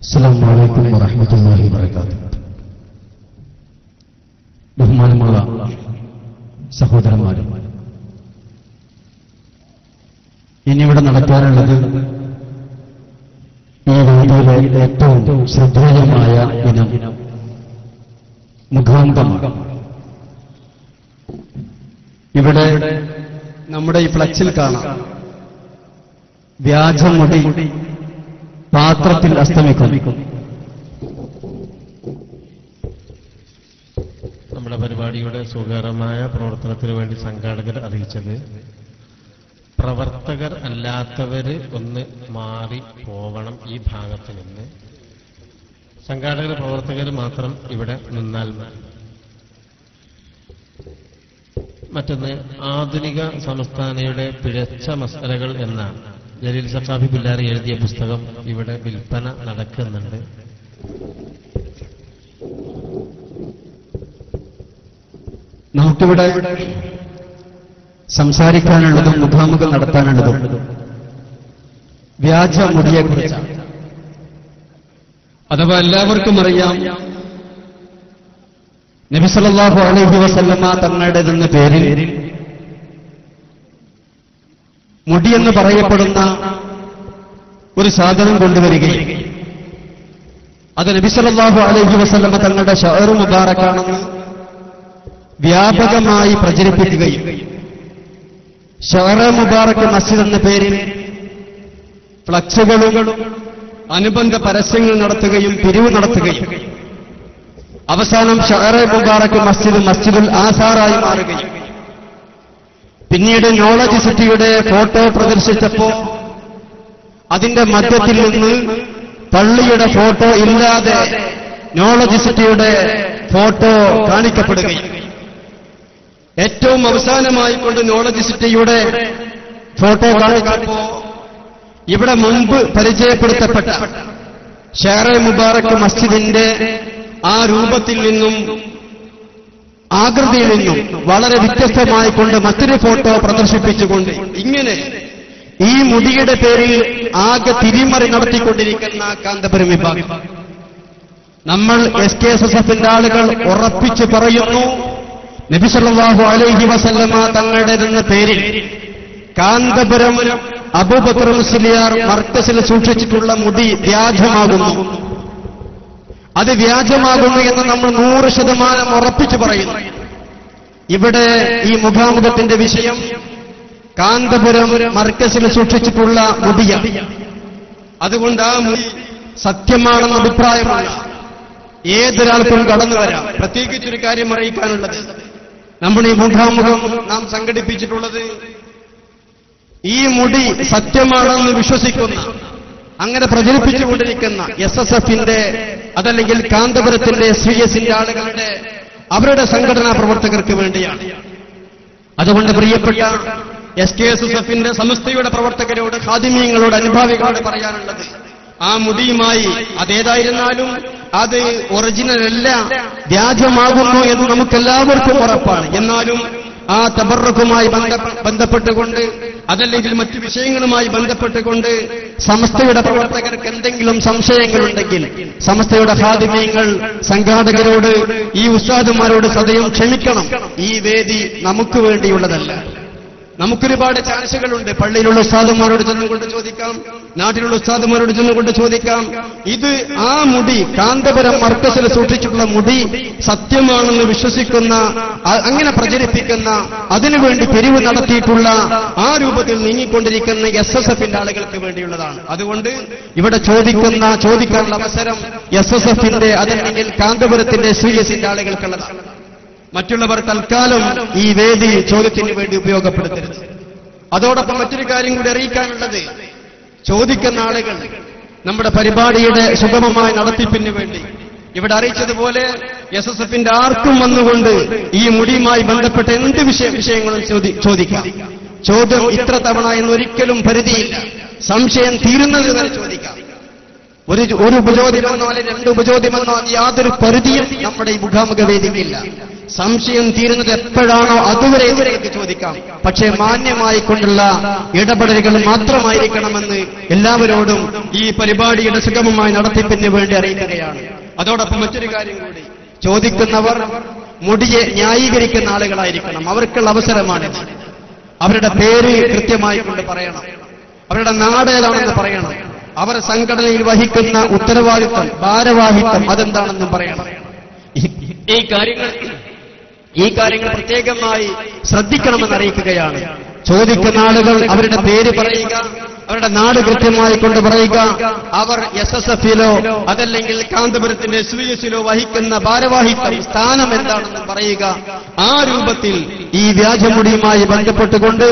അസ്സലാമു അലൈക്കും വറഹ്മത്തുള്ളാഹി വബറകാതുഹു. ബഹുമാനമുള്ള സഹോദരന്മാരെ, ഇന്നിവിടെ നടക്കാറുള്ളത് ഈ വേദിയിലെ ഏറ്റവും ശ്രദ്ധേയമായ ഇനം മുഖാന്തമാണ്. ഇവിടെ നമ്മുടെ ഈ ഫ്ലക്സിൽ കാണാം, വ്യാജമുടി പാത്രത്തിൽ അസ്തമിക്കും. നമ്മുടെ പരിപാടിയുടെ സുഖകരമായ പ്രവർത്തനത്തിന് വേണ്ടി സംഘാടകർ അറിയിച്ചത്, പ്രവർത്തകർ അല്ലാത്തവര് ഒന്ന് മാറി പോവണം ഈ ഭാഗത്ത് നിന്ന്. സംഘാടകർ പ്രവർത്തകർ മാത്രം ഇവിടെ നിന്നാൽ മതി. മറ്റൊന്ന്, ആധുനിക സംസ്ഥാനയുടെ പിഴച്ച മസലകൾ എന്ന ജലീൽ സഖാഫി പിള്ളാരി എഴുതിയ പുസ്തകം ഇവിടെ വിൽപ്പന നടക്കുന്നുണ്ട്. നമുക്കിവിടെ സംസാരിക്കാനുള്ളതും മുഖാമുഖം നടത്താനുള്ളതും വ്യാജമുടിയെക്കുറിച്ചാണ്. അഥവാ എല്ലാവർക്കും അറിയാം, നബി സല്ലല്ലാഹു അലൈഹി വസല്ലമ തങ്ങളുടേതെന്ന പേരിൽ മുടിയെന്ന് പറയപ്പെടുന്ന ഒരു സാധനം കൊണ്ടുവരികയും അത് നബി സല്ലല്ലാഹു അലൈഹി വസല്ലമ തങ്ങളുടെ ശഅർ മുബാറക്കാണെന്ന് വ്യാപകമായി പ്രചരിപ്പിക്കുകയും ശഅർ മുബാറക്ക് മസ്ജിദ് എന്ന പേരിൽ ഫ്ലക്സുകളും അനുബന്ധ പരസ്യങ്ങൾ നടത്തുകയും പിരിവ് നടത്തുകയും അവസാനം ശഅർ മുബാറക്ക് മസ്ജിദ് മസ്ജിദുൽ ആസാറായി മാറുകയും പിന്നീട് നോളജ് സിറ്റിയുടെ ഫോട്ടോ പ്രദർശിച്ചപ്പോ അതിന്റെ മധ്യത്തിൽ നിന്ന് പള്ളിയുടെ ഫോട്ടോ ഇല്ലാതെ നോളജ് സിറ്റിയുടെ ഫോട്ടോ കാണിക്കപ്പെടുകയും ഏറ്റവും അവസാനമായി കൊണ്ട് നോളജ് സിറ്റിയുടെ ഫോട്ടോ കാണിച്ചപ്പോ ഇവിടെ മുൻപ് പരിചയപ്പെടുത്തപ്പെട്ട ഷെയർ മുബാറക്ക് മസ്ജിദിന്റെ ആ രൂപത്തിൽ നിന്നും ആകൃതിയിൽ നിന്നും വളരെ വ്യത്യസ്തമായിക്കൊണ്ട് മറ്റൊരു ഫോട്ടോ പ്രദർശിപ്പിച്ചുകൊണ്ട് ഇങ്ങനെ ഈ മുടിയുടെ പേരിൽ ആകെ തിരിമറി നടത്തിക്കൊണ്ടിരിക്കുന്ന കാന്തപുരം വിഭാഗം. നമ്മൾ SKSSFന്റെ ആളുകൾ ഉറപ്പിച്ചു പറയുന്നു, നബി സല്ലല്ലാഹു അലൈഹി വസല്ലമ തങ്ങളുടേതെന്ന പേരിൽ കാന്തപുരം അബൂബക്കർ മുസ്ലിയാർ മർക്കസിൽ സൂക്ഷിച്ചിട്ടുള്ള മുടി വ്യാജമാകുന്നു. അത് വ്യാജമാകുന്നു എന്ന് നമ്മൾ 100% ഉറപ്പിച്ചു പറയുന്നു. ഇവിടെ ഈ മുഖാമുഖത്തിന്റെ വിഷയം കാന്തപുരം മർക്കസിൽ സൂക്ഷിച്ചിട്ടുള്ള മുടിയാണ്. അതുകൊണ്ട് ആ മുടി സത്യമാണെന്ന അഭിപ്രായമാണ് ഏതൊരാൾക്കും കടന്നു വരാം. പ്രത്യേകിച്ചൊരു കാര്യം അറിയിക്കാനുള്ളത്, നമ്മൾ ഈ മുഖാമുഖം നാം സംഘടിപ്പിച്ചിട്ടുള്ളത് ഈ മുടി സത്യമാണെന്ന് വിശ്വസിക്കുന്ന, അങ്ങനെ പ്രചരിപ്പിച്ചുകൊണ്ടിരിക്കുന്ന SSFന്റെ അതല്ലെങ്കിൽ കാന്തപുരത്തിന്റെ SVSന്റെ ആളുകളുടെ അവരുടെ സംഘടനാ പ്രവർത്തകർക്ക് വേണ്ടിയാണ്. അതുകൊണ്ട് പ്രിയപ്പെട്ട SKSSFന്റെ സമസ്തയുടെ പ്രവർത്തകരോട്, ഖാദിമീങ്ങളോട്, അനുഭാവികളോട് പറയാനുള്ളത്, ആ മുടിയുമായി അതേതായിരുന്നാലും അത് ഒറിജിനൽ അല്ല, വ്യാജമാകുന്നു എന്ന് നമുക്കെല്ലാവർക്കും ഉറപ്പാണ്. എന്നാലും ആ തബറക്കുമായി ബന്ധപ്പെട്ടുകൊണ്ട് അതല്ലെങ്കിൽ മറ്റു വിഷയങ്ങളുമായി ബന്ധപ്പെട്ടുകൊണ്ട് സമസ്തയുടെ പ്രവർത്തകർക്ക് എന്തെങ്കിലും സംശയങ്ങളുണ്ടെങ്കിൽ സമസ്തയുടെ ഖാദിമീങ്ങൾ സംഘാടകരോട്, ഈ ഉസ്താദുമാരോട് സദയം ക്ഷമിക്കണം. ഈ വേദി നമുക്ക് വേണ്ടിയുള്ളതല്ല. നമുക്കൊരുപാട് ചാൻസുകളുണ്ട്. പള്ളിയിലുള്ള ഉസ്താദുമാരോട് ചെന്നുകൊണ്ട് ചോദിക്കാം, നാട്ടിലുള്ള ഉസ്താദുമാരോട് ചെന്നുകൊണ്ട് ചോദിക്കാം. ഇത് ആ മുടി കാന്തപുരം മർക്കസിൽ സൂക്ഷിച്ചിട്ടുള്ള മുടി സത്യമാണെന്ന് വിശ്വസിക്കുന്ന, അങ്ങനെ പ്രചരിപ്പിക്കുന്ന, അതിനുവേണ്ടി പിരിവ് നടത്തിയിട്ടുള്ള, ആ രൂപത്തിൽ നീങ്ങിക്കൊണ്ടിരിക്കുന്ന SSFന്റെ ആളുകൾക്ക് വേണ്ടിയുള്ളതാണ്. അതുകൊണ്ട് ഇവിടെ ചോദിക്കാനുള്ള അവസരം SSFന്റെ അതല്ലെങ്കിൽ കാന്തപുരത്തിന്റെ SVSന്റെ ആളുകൾക്കുള്ളതാണ്. മറ്റുള്ളവർ തൽക്കാലം ഈ വേദി ചോദ്യത്തിന് വേണ്ടി ഉപയോഗപ്പെടുത്തരുത്. അതോടൊപ്പം മറ്റൊരു കാര്യം കൂടി അറിയിക്കാനുള്ളത്, ചോദിക്കുന്ന ആളുകൾ നമ്മുടെ പരിപാടിയുടെ സുഗമമായ നടത്തിപ്പിന് വേണ്ടി ഇവിടെ അറിയിച്ചതുപോലെ SSFന്റെ ആർക്കും വന്നുകൊണ്ട് ഈ മുടിയുമായി ബന്ധപ്പെട്ട എന്ത് വിഷയങ്ങളും ചോദിക്കാം. ചോദ്യം ഇത്ര തവണ എന്നൊരിക്കലും പരിധിയില്ല. സംശയം തീരുന്നത് വരെ ചോദിക്കാം. ഒരു ഉപചോദ്യമെന്നോ അല്ലെങ്കിൽ 2 ഉപചോദ്യമെന്നോ യാതൊരു പരിധിയും നമ്മുടെ ഈ മുഖാമുഖ വേദിക്കില്ല. സംശയം തീരുന്നത് എപ്പോഴാണോ അതുവരെ ഇവർക്ക് ചോദിക്കാം. പക്ഷേ മാന്യമായി കൊണ്ടുള്ള ഇടപെടലുകൾ മാത്രമായിരിക്കണമെന്ന് എല്ലാവരോടും ഈ പരിപാടിയുടെ സുഗമമായ നടത്തിപ്പിന് വേണ്ടി അറിയിക്കുകയാണ്. അതോടൊപ്പം മറ്റൊരു കാര്യം കൂടി, ചോദിക്കുന്നവർ മുടിയെ ന്യായീകരിക്കുന്ന ആളുകളായിരിക്കണം. അവർക്കുള്ള അവസരമാണിത്. അവരുടെ പേര് കൃത്യമായി കൊണ്ട് പറയണം, അവരുടെ നാട് ഏതാണെന്ന് പറയണം, അവർ സംഘടനയിൽ വഹിക്കുന്ന ഉത്തരവാദിത്വം, ഭാരവാഹിത്വം അതെന്താണെന്നും പറയണം. ഈ കാര്യങ്ങൾ പ്രത്യേകമായി ശ്രദ്ധിക്കണമെന്ന് അറിയിക്കുകയാണ്. ചോദിക്കുന്ന ആളുകൾ അവരുടെ പേര് പറയുക, അവരുടെ നാട് കൃത്യമായി കൊണ്ട് പറയുക, അവർ SSF-ലോ അതല്ലെങ്കിൽ കാന്തപുരത്തിന്റെ SVS-ലോ വഹിക്കുന്ന ഭാരവാഹിത്വം സ്ഥാനം എന്താണെന്ന് പറയുക. ആ രൂപത്തിൽ ഈ വ്യാജമുടിയുമായി ബന്ധപ്പെട്ടുകൊണ്ട്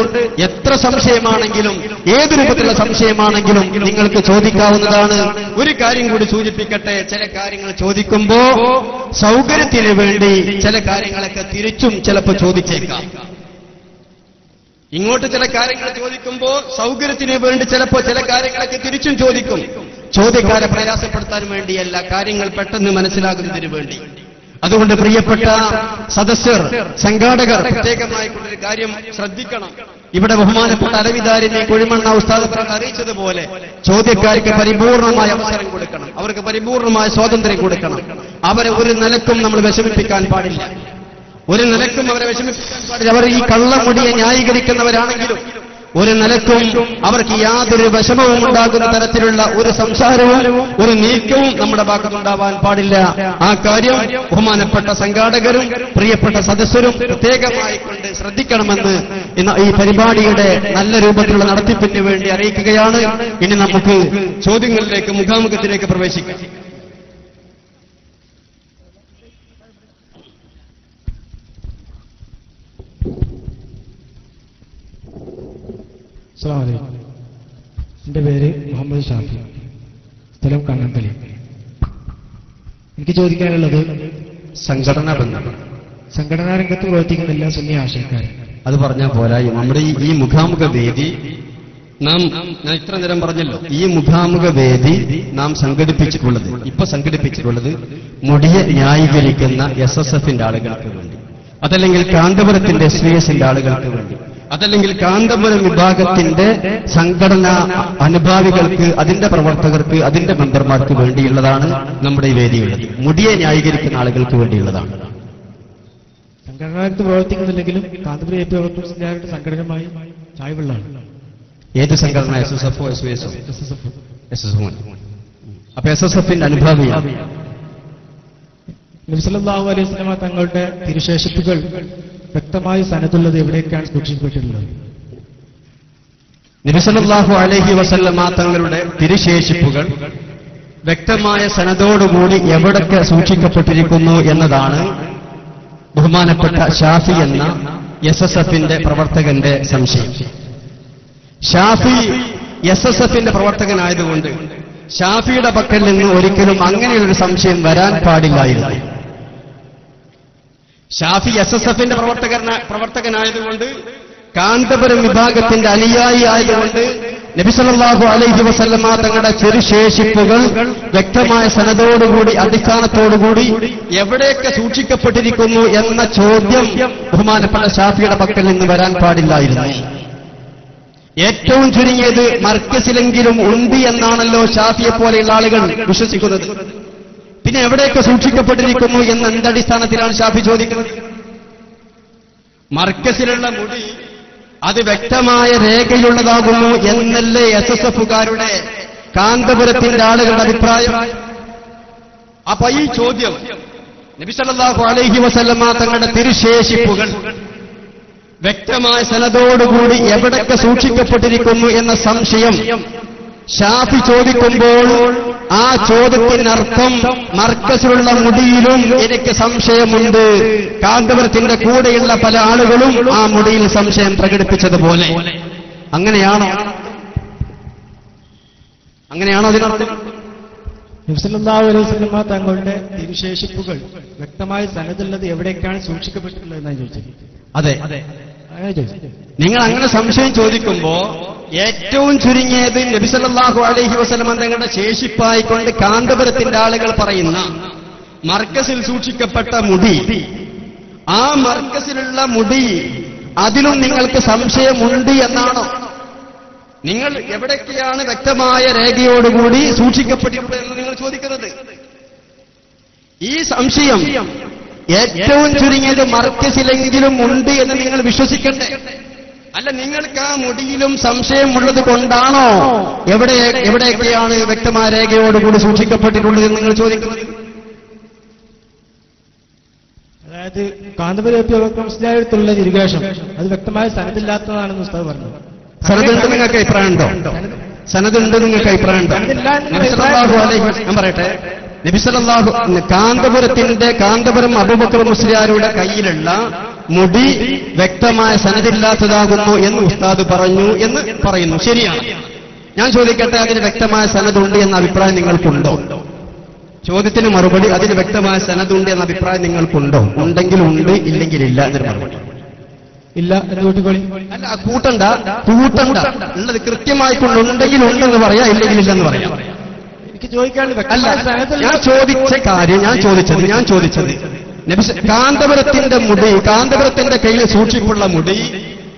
എത്ര സംശയമാണെങ്കിലും ഏത് രൂപത്തിലുള്ള സംശയമാണെങ്കിലും നിങ്ങൾക്ക് ചോദിക്കാവുന്നതാണ്. ഒരു കാര്യം കൂടി സൂചിപ്പിക്കട്ടെ, ചില കാര്യങ്ങൾ ചോദിക്കുമ്പോ സൗകര്യത്തിന് വേണ്ടി ചില കാര്യങ്ങളൊക്കെ തിരിച്ചും ചിലപ്പോൾ ചോദിച്ചേക്കാം. ഇങ്ങോട്ട് ചില കാര്യങ്ങൾ ചോദിക്കുമ്പോ സൗകര്യത്തിന് വേണ്ടി ചിലപ്പോൾ ചില കാര്യങ്ങളൊക്കെ തിരിച്ചും ചോദിക്കും. ചോദ്യക്കാരെ പ്രയാസപ്പെടുത്താൻ വേണ്ടിയല്ല, കാര്യങ്ങൾ പെട്ടെന്ന് മനസ്സിലാകുന്നതിന് വേണ്ടി. അതുകൊണ്ട് പ്രിയപ്പെട്ട സദസ്യർ, സംഘാടകർ പ്രത്യേകമായി കൊണ്ടൊരു കാര്യം ശ്രദ്ധിക്കണം. ഇവിടെ ബഹുമാനപ്പെട്ട അലവിദാരിനെ കുഴിമണ്ണ ഉസ്താദ് അറിയിച്ചതുപോലെ ചോദ്യക്കാർക്ക് പരിപൂർണമായ അവസരം കൊടുക്കണം, അവർക്ക് പരിപൂർണമായ സ്വാതന്ത്ര്യം കൊടുക്കണം. അവരെ ഒരു നിലക്കും നമ്മൾ വിഷമിപ്പിക്കാൻ പാടില്ല, ഒരു നിലക്കും അവരെ വിഷമിപ്പിക്കാൻ പാടില്ല. അവർ ഈ കള്ളമുടിയെ ന്യായീകരിക്കുന്നവരാണെങ്കിലും ഒരു നിലക്കും അവർക്ക് യാതൊരു വിഷമവും ഉണ്ടാകുന്ന തരത്തിലുള്ള ഒരു സംസാരവും ഒരു നീക്കവും നമ്മുടെ ഭാഗത്തുണ്ടാവാൻ പാടില്ല. ആ കാര്യം ബഹുമാനപ്പെട്ട സംഘാടകരും പ്രിയപ്പെട്ട സദസ്യരും പ്രത്യേകമായി കൊണ്ട് ശ്രദ്ധിക്കണമെന്ന് ഈ പരിപാടിയുടെ നല്ല രൂപത്തിലുള്ള നടത്തിപ്പിന് വേണ്ടി അറിയിക്കുകയാണ്. ഇനി നമുക്ക് ചോദ്യങ്ങളിലേക്ക്, മുഖാമുഖത്തിലേക്ക് പ്രവേശിക്കാം. എന്റെ പേര് മുഹമ്മദ് ഷാഫി, സ്ഥലം കണ്ണമ്പലി. എനിക്ക് ചോദിക്കാനുള്ളത്, സംഘടനാ രംഗത്ത് പ്രവർത്തിക്കുന്നില്ല സുന്നി ആശയക്കാർ. അത് പറഞ്ഞാൽ പോരാ. നമ്മുടെ ഈ മുഖാമുഖ വേദി ഞാൻ ഇത്ര നേരം പറഞ്ഞല്ലോ, ഈ മുഖാമുഖ വേദി നാം സംഘടിപ്പിച്ചിട്ടുള്ളത് മുടിയെ ന്യായീകരിക്കുന്ന SSF-ന്റെ ആളുകൾക്ക് വേണ്ടി, അതല്ലെങ്കിൽ കാന്തപുരത്തിന്റെ SVS-ന്റെ ആളുകൾക്ക് വേണ്ടി, അതല്ലെങ്കിൽ കാന്തപുരം വിഭാഗത്തിന്റെ സംഘടനാ അനുഭാവികൾക്ക്, അതിന്റെ പ്രവർത്തകർക്ക്, അതിന്റെ മെമ്പർമാർക്ക് വേണ്ടിയുള്ളതാണ് നമ്മുടെ ഈ വേദിയുള്ളത്. മുടിയെ ന്യായീകരിക്കുന്ന ആളുകൾക്ക് വേണ്ടിയുള്ളതാണ്. സംഘടനകത്ത് പ്രവർത്തിക്കുന്നില്ലെങ്കിലും കാന്തപുരം AP സംഘടനയുമായി ചായ്വുള്ളതാണ്. ഏത് സംഘടന? SSF-ഓ SVS-ഓ? SSF. അപ്പൊ SSF-ന്റെ അനുഭാവിയാണ്. നബി സല്ലല്ലാഹു അലൈഹി വസല്ലമ തങ്ങളുടെ തിരുശേഷിപ്പുകൾ വ്യക്തമായി സനദുള്ളത് എവിടേക്കാണ് സൂക്ഷിക്കപ്പെട്ടിട്ടുള്ളത്? നബി സല്ലല്ലാഹു അലൈഹി വസല്ലമ തങ്ങളുടെ തിരുശേഷിപ്പുകൾ വ്യക്തമായ സനദോടുകൂടി എവിടൊക്കെ സൂക്ഷിക്കപ്പെട്ടിരിക്കുന്നു എന്നതാണ് ബഹുമാനപ്പെട്ട ഷാഫി എന്ന SSF-ന്റെ പ്രവർത്തകന്റെ സംശയം. ഷാഫി SSF-ന്റെ പ്രവർത്തകനായതുകൊണ്ട് ഷാഫിയുടെ പക്കൽ നിന്ന് ഒരിക്കലും അങ്ങനെയൊരു സംശയം വരാൻ പാടില്ലായിരുന്നു. ഷാഫി SSF-ന്റെ പ്രവർത്തകനായതുകൊണ്ട്, കാന്തപുരം വിഭാഗത്തിന്റെ അനുയായി ആയതുകൊണ്ട് നബി സല്ലല്ലാഹു അലൈഹി വസല്ലമ തങ്ങളുടെ ചെറുശേഷിപ്പുകൾ വ്യക്തമായ സനദോടുകൂടി, അടിസ്ഥാനത്തോടുകൂടി എവിടെയൊക്കെ സൂക്ഷിക്കപ്പെട്ടിരിക്കുന്നു എന്ന ചോദ്യം ബഹുമാനപ്പെട്ട ഷാഫിയുടെ പക്കൽ നിന്ന് വരാൻ പാടില്ലായിരുന്നു. ഏറ്റവും ചുരുങ്ങിയത് മർക്കസിലെങ്കിലും ഉണ്ട് എന്നാണല്ലോ ഷാഫിയെ പോലെയുള്ള ആളുകൾ വിശ്വസിക്കുന്നത്. പിന്നെ എവിടെയൊക്കെ സൂക്ഷിക്കപ്പെട്ടിരിക്കുന്നു എന്ന എന്തടിസ്ഥാനത്തിലാണ് ഷാഫി ചോദിക്കുന്നത്? മർക്കസിലുള്ള മുടി അത് വ്യക്തമായ രേഖയുള്ളതാകുന്നു എന്നല്ലേ SSF-കാരുടെ, കാന്തപുരത്തിന്റെ ആളുകളുടെ അഭിപ്രായം. അപ്പൊ ഈ ചോദ്യം, നബി സല്ലല്ലാഹു അലൈഹി വസല്ലമ തങ്ങളുടെ തിരുശേഷിപ്പുകൾ വ്യക്തമായ സനദോടുകൂടി എവിടൊക്കെ സൂക്ഷിക്കപ്പെട്ടിരിക്കുന്നു എന്ന സംശയം ഷാഫി ചോദിക്കുമ്പോൾ ആ ചോദ്യത്തിനർത്ഥം മർക്കസിലുള്ള മുടിയിലും എനിക്ക് സംശയമുണ്ട്, കാന്തപുരത്തിന്റെ കൂടെയുള്ള പല ആളുകളും ആ മുടിയിൽ സംശയം പ്രകടിപ്പിച്ചതുപോലെ. അങ്ങനെയാണോ അതിനർത്ഥം? നബി സല്ലല്ലാഹു അലൈഹി വസല്ലമ തങ്ങളുടെ തിരുശേഷിപ്പുകൾ വ്യക്തമായ സനദുള്ളത് എവിടേക്കാണ് സൂക്ഷിക്കപ്പെട്ടിട്ടുള്ളത് എന്നാണ് ചോദിച്ചത്. അതെ, നിങ്ങൾ അങ്ങനെ സംശയം ചോദിക്കുമ്പോ ഏറ്റവും ചുരുങ്ങിയത് നബി സല്ലല്ലാഹു അലൈഹി വസല്ലമ തങ്ങളുടെ ശേഷിപ്പായിക്കൊണ്ട് കാന്തപുരത്തിന്റെ ആളുകൾ പറയുന്ന മർക്കസിൽ സൂക്ഷിക്കപ്പെട്ട മുടി ആ മർക്കസിലുള്ള മുടി അതിലും നിങ്ങൾക്ക് സംശയമുണ്ട് എന്നാണോ? നിങ്ങൾ എവിടൊക്കെയാണ് വ്യക്തമായ രേഖയോടുകൂടി സൂക്ഷിക്കപ്പെട്ടിട്ടുള്ളത് എന്ന് നിങ്ങൾ ചോദിക്കുന്നത്? ഈ സംശയം ഏറ്റവും ചുരുങ്ങിയത് മർക്കസിലെങ്കിലും ഉണ്ട് എന്ന് നിങ്ങൾ വിശ്വസിക്കണ്ടേ? അല്ല, നിങ്ങൾക്ക് ആ മുടിയിലും സംശയമുള്ളത് കൊണ്ടാണോ എവിടെയൊക്കെയാണ് വ്യക്തമായ രേഖയോടുകൂടി സൂക്ഷിക്കപ്പെട്ടിട്ടുള്ളത് എന്ന് നിങ്ങൾ ചോദിക്കുന്നത്? അതായത് കാന്തപുരത്തിലുള്ള നിരുകേഷം അത് വ്യക്തമായ സനദില്ലാത്തതാണെന്ന് ഉസ്താദ് പറഞ്ഞു. സനദുണ്ട് നിങ്ങൾക്ക് അഭിപ്രായമുണ്ടോ? സനദുണ്ട് നിങ്ങൾക്ക് അഭിപ്രായമുണ്ടോ? ഞാൻ പറയട്ടെ, നബി സല്ലല്ലാഹു കാന്തപുരം അബൂബക്കർ മുസ്ലിയാരുടെ കയ്യിലുള്ള മുടി വ്യക്തമായ സനദില്ലാത്തതാകുന്നു എന്ന് ഉസ്താദ് പറഞ്ഞു എന്ന് പറയുന്നു. ശരിയാണ്. ഞാൻ ചോദിക്കട്ടെ, അതിന് വ്യക്തമായ സനദുണ്ട് എന്ന അഭിപ്രായം നിങ്ങൾക്കുണ്ടോ? ചോദ്യത്തിന് മറുപടി, അതിന് വ്യക്തമായ സനദുണ്ട് എന്ന അഭിപ്രായം നിങ്ങൾക്കുണ്ടോ? ഉണ്ടെങ്കിൽ ഉണ്ട്, ഇല്ലെങ്കിൽ ഇല്ല എന്നൊരു മറുപടി. ഇല്ല എന്ന് കൂട്ടിക്കൊള്ളി. അല്ല, കൂട്ടണ്ട. ഉള്ളത് കൃത്യമായി കൊണ്ടുണ്ടെങ്കിൽ ഉണ്ടെന്ന് പറയാം, ഇല്ലെങ്കിൽ ഇല്ലെന്ന് പറയാം. എനിക്ക് ചോദിക്കാനുള്ള അല്ല, ഞാൻ ചോദിച്ച കാര്യം ഞാൻ ചോദിച്ചത് കാന്തപുരത്തിന്റെ കയ്യിൽ സൂക്ഷിപ്പുള്ള മുടി,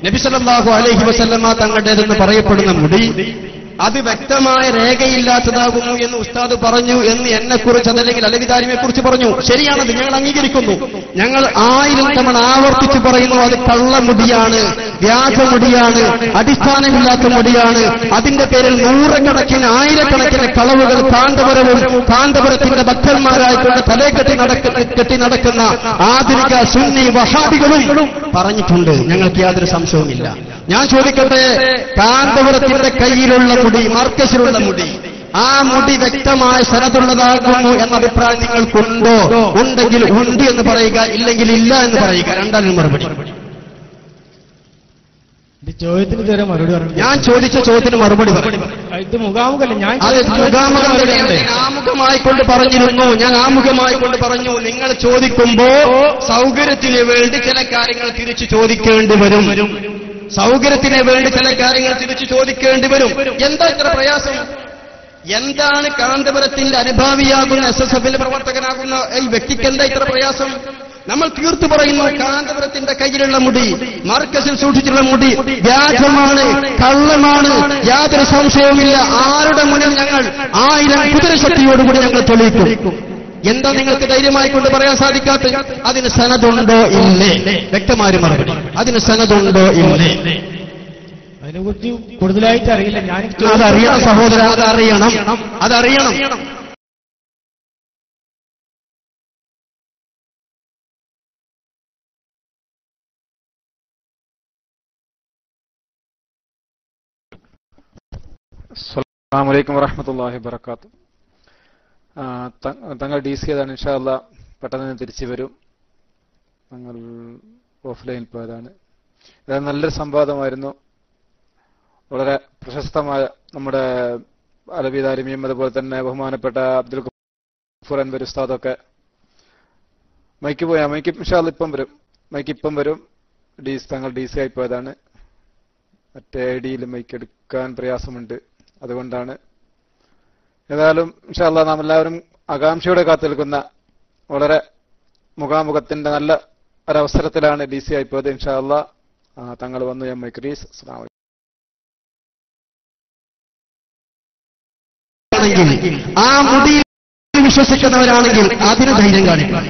നബി സല്ലല്ലാഹു അലൈഹി വസല്ലമ തങ്ങളുടേതെന്ന് പറയപ്പെടുന്ന മുടി, അത് വ്യക്തമായ രേഖയില്ലാത്തതാകുന്നു എന്ന് ഉസ്താദ് പറഞ്ഞു എന്ന് എന്നെക്കുറിച്ച് അതല്ലെങ്കിൽ അലവിദാരിയെ കുറിച്ച് പറഞ്ഞു. ശരിയാണത്, ഞങ്ങൾ അംഗീകരിക്കുന്നു. ഞങ്ങൾ 1000 തവണ ആവർത്തിച്ച് പറയുന്നു, അത് കള്ളമുടിയാണ്, വ്യാജമുടിയാണ്, അടിസ്ഥാനമില്ലാത്ത മുടിയാണ്. അതിന്റെ പേരിൽ നൂറുകണക്കിന് ആയിരക്കണക്കിന് കളവുകൾ കാന്തപുരത്തിന്റെ ഭക്തന്മാരായിക്കൊണ്ട് തലേ കെട്ടി നടക്കുന്ന ആധുനിക സുന്നി വഹാബികളും പറഞ്ഞിട്ടുണ്ട്. ഞങ്ങൾക്ക് യാതൊരു സംശയവുമില്ല. ഞാൻ ചോദിക്കട്ടെ, കാന്തപുരത്തിന്റെ കയ്യിലുള്ള മുടി, മർക്കസിലുള്ള മുടി, ആ മുടി വ്യക്തമായ സനദുള്ളതാകുന്നു എന്ന അഭിപ്രായം നിങ്ങൾക്കുണ്ടോ? ഉണ്ടെങ്കിൽ ഉണ്ട് എന്ന് പറയുക, ഇല്ലെങ്കിൽ ഇല്ല എന്ന് പറയുക. രണ്ടാലും മറുപടി. ചോദ്യത്തിന് ഇതുവരെ മറുപടി പറഞ്ഞു. ഞാൻ ചോദിച്ച ചോദ്യത്തിന് മറുപടി പറയും. ഇത് മുഖാമുഖല്ല. ഞാൻ ആമുഖമായിക്കൊണ്ട് പറഞ്ഞിരുന്നു. ഞാൻ ആമുഖമായിക്കൊണ്ട് പറഞ്ഞു, നിങ്ങൾ ചോദിക്കുമ്പോ സൗകര്യത്തിന് വേണ്ടി ചില കാര്യങ്ങൾ തിരിച്ചു ചോദിക്കേണ്ടി വരും. സൗകര്യത്തിന് വേണ്ടി ചില കാര്യങ്ങൾ തിരിച്ചു ചോദിക്കേണ്ടി വരും. എന്താ ഇത്ര പ്രയാസം? എന്താണ് കാന്തപുരത്തിന്റെ അനുഭാവിയാകുന്ന SSFന്റെ പ്രവർത്തകനാകുന്ന ഈ വ്യക്തിക്ക് എന്താ ഇത്ര പ്രയാസം? നമ്മൾ തീർത്തു പറയുന്നു, കാന്തപുരത്തിന്റെ കയ്യിലുള്ള മുടി, മർക്കസിൽ സൂക്ഷിച്ചിട്ടുള്ള മുടി വ്യാജമാണ്, കള്ളമാണ്, യാതൊരു സംശയവുമില്ല. ആരുടെ മുന്നിൽ ഞങ്ങൾ 1000 കുതിരശക്തിയോടുകൂടി ഞങ്ങൾ തെളിയിക്കും. എന്താ നിങ്ങൾക്ക് ധൈര്യമായി കൊണ്ട് പറയാൻ സാധിക്കാത്ത? അതിന് സനദുണ്ടോ ഇല്ലേ? വ്യക്തമായ മറുപടി. അതിന് സനദുണ്ടോ ഇല്ലേ? അതിനെക്കുറിച്ച് കൂടുതലായിട്ട് അറിയില്ല. ഞാൻ അതറിയണം സഹോദര, അതറിയണം. അസ്സലാമു അലൈക്കും വറഹ്മത്തുള്ളാഹി വബറകാതുഹു. തങ്ങൾ DC ഏതാണ്? ഇൻഷാ അല്ലാഹ് പെട്ടെന്ന് തിരിച്ചു വരും. തങ്ങൾ ഓഫ്ലൈനിൽ പോയതാണ്. ഇത് നല്ലൊരു സംവാദമായിരുന്നു. വളരെ പ്രശസ്തമായ നമ്മുടെ അലവി ദാരിമിയും അതുപോലെ തന്നെ ബഹുമാനപ്പെട്ട അബ്ദുൽ ഗഫൂർ അൻവർ ഉസ്താദൊക്കെ മൈക്ക് ഇൻഷാ അല്ലാഹ് ഇപ്പം വരും. തങ്ങൾ DC ആയി പോയതാണ്. മറ്റേ ഐഡിയിൽ മൈക്ക് എടുക്കാൻ പ്രയാസമുണ്ട്. അതുകൊണ്ടാണ്. ഏതായാലും ഇൻഷാ അല്ലാഹ് നാം എല്ലാവരും ആകാംക്ഷയോടെ കാത്തിരിക്കുന്ന വളരെ മുഖാമുഖത്തിന്റെ നല്ല ഒരവസരത്തിലാണ് DC ആയി പോയത്. ഇൻഷാ അല്ലാഹ് തങ്ങൾ വന്നു. ഞാൻ മൈക്രീസ്. അസ്സലാമു അലൈക്കും. ആ മുടിയിൽ വിശ്വസിക്കുന്നവരാണെങ്കിൽ അതിന് ധൈര്യം കാണിക്കണം.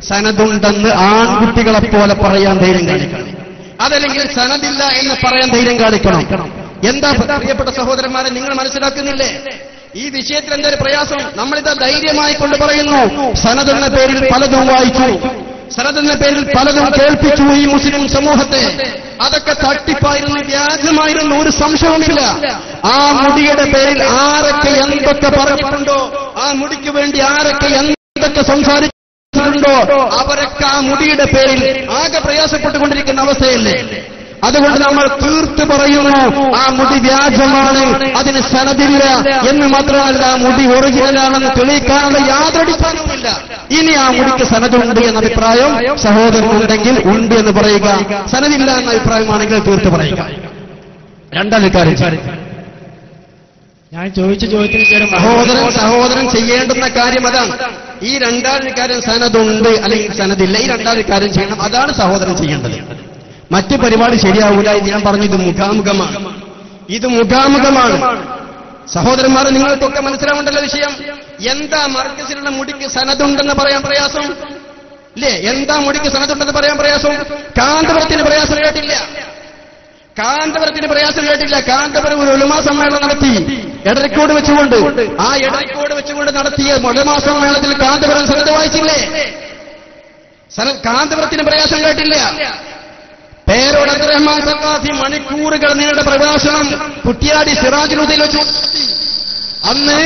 സനദുണ്ടെന്ന് ആൺകുട്ടികളെപ്പോലെ പറയാൻ ധൈര്യം കാണിക്കണം. അതല്ലെങ്കിൽ സനദില്ല എന്ന് പറയാൻ ധൈര്യം കാണിക്കണം. എന്താ പ്രിയപ്പെട്ട സഹോദരന്മാരെ, നിങ്ങൾ മനസ്സിലാക്കുന്നില്ലേ ഈ വിഷയത്തിൽ എന്തൊരു പ്രയാസം? നമ്മളിത് ധൈര്യമായി കൊണ്ട് പറയുന്നു. സനദെന്ന പേരിൽ പലതും വായിച്ചു, സനദെന്ന പേരിൽ പലതും കേൾപ്പിച്ചു ഈ മുസ്ലിം സമൂഹത്തെ. അതൊക്കെ തട്ടിപ്പായിരുന്നു, വ്യാജമായിരുന്നു, ഒരു സംശയവുമില്ല. ആ മുടിയുടെ പേരിൽ ആരൊക്കെ എന്തൊക്കെ പറഞ്ഞിട്ടുണ്ടോ, ആ മുടിക്ക് വേണ്ടി ആരൊക്കെ എന്തൊക്കെ സംസാരിച്ചിട്ടുണ്ടോ, അവരൊക്കെ ആ മുടിയുടെ പേരിൽ ആകെ പ്രയാസപ്പെട്ടുകൊണ്ടിരിക്കുന്ന അവസ്ഥയല്ലേ. അതുകൊണ്ട് നമ്മൾ തീർത്ത് പറയുന്നു, ആ മുടി വ്യാജമാണ്, അതിന് സനദില്ല എന്ന് മാത്രമല്ല, ആ മുടി ഒറിജിനലാണെന്ന് തെളിയിക്കാനുള്ള യാതൊരു അടിസ്ഥാനവുമില്ല. ഇനി ആ മുടിക്ക് സനദുണ്ട് എന്ന അഭിപ്രായം സഹോദരനുണ്ടെങ്കിൽ ഉണ്ട് എന്ന് പറയുക, സനദില്ല എന്ന അഭിപ്രായമാണെങ്കിൽ തീർത്ത് പറയുക. രണ്ടാമത്തെ കാര്യം, ഞാൻ ചോദിച്ച ചോദ്യത്തിന് സഹോദരൻ ചെയ്യേണ്ടുന്ന കാര്യം അതാണ്. ഈ രണ്ടാമത്തെ കാര്യം സനതുണ്ട് അല്ലെങ്കിൽ സനദില്ല, ഈ രണ്ടാമത്തെ കാര്യം ചെയ്യണം. അതാണ് സഹോദരൻ ചെയ്യേണ്ടത്. മറ്റു പരിപാടി ശരിയാവൂല. ഇത് ഞാൻ പറഞ്ഞു, ഇത് മുഖാമുഖമാണ്. ഇത് മുഖാമുഖമാണ്. സഹോദരന്മാരെ, നിങ്ങൾക്കൊക്കെ മനസ്സിലാവേണ്ടല്ലോ വിഷയം. എന്താ മർക്കസിലുള്ള മുടിക്ക് സനതുണ്ടെന്ന് പറയാൻ പ്രയാസം ഇല്ലേ? എന്താ മുടിക്ക് സനതുണ്ടെന്ന് പറയാൻ പ്രയാസം? കാന്തപുരത്തിന് പ്രയാസം കേട്ടില്ല. കാന്തപുരത്തിന് പ്രയാസം കേട്ടില്ല. കാന്തപുരം ഒരു ഉലമാ സമ്മേളനം നടത്തി എടരിക്കോട് വെച്ചുകൊണ്ട്. ആ എടരിക്കോട് വെച്ചുകൊണ്ട് നടത്തിയ ഉലമാ സമ്മേളനത്തിൽ കാന്തപുരം സനത് വായിച്ചില്ലേ? കാന്തപുരത്തിന് പ്രയാസം കേട്ടില്ല. പേരോട് അബ്ദുറഹ്മാൻ സഖാഫി മണിക്കൂറുകൾ നീണ്ട പ്രഭാഷണം കുറ്റ്യാടി സിറാജുൽ വെച്ചു. അന്ന്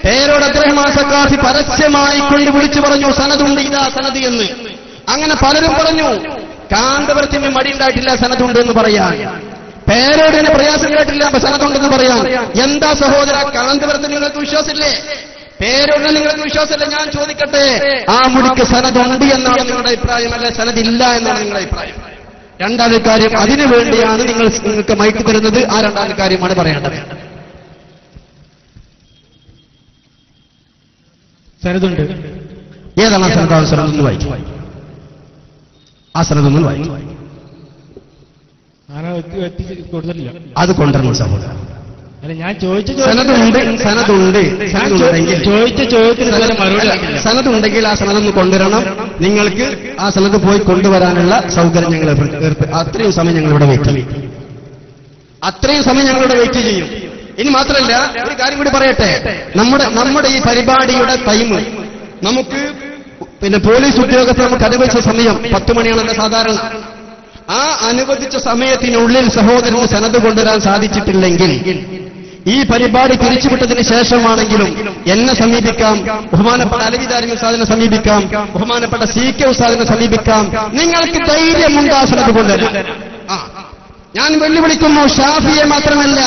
പേരോട് അബ്ദുറഹ്മാൻ സഖാഫി പരസ്യമായി കൊണ്ട് വിളിച്ചു പറഞ്ഞു സനതുണ്ട്, ഇതാ സനത് എന്ന്. അങ്ങനെ പലരും പറഞ്ഞു. കാന്തപുരത്തിന് മടിയുണ്ടായിട്ടില്ല സനതുണ്ട് എന്ന് പറയാൻ. പേരോടിന് പ്രയാസം കേട്ടില്ല സനതുണ്ടെന്ന് പറയാൻ. എന്താ സഹോദര, കാന്തപുരത്തിന് നിങ്ങൾക്ക് വിശ്വാസമില്ലേ? പേരോടിന് നിങ്ങൾക്ക് വിശ്വാസമില്ല? ഞാൻ ചോദിക്കട്ടെ, ആ മുടിക്ക് സനതുണ്ട് എന്നാണ് നിങ്ങളുടെ അഭിപ്രായം, അല്ലെ സനദില്ല എന്നാണ് നിങ്ങളുടെ അഭിപ്രായം? രണ്ടാമത്തെ കാര്യം, അതിനു വേണ്ടിയാണ് നിങ്ങൾക്ക് മൈക്ക് തരുന്നത്. ആ രണ്ടാമത്തെ കാര്യമാണ് പറയേണ്ടത്. സനതുണ്ട്. ഏതാണ് ആ സനത്? സനതൊന്ന് വായിക്കും. ആ സനതൊന്നും വായിക്കും. കൊടുത്തിട്ടില്ല. അത് കൊണ്ടുവരണം സഹോദരൻ. അല്ല, ഞാൻ ചോദിച്ച സനതുണ്ട്. സനതുണ്ട്. ചോദിച്ച ചോദ്യത്തിന് മറുപടി. സനതുണ്ടെങ്കിൽ ആ സനതൊന്ന് കൊണ്ടുവരണം. നിങ്ങൾക്ക് ആ സനത് പോയി കൊണ്ടുവരാനുള്ള സൗകര്യം ഞങ്ങൾ അത്രയും സമയം ഞങ്ങളിവിടെ വെയിറ്റ് ചെയ്യും. അത്രയും സമയം ഞങ്ങളിവിടെ വെയിറ്റ് ചെയ്യും. ഇനി മാത്രമല്ല, ഒരു കാര്യം കൂടി പറയട്ടെ. നമ്മുടെ ഈ പരിപാടിയുടെ ടൈം നമുക്ക് പോലീസ് ഉദ്യോഗസ്ഥർ നമുക്ക് അനുവദിച്ച സമയം 10 മണിയാണല്ലോ സാധാരണ. ആ അനുവദിച്ച സമയത്തിനുള്ളിൽ സഹോദരന് സനത് കൊണ്ടുവരാൻ സാധിച്ചിട്ടില്ലെങ്കിൽ ഈ പരിപാടി പിരിച്ചുവിട്ടതിന് ശേഷമാണെങ്കിലും എന്നെ സമീപിക്കാം, ബഹുമാനപ്പെട്ട അലവിദാരി ഉസ്താദിനെ സമീപിക്കാം, ബഹുമാനപ്പെട്ട CK ഉസ്താദിനെ സമീപിക്കാം. നിങ്ങൾക്ക് ധൈര്യമുണ്ട് ആ സനത് കൊണ്ടുവരാൻ. ഞാൻ വെല്ലുവിളിക്കുന്നു. ഷാഫിയെ മാത്രമല്ല,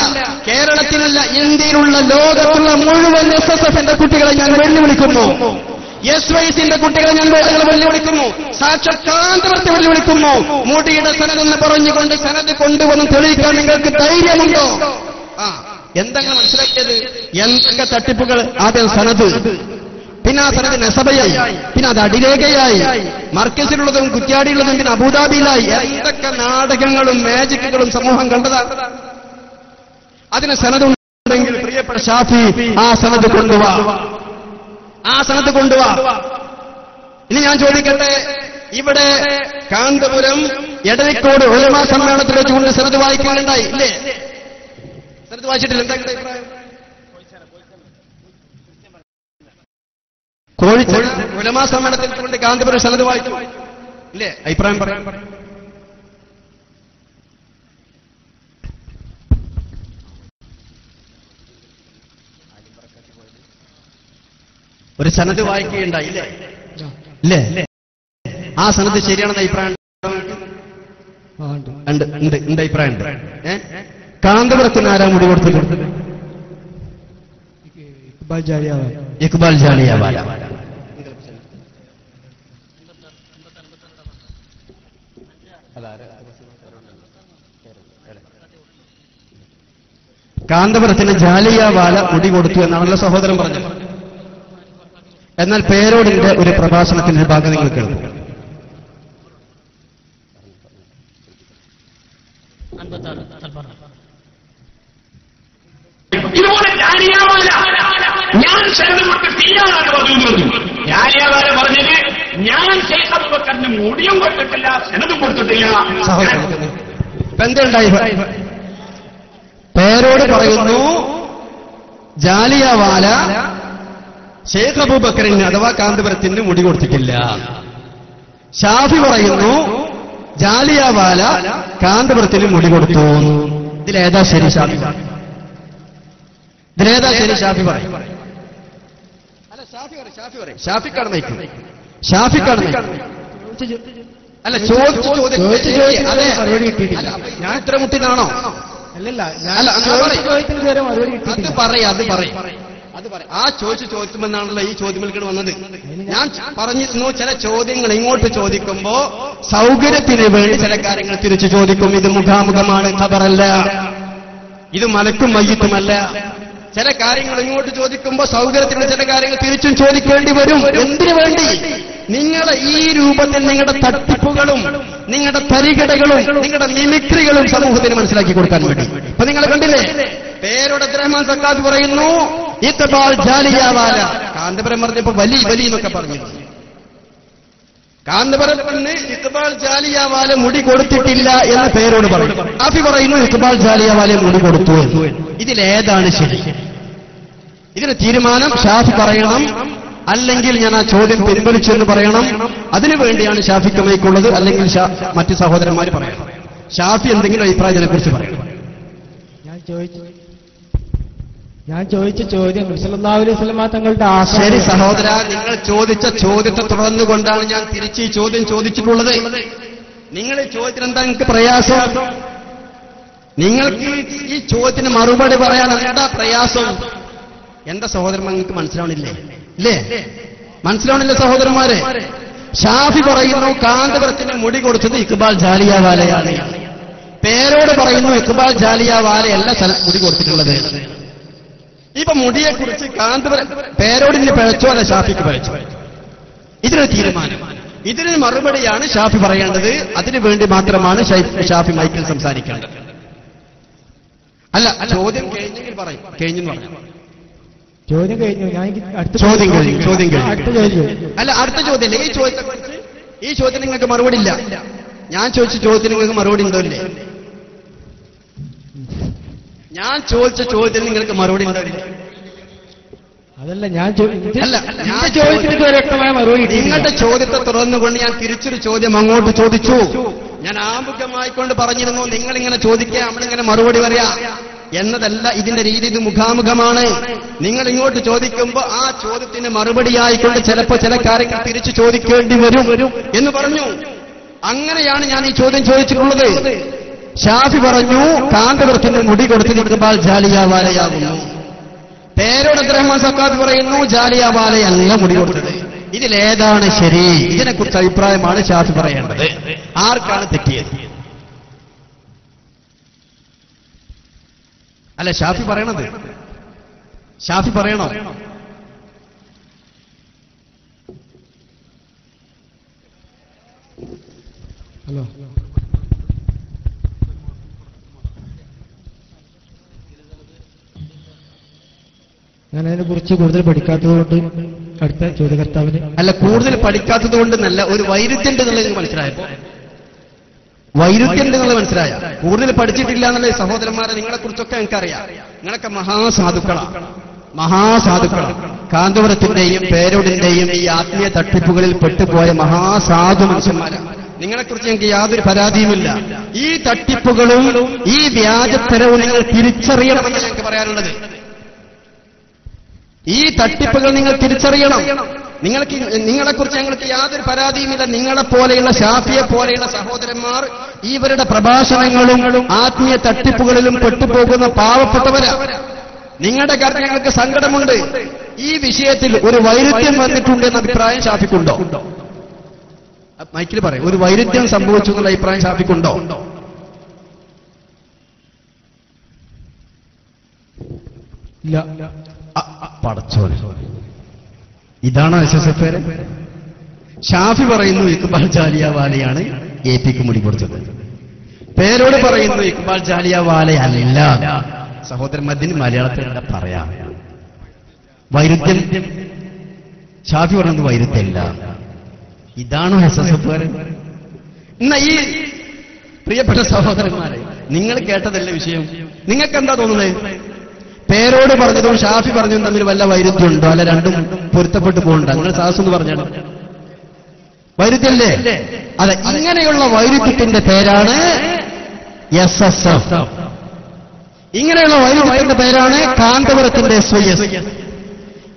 കേരളത്തിലല്ല, ഇന്ത്യയിലുള്ള ലോകത്തുള്ള മുഴുവൻ SSFന്റെ കുട്ടികളെ ഞാൻ വെല്ലുവിളിക്കുന്നു. SYസിന്റെ കുട്ടികളെ ഞാൻ വെല്ലുവിളിക്കുന്നു. സാക്ഷാത്കാന്തപുരത്തെ വെല്ലുവിളിക്കുന്നു. മുടിയുടെ സനതെന്ന് പറഞ്ഞുകൊണ്ട് സനത് കൊണ്ടുവന്ന് തെളിയിക്കാൻ നിങ്ങൾക്ക് ധൈര്യമുണ്ടോ? എന്തെങ്കിലും മനസ്സിലാക്കിയത്? എന്തൊക്കെ തട്ടിപ്പുകൾ! ആദ്യം സനത്, പിന്നെ ആ സനത് നെസബയായി, പിന്നെ അത് അടിരേഖയായി, മർക്കസിലുള്ളതും കുറ്റ്യാടിയുള്ളതും പിന്നെ അബുദാബിയിലായി. എന്തൊക്കെ നാടകങ്ങളും മാജിക്കുകളും സമൂഹം കണ്ടതാണ്. അതിന് സനതുണ്ടെങ്കിൽ പ്രിയപ്പെട്ട ഷാഫി ആ സനത് കൊണ്ടുവാ, ആ സനത് കൊണ്ടുവാ. ഇനി ഞാൻ ചോദിക്കട്ടെ, ഇവിടെ കാന്തപുരം എടരിക്കോട് ഉലമാ സമ്മേളനത്തിൽ വെച്ചുകൊണ്ട് സനത് വായിക്കാനുണ്ടായി ഇല്ലേ? സനത് വായിച്ചിട്ടില്ല. എന്താ അഭിപ്രായം? കോഴിക്കോട് ഉലമാ സമ്മേളനത്തിൽ കൊണ്ട് കാന്തപുരം സനത് വായിച്ചു ഇല്ലേ? അഭിപ്രായം പറയാൻ. ഒരു സനത് വായിക്കുകയുണ്ടായി ഇല്ലേ? ഇല്ലേ? ആ സനത് ശരിയാണെന്ന് അഭിപ്രായം ഉണ്ട്. അഭിപ്രായം ഉണ്ട്. കാന്തപുരത്തിന് ആരാ മുടി കൊടുത്തിട്ടുണ്ട്? ഇക്ബാൽ ജാലിയവാല. കാന്തപുരത്തിന് ജാലിയവാല മുടി കൊടുത്തു എന്നാണല്ലോ സഹോദരൻ പറഞ്ഞത്. എന്നാൽ പേരോടിന്റെ ഒരു പ്രഭാഷണത്തിന്റെ ഭാഗം നിങ്ങൾ കേൾക്കും. ഇതുപോലെ ജാലിയവാല ഞാൻ ശരണപ്പെട്ട് തീയാനാണ് പറഞ്ഞു. ജാലിയവാല പറഞ്ഞത് ഞാൻ ശൈഖ് അബൂബക്കറിന് മുടിയും കൊടുത്തിട്ടില്ല, സനതും കൊടുത്തിട്ടില്ല. എന്തുണ്ടായി? പേരോട് പറയുന്നു ജാലിയവാല ശൈഖ് അബൂബക്കറിന് അഥവാ കാന്തപുരത്തിന് മുടി കൊടുത്തിട്ടില്ല. ഷാഫി പറയുന്നു ജാലിയവാല കാന്തപുരത്തിന് മുടി കൊടുത്തു. ഇതിലേതാ ശരി? ഷാഫി ഇതിലേതാ ശരി? ഷാഫി പറയും. അല്ല, ഷാഫിക്കാണ് നയിക്കും. ഷാഫിക്കാണ് നയിക്കും. അല്ല, ഞാൻ ഇത്ര മുട്ടിനാണോ? അല്ലല്ല, അത് പറയും. ആ ചോദിക്കുമെന്നാണല്ലോ ഈ ചോദ്യങ്ങൾക്ക് വന്നത്. ഞാൻ പറഞ്ഞിരുന്നു, ചില ചോദ്യങ്ങൾ ഇങ്ങോട്ട് ചോദിക്കുമ്പോ സൗകര്യത്തിന് വേണ്ടി ചില കാര്യങ്ങൾ തിരിച്ചു ചോദിക്കും. ഇത് മുഖാമുഖമാണ്, ഖബറല്ല. ഇത് മലക്കും മയ്യിത്തുമല്ല. ചില കാര്യങ്ങൾ ഇങ്ങോട്ട് ചോദിക്കുമ്പോൾ സൗകര്യത്തിന് ചില കാര്യങ്ങൾ തിരിച്ചും ചോദിക്കേണ്ടി വരും. എന്തിനു വേണ്ടി? നിങ്ങളെ ഈ രൂപത്തിൽ നിങ്ങളുടെ തട്ടിപ്പുകളും നിങ്ങളുടെ തരികടകളും നിങ്ങളുടെ മിമിക്രികളും സമൂഹത്തിന് മനസ്സിലാക്കി കൊടുക്കാൻ വേണ്ടി. ഇപ്പൊ നിങ്ങൾ കണ്ടില്ലേ, പേരോട് അബ്ദുറഹ്മാൻ സക്കാഫി പറയുന്നു ഇഖ്ബാൽ ജാലിയാവാല. കാന്തപുരം പറഞ്ഞപ്പോ വലി എന്നൊക്കെ പറഞ്ഞു. കാന്തപുരത്തിന് ഇഖ്ബാൽ ജാലിയാവാല മുടി കൊടുത്തിട്ടില്ല എന്ന് പേരോട് പറയും. ഷാഫി പറയുന്നു ഇഖ്ബാൽ ജാലിയാവാല മുടി കൊടുത്തു. ഇതിലേതാണ് ശരി? ഇതിന് തീരുമാനം ഷാഫി പറയണം, അല്ലെങ്കിൽ ഞാൻ ആ ചോദ്യം പിൻവലിച്ചു എന്ന് പറയണം. അതിനുവേണ്ടിയാണ് ഷാഫിക്ക് മൈക്കുള്ളത്, അല്ലെങ്കിൽ മറ്റു സഹോദരന്മാർ പറയണം. ഷാഫി എന്തെങ്കിലും അഭിപ്രായത്തിനെ കുറിച്ച് പറയണം. ഞാൻ ചോദിച്ച ചോദ്യം നബി സല്ലല്ലാഹു അലൈഹി വസല്ലം തങ്ങളുടെ ശരി സഹോദര, നിങ്ങൾ ചോദിച്ച ചോദ്യത്തെ തുടർന്നുകൊണ്ടാണ് ഞാൻ തിരിച്ച് ഈ ചോദ്യം ചോദിച്ചിട്ടുള്ളത്. നിങ്ങൾ ഈ ചോദ്യത്തിന് എന്താ നിങ്ങൾക്ക് പ്രയാസം? നിങ്ങൾക്ക് ഈ ചോദ്യത്തിന് മറുപടി പറയാൻ എന്താ പ്രയാസം? എന്താ സഹോദരന്മാർ നിങ്ങൾക്ക് മനസ്സിലാവണില്ലേ? ഇല്ലേ? മനസ്സിലാവണില്ലേ സഹോദരന്മാരെ? ഷാഫി പറയുന്നു കാന്തപുരത്തിന് മുടി കൊടുത്തത് ഇഖ്ബാൽ ജാലിയാവാലയാണ്. പേരോട് പറയുന്നു ഇഖ്ബാൽ ജാലിയാവാലയല്ല മുടി കൊടുത്തിട്ടുള്ളത്. ഇപ്പൊ മുടിയെക്കുറിച്ച് കാന്തപുരം പേരോടിന് പിഴച്ചോ അല്ല ഷാഫിക്ക് പിഴച്ചോ? ഇതിനൊരു തീരുമാനം, ഇതിന് മറുപടിയാണ് ഷാഫി പറയേണ്ടത്. അതിനു വേണ്ടി മാത്രമാണ് ഷാഫി മൈക്കിൽ സംസാരിക്കേണ്ടത്. അല്ല, ചോദ്യം കഴിഞ്ഞെങ്കിൽ പറയും. കഴിഞ്ഞെന്ന് പറഞ്ഞു. ചോദ്യം കഴിഞ്ഞു. ഞാൻ ചോദ്യം കഴിഞ്ഞു. അടുത്ത ചോദ്യം. അല്ല, അടുത്ത ചോദ്യം. ഈ ചോദ്യത്തിന് നിങ്ങൾക്ക് മറുപടി ഇല്ല. ഞാൻ ചോദിച്ച ചോദ്യത്തിന് നിങ്ങൾക്ക് മറുപടി ഉണ്ടോ ഇല്ലേ? ഞാൻ ചോദിച്ച ചോദ്യത്തിന് നിങ്ങൾക്ക് മറുപടി ഉണ്ടോ ഇല്ലേ? അതല്ല ഞാൻ ചോദ്യത്തിന് വ്യക്തമായ മറുപടി. നിങ്ങളുടെ ചോദ്യത്തെ തുടർന്നുകൊണ്ട് ഞാൻ തിരിച്ചൊരു ചോദ്യം അങ്ങോട്ട് ചോദിച്ചു. ഞാൻ ആമുഖമായിക്കൊണ്ട് പറഞ്ഞിരുന്നു നിങ്ങളിങ്ങനെ ചോദിക്കുക, നമ്മളിങ്ങനെ മറുപടി പറയാ എന്നതല്ല ഇതിന്റെ രീതി. ഇത് മുഖാമുഖമാണ്. നിങ്ങൾ ഇങ്ങോട്ട് ചോദിക്കുമ്പോൾ ആ ചോദ്യത്തിന് മറുപടിയായിക്കൊണ്ട് ചിലപ്പോൾ ചില കാര്യങ്ങൾ തിരിച്ചു ചോദിക്കേണ്ടി വരും എന്ന് പറഞ്ഞു. അങ്ങനെയാണ് ഞാൻ ഈ ചോദ്യം ചോദിച്ചിട്ടുള്ളത്. ഷാഫി പറഞ്ഞു കാന്തപുരത്തിന് മുടി കൊടുത്തത് ഇഖ്ബാൽ ജാലിയാവാലയാകുന്നു. പേരോട് അബ്ദുറഹ്മാൻ സക്കാഫി പറയുന്നു ജാലിയാവാലയല്ല മുടി കൊടുത്തത്. ഇതിലേതാണ് ശരി? ഇതിനെക്കുറിച്ച് അഭിപ്രായമാണ് ഷാഫി പറയേണ്ടത്. ആർക്കാണ് തെറ്റിയത്? അല്ല, ഷാഫി പറയണത്. ഷാഫി പറയണോ? ഹലോ, ഞാൻ അതിനെ കുറിച്ച് കൂടുതൽ പഠിക്കാത്തതുകൊണ്ട് അടുത്ത ചോദ്യകർത്താവിന്. അല്ല, കൂടുതൽ പഠിക്കാത്തത് കൊണ്ടെന്നല്ല, ഒരു വൈരുദ്ധ്യം എന്നുള്ളത് മനസ്സിലായപ്പോ വൈരുദ്ധ്യം എന്നുള്ളത് മനസ്സിലായ. കൂടുതൽ പഠിച്ചിട്ടില്ല എന്നുള്ള സഹോദരന്മാരെ നിങ്ങളെക്കുറിച്ചൊക്കെ എനിക്കറിയാം. നിങ്ങളൊക്കെ മഹാസാധുക്കളാണ്. കാന്തപുരത്തിന്റെയും പേരോടിന്റെയും ഈ ആത്മീയ തട്ടിപ്പുകളിൽ പെട്ടുപോയ മഹാസാധു മനുഷ്യന്മാരാണ്. നിങ്ങളെക്കുറിച്ച് ഞങ്ങൾക്ക് യാതൊരു പരാതിയുമില്ല. ഈ തട്ടിപ്പുകളും ഈ വ്യാജത്തരവും നിങ്ങൾ തിരിച്ചറിയണമെന്ന് ഞങ്ങൾക്ക് പറയാനുള്ളത്. ഈ തട്ടിപ്പുകൾ നിങ്ങൾ തിരിച്ചറിയണം. നിങ്ങളെക്കുറിച്ച് ഞങ്ങൾക്ക് യാതൊരു പരാതിയുമില്ല. നിങ്ങളെപ്പോലെയുള്ള ഷാഫിയെ പോലെയുള്ള സഹോദരന്മാർ ഇവരുടെ പ്രഭാഷണങ്ങളും ആത്മീയ തട്ടിപ്പുകളിലും പെട്ടുപോകുന്ന പാവപ്പെട്ടവരാ. നിങ്ങളുടെ കാര്യത്തിൽ ഞങ്ങൾക്ക് സങ്കടമുണ്ട്. ഈ വിഷയത്തിൽ ഒരു വൈരുദ്ധ്യം വന്നിട്ടുണ്ട് എന്ന അഭിപ്രായം ഷാഫിക്കുണ്ടോ? മൈക്കിൽ പറയും. ഒരു വൈരുദ്ധ്യം സംഭവിച്ചു എന്നുള്ള അഭിപ്രായം ഷാഫിക്കുണ്ടോ? ഇല്ല. പടച്ചോനെ, ഇതാണോ SSF? ഷാഫി പറയുന്നു ഇഖ്ബാൽ ജാലിയാവാലയാണ് AP-ക്ക് മുടി കൊടുത്തത്. പേരോട് പറയുന്നു ഇഖ്ബാൽ ജാലിയാവാലയല്ല. സഹോദരന്മാരിന് മലയാളത്തിൽ എന്താ പറയാം? വൈരുദ്ധ്യം. ഷാഫി പറയുന്നത് വൈരുദ്ധ്യമില്ല. ഇതാണോ SSF? എന്നാ ഈ പ്രിയപ്പെട്ട സഹോദരന്മാരെ, നിങ്ങൾ കേട്ടതല്ല വിഷയം. നിങ്ങൾക്ക് എന്താ തോന്നുന്നത്? പേരോട് പറഞ്ഞതും ഷാഫി പറഞ്ഞതും തമ്മിൽ വല്ല വൈരുദ്ധ്യമുണ്ടോ? അല്ല രണ്ടും പൊരുത്തപ്പെട്ടു പോകണ്ട? നിങ്ങൾ സാഹസെന്ന് പറഞ്ഞാണ് വൈരുദ്ധ്യല്ലേ? അതെ, ഇങ്ങനെയുള്ള വൈരുദ്ധ്യത്തിന്റെ പേരാണ് SSF. ഇങ്ങനെയുള്ള വൈരുദ്ധ്യത്തിന്റെ പേരാണ് കാന്തപുരത്തിന്റെ SYS.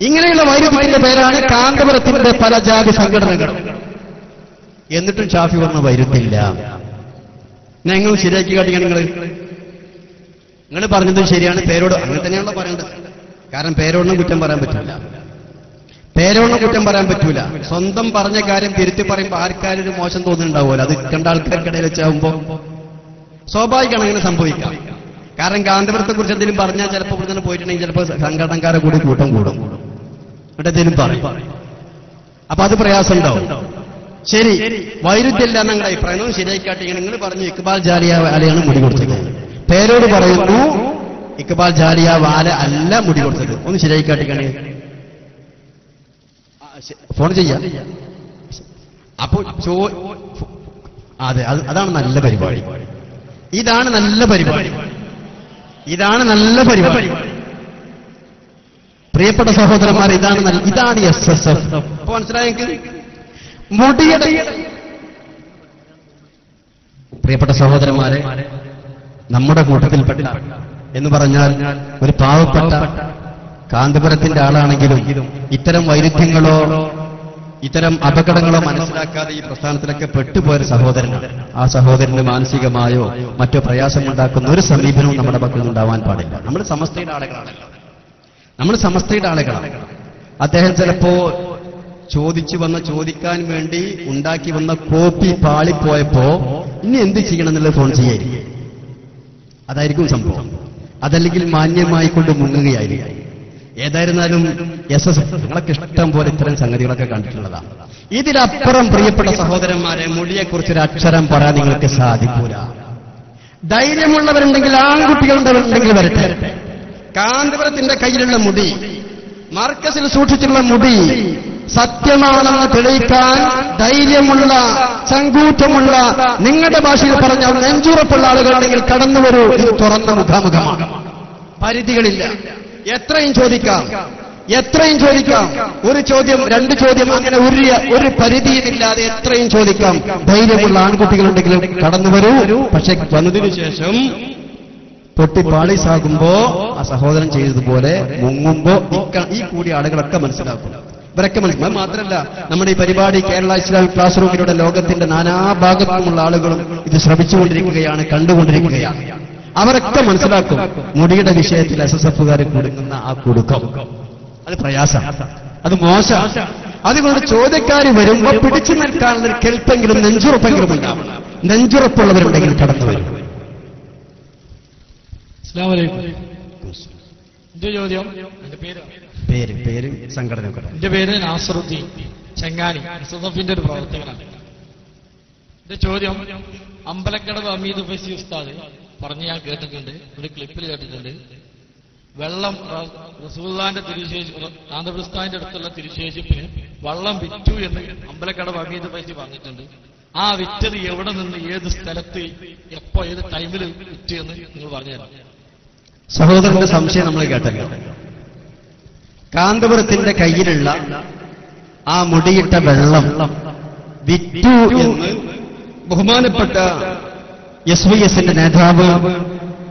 ഇങ്ങനെയുള്ള വൈരുദ്ധ്യത്തിന്റെ പേരാണ് കാന്തപുരത്തിന്റെ പല ജാതി സംഘടനകൾ. എന്നിട്ടും ഷാഫി പറഞ്ഞ വൈരുദ്ധ്യമില്ല. ഞങ്ങൾ ശരിയാക്കി കാട്ടിയാണ് നിങ്ങൾ പറഞ്ഞതും ശരിയാണ്. പേരോട് അങ്ങനെ തന്നെയാണല്ലോ പറയേണ്ടത്. കാരണം പേരോടിനും കുറ്റം പറയാൻ പറ്റൂല. സ്വന്തം പറഞ്ഞ കാര്യം തിരുത്തി പറയുമ്പോൾ ആർക്കാരൊരു മോശം തോന്നുന്നുണ്ടാവുമല്ലോ. അത് കണ്ട ആൾക്കാർക്കിടയിൽ വെച്ചാകുമ്പോ സ്വാഭാവികമാണ് അങ്ങനെ സംഭവിക്കാം. കാരണം കാന്തപുരത്തെ കുറിച്ച് എന്തെങ്കിലും പറഞ്ഞാൽ ചിലപ്പോൾ ഇവിടെ തന്നെ പോയിട്ടുണ്ടെങ്കിൽ ചിലപ്പോൾ സംഘടനക്കാരെ കൂടി കൂട്ടം കൂടും, എന്നിട്ട് എന്തെങ്കിലും പറയും. അപ്പൊ അത് പ്രയാസം ഉണ്ടാവും. ശരി, വൈരുദ്ധ്യമില്ല ഞങ്ങളുടെ അഭിപ്രായം ശരിയായിക്കാട്ടി. നിങ്ങൾ പറഞ്ഞു ഇക്ബാൽ ജാലിയ വാലയാണ് മുടി കൊടുത്തത്, പേരോട് പറയുന്നു ഇക്ബാൽ ജാലിയ വാല അല്ല മുടി കൊടുത്തത്. ഒന്ന് ശരിയായിക്കാട്ടിക്കണേ, ഫോൺ ചെയ്യാം. അപ്പൊ അതെ, അതാണ് നല്ല പരിപാടി. ഇതാണ് നല്ല പരിപാടി. ഇതാണ് നല്ല പരിപാടി. പ്രിയപ്പെട്ട സഹോദരന്മാർ, ഇതാണ് SSF. അപ്പൊ മനസ്സിലായെങ്കിൽ മുടിയുടെ പ്രിയപ്പെട്ട സഹോദരന്മാരെ, നമ്മുടെ കൂട്ടത്തിൽപ്പെട്ട എന്ന് പറഞ്ഞാൽ ഒരു പാവപ്പെട്ട കാന്തപുരത്തിന്റെ ആളാണെങ്കിലും ഇത്തരം വൈരുദ്ധ്യങ്ങളോ ഇത്തരം അപകടങ്ങളോ മനസ്സിലാക്കാതെ ഈ പ്രസ്ഥാനത്തിലൊക്കെ പെട്ടുപോയൊരു സഹോദരനാണ്. ആ സഹോദരന് മാനസികമായോ മറ്റോ പ്രയാസമുണ്ടാക്കുന്ന ഒരു സമീപനവും നമ്മുടെ പക്കൽ ഉണ്ടാവാൻ പാടില്ല. നമ്മൾ സമസ്തയുടെ ആളുകളാണല്ലോ, നമ്മൾ സമസ്തയുടെ ആളുകളാണ്. അദ്ദേഹം ചിലപ്പോ ചോദിക്കാൻ വേണ്ടി ഉണ്ടാക്കി വന്ന കോപ്പി പാളിപ്പോയപ്പോ ഇനി എന്ത് ചെയ്യണം എന്നുള്ളത് ഫോൺ ചെയ്യായിരിക്കും. അതായിരിക്കും സംഭവം. അതല്ലെങ്കിൽ മാന്യമായി കൊണ്ട് മുങ്ങുകയായിരിക്കും. ഏതായിരുന്നാലും SSF നിങ്ങളൊക്കെ ഇഷ്ടം പോലെ ഇത്തരം സംഗതികളൊക്കെ കണ്ടിട്ടുള്ളതാണ്. ഇതിലപ്പുറം പ്രിയപ്പെട്ട സഹോദരന്മാരെ, മുടിയെക്കുറിച്ചൊരു അക്ഷരം പറയാൻ നിങ്ങൾക്ക് സാധിക്കൂല. ധൈര്യമുള്ളവരുണ്ടെങ്കിൽ, ആൺകുട്ടികളുണ്ടെങ്കിൽ വരട്ടെ. കാന്തപുരത്തിന്റെ കയ്യിലുള്ള മുടി, മർക്കസിൽ സൂക്ഷിച്ചിട്ടുള്ള മുടി സത്യമാണെന്ന് തെളിയിക്കാൻ ധൈര്യമുള്ള, ചങ്കൂറ്റമുള്ള, നിങ്ങളുടെ ഭാഷയിൽ പറഞ്ഞാൽ നെഞ്ചുറപ്പുള്ള ആളുകളുണ്ടെങ്കിൽ കടന്നു വരൂ. ഇത് തുറന്ന മുഖാമുഖമാണ്, പരിധികളില്ല. എത്രയും ചോദിക്കാം. ഒരു ചോദ്യം, രണ്ട് ചോദ്യം, അങ്ങനെ ഒരു പരിധിയുമില്ലാതെ എത്രയും ചോദിക്കാം. ധൈര്യമുള്ള ആൺകുട്ടികളുണ്ടെങ്കിലും കടന്നു വരൂ. പക്ഷെ വന്നതിനു ശേഷം പൊട്ടിപ്പാളീസാകുമ്പോ ആ സഹോദരൻ ചെയ്തതുപോലെ മുങ്ങുമ്പോ ഈ കൂടിയ ആളുകളൊക്കെ മനസ്സിലാക്കും. ഇവരൊക്കെ മനസ്സിലാക്കും. മാത്രമല്ല, നമ്മുടെ ഈ പരിപാടി കേരള ഇസ്ലാമിക് ക്ലാസ് റൂമിലൂടെ ലോകത്തിന്റെ നാനാഭാഗത്തുമുള്ള ആളുകളും ഇത് ശ്രമിച്ചുകൊണ്ടിരിക്കുകയാണ്, കണ്ടുകൊണ്ടിരിക്കുകയാണ്. അവരൊക്കെ മനസ്സിലാക്കും മുടിയുടെ വിഷയത്തിൽ SSFകാർ കുടുങ്ങുന്ന ആ കുടുക്കം. അത് പ്രയാസം, അത് മോശം. അതുകൊണ്ട് ചോദ്യക്കാർ വരുമ്പോ പിടിച്ചു നിൽക്കാനുള്ള ഒരു കെൽപ്പെങ്കിലും നെഞ്ചുറപ്പെങ്കിലും ഉണ്ടാവും. നെഞ്ചുറപ്പുള്ളവരുണ്ടെങ്കിൽ കടന്നു വരും. എന്റെ ചോദ്യം, പേര് സംഘടന. എന്റെ പേര് നാസറുദ്ദീൻ, ചെങ്ങാനി, SSFന്റെ ഒരു പ്രവർത്തകനാണ്. എന്റെ ചോദ്യം, അമ്പലക്കടവ് അമീദ് ഫൈസി ഉസ്താദ് പറഞ്ഞ് ഞാൻ കേട്ടിട്ടുണ്ട്, ഒരു ക്ലിപ്പിൽ കേട്ടിട്ടുണ്ട്. വെള്ളം റസൂലുള്ളാഹിന്റെ കാന്തപുരസ്ഥാന്റെ അടുത്തുള്ള തിരുശേഷിപ്പിന് വെള്ളം വിറ്റു എന്ന് അമ്പലക്കടവ് അമീദ് ഫൈസി പറഞ്ഞിട്ടുണ്ട്. ആ വിറ്റത് എവിടെ നിന്ന്, ഏത് സ്ഥലത്ത്, എപ്പോ, ഏത് ടൈമിൽ വിറ്റു എന്ന് നിങ്ങൾ പറഞ്ഞുതരാം. സഹോദരന്റെ സംശയം നമ്മൾ കേട്ടല്ലോ. കാന്തപുരത്തിന്റെ കയ്യിലുള്ള ആ മുടിയിട്ട വെള്ളം വിറ്റു എന്ന് ബഹുമാനപ്പെട്ട SYSന്റെ നേതാവ്,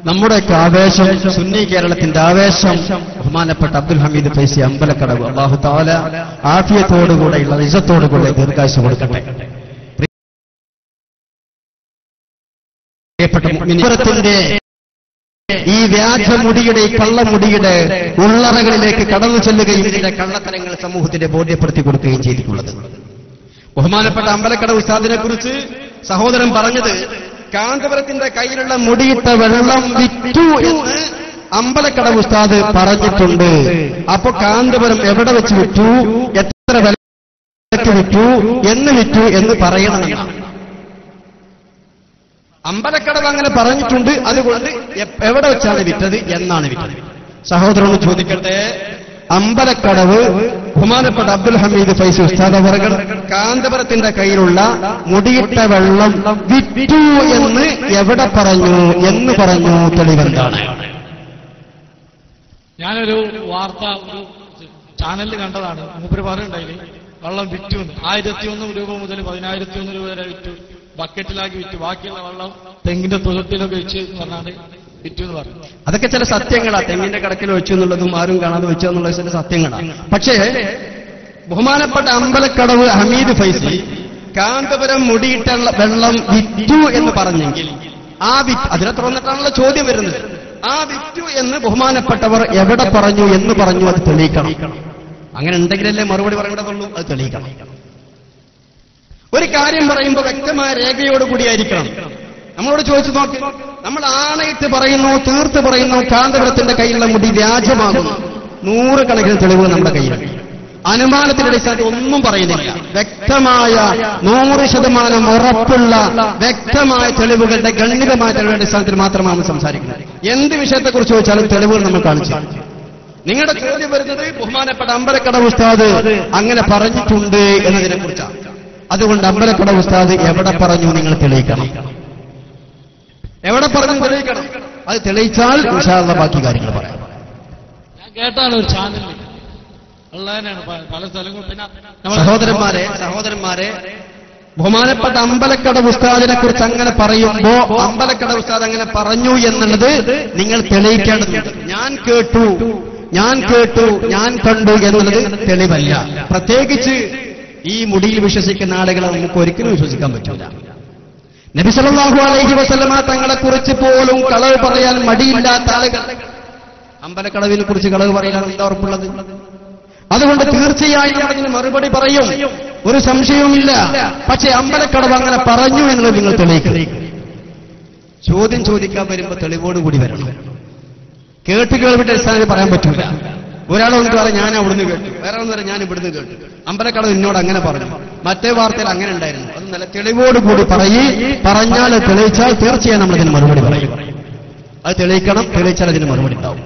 നമ്മുടെയൊക്കെ ആവേശം, സുന്നി കേരളത്തിന്റെ ആവേശം, ബഹുമാനപ്പെട്ട അബ്ദുൽ ഹമീദ് ഫൈസി അമ്പലക്കടവ്, അല്ലാഹു തആല ആഫിയത്തോടുകൂടെയുള്ള ഇസ്സത്തോടുകൂടെ ദീർഘായുസ്സ് കൊടുക്കട്ടെ. പ്രിയപ്പെട്ട മുഅ്മിനീങ്ങളുടെ ഈ വ്യാജമുടിയുടെ, ഈ കള്ളമുടിയുടെ ഉള്ളറകളിലേക്ക് കടന്നു ചെല്ലുകയും ഇതിന്റെ കള്ളത്തരങ്ങൾ സമൂഹത്തിന്റെ ബോധ്യപ്പെടുത്തി കൊടുക്കുകയും ചെയ്തിട്ടുള്ളത്. ബഹുമാനപ്പെട്ട അമ്പലക്കടവ് ഉസ്താദിനെ കുറിച്ച് സഹോദരൻ പറഞ്ഞത്, കാന്തപുരത്തിന്റെ കയ്യിലുള്ള മുടിയിട്ട വെള്ളം വിറ്റു എന്ന് അമ്പലക്കടവ് ഉസ്താദ് പറഞ്ഞിട്ടുണ്ട്. അപ്പൊ കാന്തപുരം എവിടെ വെച്ച് വിറ്റു, എത്ര വിലക്ക് വിറ്റു എന്ന് പറയണമെന്നാണ്. അമ്പലക്കടവ് അങ്ങനെ പറഞ്ഞിട്ടുണ്ട്. അതുകൊണ്ട് എവിടെ വെച്ചാണ് വിറ്റത്, എന്നാണ് വിറ്റത്. സഹോദരനോട് ചോദിക്കട്ടെ, അമ്പലക്കടവ് ബഹുമാനപ്പെട്ട അബ്ദുൽ ഹമീദ് ഫൈസി ഉസ്താദ് അവർകൾ കാന്തപുരത്തിന്റെ കയ്യിലുള്ള മുടിയിട്ട വെള്ളം വിറ്റു എന്ന് എവിടെ പറഞ്ഞു, എന്ന് പറഞ്ഞു, തെളിവെന്താണ്? ഞാനൊരു വാർത്ത ഒരു ചാനലിൽ കണ്ടതാണ്. മൂപ്പര് പറയുണ്ടായില്ലേ, വെള്ളം വിറ്റു എന്ന്. 1001 രൂപ മുതൽ 10,001 രൂപ വരെ വിറ്റു, ബക്കറ്റിലാക്കി വിറ്റു, ബാക്കിയുള്ള വെള്ളം തെങ്ങിന്റെ തുളത്തിലൊക്കെ വെച്ച് പറഞ്ഞാണ് വിറ്റു എന്ന് പറഞ്ഞു. അതൊക്കെ ചില സത്യങ്ങളാണ്. തെങ്ങിന്റെ കടക്കിൽ വെച്ചു എന്നുള്ളതും ആരും കാണാതെ വെച്ചു എന്നുള്ളത് ചില സത്യങ്ങളാണ്. പക്ഷേ ബഹുമാനപ്പെട്ട അമ്പലക്കടവ് ഹമീദ് ഫൈസി കാന്തപുരം മുടിയിട്ട വെള്ളം വിറ്റു എന്ന് പറഞ്ഞെങ്കിൽ അതിനെ തുറന്നിട്ടാണല്ലോ ചോദ്യം വരുന്നത്. ആ വിറ്റു എന്ന് ബഹുമാനപ്പെട്ടവർ എവിടെ പറഞ്ഞു, എന്ന് പറഞ്ഞു, അത് തെളിയിക്കണം. അങ്ങനെ ഉണ്ടെങ്കിലല്ലേ മറുപടി പറയേണ്ടതുള്ളൂ, അത് തെളിയിക്കണം. ഒരു കാര്യം പറയുമ്പോൾ വ്യക്തമായ രേഖയോടുകൂടിയായിരിക്കണം. നമ്മളോട് ചോദിച്ചു നോക്ക്. നമ്മൾ ആണയിട്ട് പറയുന്നു, തീർത്ത് പറയുന്നു, കാന്തപുരത്തിന്റെ കയ്യിലുള്ള മുടി വ്യാജമാകുന്നു. 100 കണക്കിന് തെളിവുകൾ നമ്മുടെ കയ്യിലുണ്ട്. അനുമാനത്തിന്റെ അടിസ്ഥാനത്തിൽ ഒന്നും പറയുന്നില്ല. വ്യക്തമായ 100% ഉറപ്പുള്ള വ്യക്തമായ തെളിവുകളുടെ ഗണ്യമായ തെളിവുകളുടെ അടിസ്ഥാനത്തിൽ മാത്രമാണ് സംസാരിക്കുന്നത്. എന്ത് വിഷയത്തെക്കുറിച്ച് ചോദിച്ചാലും തെളിവുകൾ നമ്മൾ കാണിച്ചു. നിങ്ങളുടെ ചോദ്യം വരുന്നത് ബഹുമാനപ്പെട്ട അമ്പലക്കടവ് ഉസ്താദ് അങ്ങനെ പറഞ്ഞിട്ടുണ്ട് എന്നതിനെ കുറിച്ചാണ്. അതുകൊണ്ട് അമ്പലക്കടവ് ഉസ്താദ് എവിടെ പറഞ്ഞു നിങ്ങൾ തെളിയിക്കണം. എവിടെ പറഞ്ഞു തെളിയിക്കണം. അത് തെളിയിച്ചാൽ ഇൻഷാ അല്ലാഹ് ബാക്കി കാര്യങ്ങൾ പറയാം. ഞാൻ കേട്ടാണ് ഒരു ചാനലിൽ ഉള്ളതിനാണ് പല സ്ഥലങ്ങളും. പിന്നെ സഹോദരന്മാരെ ബഹുമാനപ്പെട്ട അമ്പലക്കടവ് ഉസ്താദിനെ കുറിച്ച് അങ്ങനെ പറയുമ്പോ അമ്പലക്കടവ് ഉസ്താദ് അങ്ങനെ പറഞ്ഞു എന്നുള്ളത് നിങ്ങൾ തെളിയിക്കേണ്ടതുണ്ട്. ഞാൻ കേട്ടു, ഞാൻ കണ്ടു എന്നുള്ളത് തെളിവല്ല. പ്രത്യേകിച്ച് ഈ മുടിയിൽ വിശ്വസിക്കുന്ന ആളുകളെ നമുക്ക് ഒരിക്കലും വിശ്വസിക്കാൻ പറ്റില്ല. നബി സല്ലല്ലാഹു അലൈഹി വസല്ലമ തങ്ങളെ കുറിച്ച് പോലും കളവ് പറയാൻ മടിയില്ലാത്ത ആളുകൾ അമ്പലക്കടവിനെ കുറിച്ച് കളവ് പറയാൻ എന്താ ഉറപ്പുള്ളത്? അതുകൊണ്ട് തീർച്ചയായും അതിന് മറുപടി പറയും, ഒരു സംശയവുമില്ല. പക്ഷേ അമ്പലക്കടവ് അങ്ങനെ പറഞ്ഞു എന്നുള്ളത് നിങ്ങൾ തെളിയിക്കും. ചോദ്യം ചോദിക്കാൻ വരുമ്പോൾ തെളിവോടുകൂടി വരണം. കേൾവിയുടെ അടിസ്ഥാനത്തിൽ പറയാൻ പറ്റില്ല. ഒരാൾ വന്നിട്ട് പറയാം ഞാൻ അവിടുന്ന് കേട്ടു, വേറെ ഒന്ന് പറയാം ഞാൻ ഇവിടുന്ന് കേട്ടു, അമ്പലക്കടവ് എന്നോട് അങ്ങനെ പറഞ്ഞു, മറ്റേ വാർത്തയിൽ അങ്ങനെ ഉണ്ടായിരുന്നു. അത് നല്ല തെളിവോടുകൂടി പറഞ്ഞാൽ തെളിയിച്ചാൽ തീർച്ചയായും നമ്മളതിന് മറുപടി പറയും. അത് തെളിയിക്കണം, തെളിയിച്ചാൽ അതിന് മറുപടി ഉണ്ടാവും.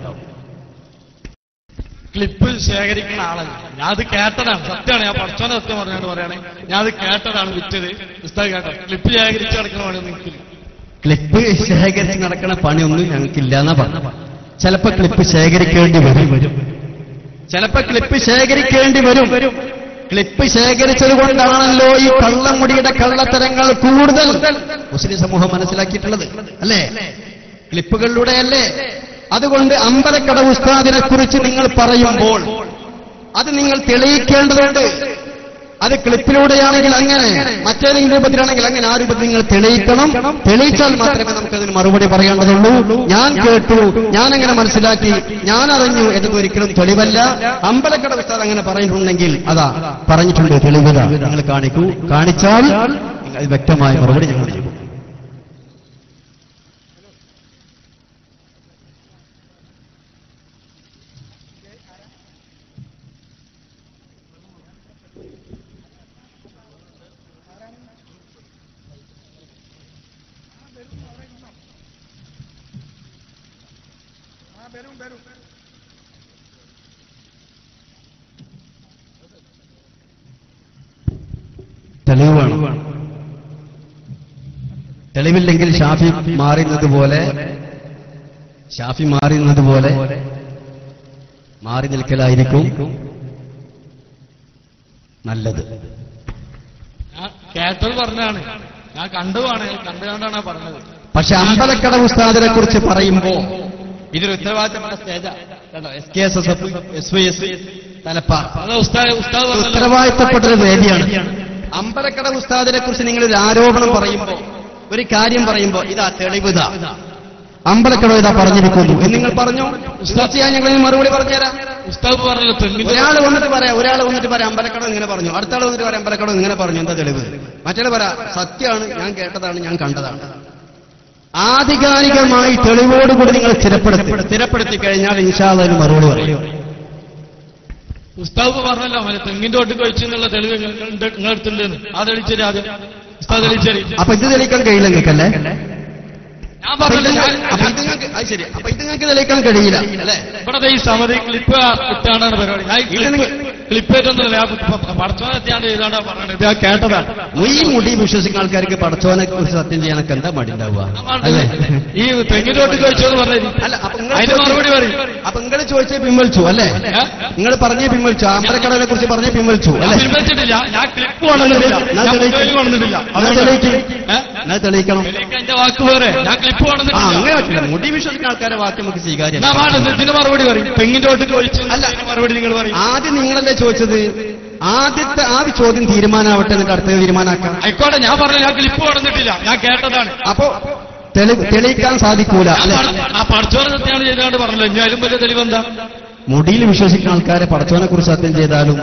ക്ലിപ്പ് ശേഖരിക്കുന്ന ആളല്ല. ഞാൻ അത് കേട്ടതാണ്, സത്യമാണ്. ഞാൻ പഠിച്ചോനെ സത്യം പറഞ്ഞാണ് പറയണേ. ഞാൻ അത് കേട്ടതാണ് വിറ്റത്. പുസ്തകം കേട്ടോ. ക്ലിപ്പ് ശേഖരിച്ച് നടക്കുന്ന പണിയൊന്നും എനിക്കില്ല. ക്ലിപ്പ് ശേഖരിച്ച് നടക്കുന്ന പണിയൊന്നും ഞങ്ങൾക്കില്ല എന്നാ പറഞ്ഞു. ചിലപ്പോ ക്ലിപ്പ് ശേഖരിക്കേണ്ടി വരും. ക്ലിപ്പ് ശേഖരിച്ചത് കൊണ്ടാണല്ലോ ഈ കള്ളമുടിയുടെ കള്ളത്തരങ്ങൾ കൂടുതൽ മുസ്ലിം സമൂഹം മനസ്സിലാക്കിയിട്ടുള്ളത് അല്ലേ? ക്ലിപ്പുകളിലൂടെയല്ലേ? അതുകൊണ്ട് അമ്പലക്കടവ് ഉസ്താദിനെ കുറിച്ച് നിങ്ങൾ പറയുമ്പോൾ അത് നിങ്ങൾ തെളിയിക്കേണ്ടതുണ്ട്. അത് ക്ലിപ്പിലൂടെയാണെങ്കിൽ അങ്ങനെ, മറ്റേതെങ്കിലും രൂപത്തിലാണെങ്കിൽ അങ്ങനെ, ആ രൂപത്തിൽ നിങ്ങൾ തെളിയിക്കണം. തെളിയിച്ചാൽ മാത്രമേ നമുക്കതിന് മറുപടി പറയേണ്ടതുള്ളൂ. ഞാൻ കേട്ടു, ഞാനങ്ങനെ മനസ്സിലാക്കി, ഞാൻ അറിഞ്ഞു എന്നൊന്നും ഒരിക്കലും തെളിവല്ല. അമ്പലക്കടവ് ഉസ്താദ് അങ്ങനെ പറഞ്ഞിട്ടുണ്ടെങ്കിൽ അതാ പറഞ്ഞിട്ടുണ്ട്, തെളിവില്ല. നിങ്ങൾ കാണിച്ചാൽ വ്യക്തമായ മറുപടി ഞങ്ങൾ നൽകും. തെളിവ് വേണം. തെളിവില്ലെങ്കിൽ ഷാഫി മാറുന്നതുപോലെ മാറി നിൽക്കലായിരിക്കും നല്ലത്. ഞാൻ കേട്ടത് പറഞ്ഞാണ്, ഞാൻ കണ്ടുകൊണ്ടാണ് പറഞ്ഞത്. പക്ഷെ അമ്പലക്കടവ് ഉസ്താദിനെ കുറിച്ച് പറയുമ്പോ ഇതൊരു ഉത്തരവാദിത്തപ്പെട്ട സ്റ്റേജാണ്. SKSSF, SYS, തലപ്പാ ഉത്തരവാദിത്തപ്പെട്ടൊരു വേദിയാണ്. അമ്പലക്കടവ് ഉസ്താദിനെ കുറിച്ച് നിങ്ങളൊരു ആരോപണം പറയുമ്പോ, ഒരു കാര്യം പറയുമ്പോ, ഇതാ തെളിവിതാ, അമ്പലക്കടവ് ഇതാ പറഞ്ഞിരിക്കുന്നു എന്ന് നിങ്ങൾ പറഞ്ഞു. തീർച്ചയായും ഞങ്ങൾ മറുപടി പറഞ്ഞുതരാം. ഉസ്താദ് പറഞ്ഞു. ഒരാൾ വന്നിട്ട് പറയാം അമ്പലക്കടവ് ഇങ്ങനെ പറഞ്ഞു, അടുത്ത ആൾ വന്നിട്ട് പറയാം അമ്പലക്കടവ് ഇങ്ങനെ പറഞ്ഞു, എന്താ തെളിവ്? മറ്റേ പറയാം സത്യമാണ്, ഞാൻ കേട്ടതാണ്, ഞാൻ കണ്ടതാണ്. ആധികാരികമായി തെളിവോടുകൂടി നിങ്ങൾ സ്ഥിരപ്പെടുത്തി കഴിഞ്ഞാൽ ഇൻഷാ അല്ലാഹ് അതിന് മറുപടി പറയും. ഉസ്താദ് പറഞ്ഞല്ലോ തെങ്ങിന്റെ ഒട്ട് കഴിച്ചു എന്നുള്ള തെളിവ് നിങ്ങളെടുത്തുണ്ടെന്ന്. അത് തെളിച്ചേരി ആദ്യം. ഉസ്താദ് തെളിച്ചേരി. അപ്പൊ ഇത് തെളിയിക്കാൻ കഴിയില്ല നിങ്ങൾക്കല്ലേ? ഞാൻ പറഞ്ഞില്ല. ശരി, അപ്പൊ ഇത് നിങ്ങൾക്ക് തെളിയിക്കാൻ കഴിയില്ല അല്ലേ? ഇവിടെ ഈ സമിതി ക്ലിപ്പ് ഇട്ടാണ് പരിപാടി. ക്ലിപ്പ് ആയിട്ടൊന്നുമില്ല. പടച്ചോനെത്തിയാണ്ട് ചെയ്താണ്ടാ പറഞ്ഞത്. ഇത് ഞാൻ കേട്ടതാണ്. ഈ മുടി വിശ്വസിക്കുന്ന ആൾക്കാർക്ക് പടച്ചോനെ കുറിച്ച് സത്യം ചെയ്യാനൊക്കെ എന്താ മടി ഉണ്ടാവുക? ഈ തെങ്ങിന്റെ ഒട്ട് കഴിച്ചോന്ന് പറഞ്ഞു. അല്ല, അതിന് മറുപടി പറയും. അപ്പൊ നിങ്ങൾ ചോദിച്ചേ പിൻവലിച്ചു അല്ലേ? നിങ്ങൾ പറഞ്ഞേ പിൻവലിച്ചു, അമ്പലക്കടവിനെ കുറിച്ച് പറഞ്ഞേ പിൻവലിച്ചു അല്ലേ? പിൻവലിച്ചിട്ടില്ല. ഞാൻ ക്ലിപ്പ് കൊണ്ടുവന്നിട്ടില്ല. തെളിയിക്കണം. എന്റെ വാക്ക് വേറെ. ഞാൻ ക്ലിപ്പ് കൊണ്ടുവന്നിട്ടില്ല. അങ്ങനെ പറ്റില്ല. മുടി വിശ്വസിക്കുന്ന ആൾക്കാരെ വാക്ക് നമുക്ക് സ്വീകാര്യം. ഇതിന് മറുപടി പറയും. തെങ്ങിന്റെ ഒട്ട് കഴിച്ചു അല്ല, മറുപടി നിങ്ങൾ പറയും. ആദ്യം നിങ്ങളല്ലേ ചോദിച്ചത്? ആദ്യത്തെ ആ ചോദ്യം തീരുമാനമാവട്ടെ, എന്നിട്ട് അടുത്ത തീരുമാനാക്കാം. ആയിക്കോട്ടെ, ഞാൻ പറഞ്ഞു ഞാൻ ക്ലിപ്പ് കൊണ്ടുവന്നിട്ടില്ല, ഞാൻ കേട്ടതാണ്. അപ്പോ തെളിയിക്കാൻ സാധിക്കൂല. ആ പടച്ചോനെ സത്യമാണ് ചെയ്താണ്ട് പറഞ്ഞല്ലോ. ഇനി അതിലും വലിയ തെളിവെന്താ? മുടിയിൽ വിശ്വസിക്കുന്ന ആൾക്കാരെ പടച്ചോനെ കുറിച്ച് സത്യം ചെയ്താലും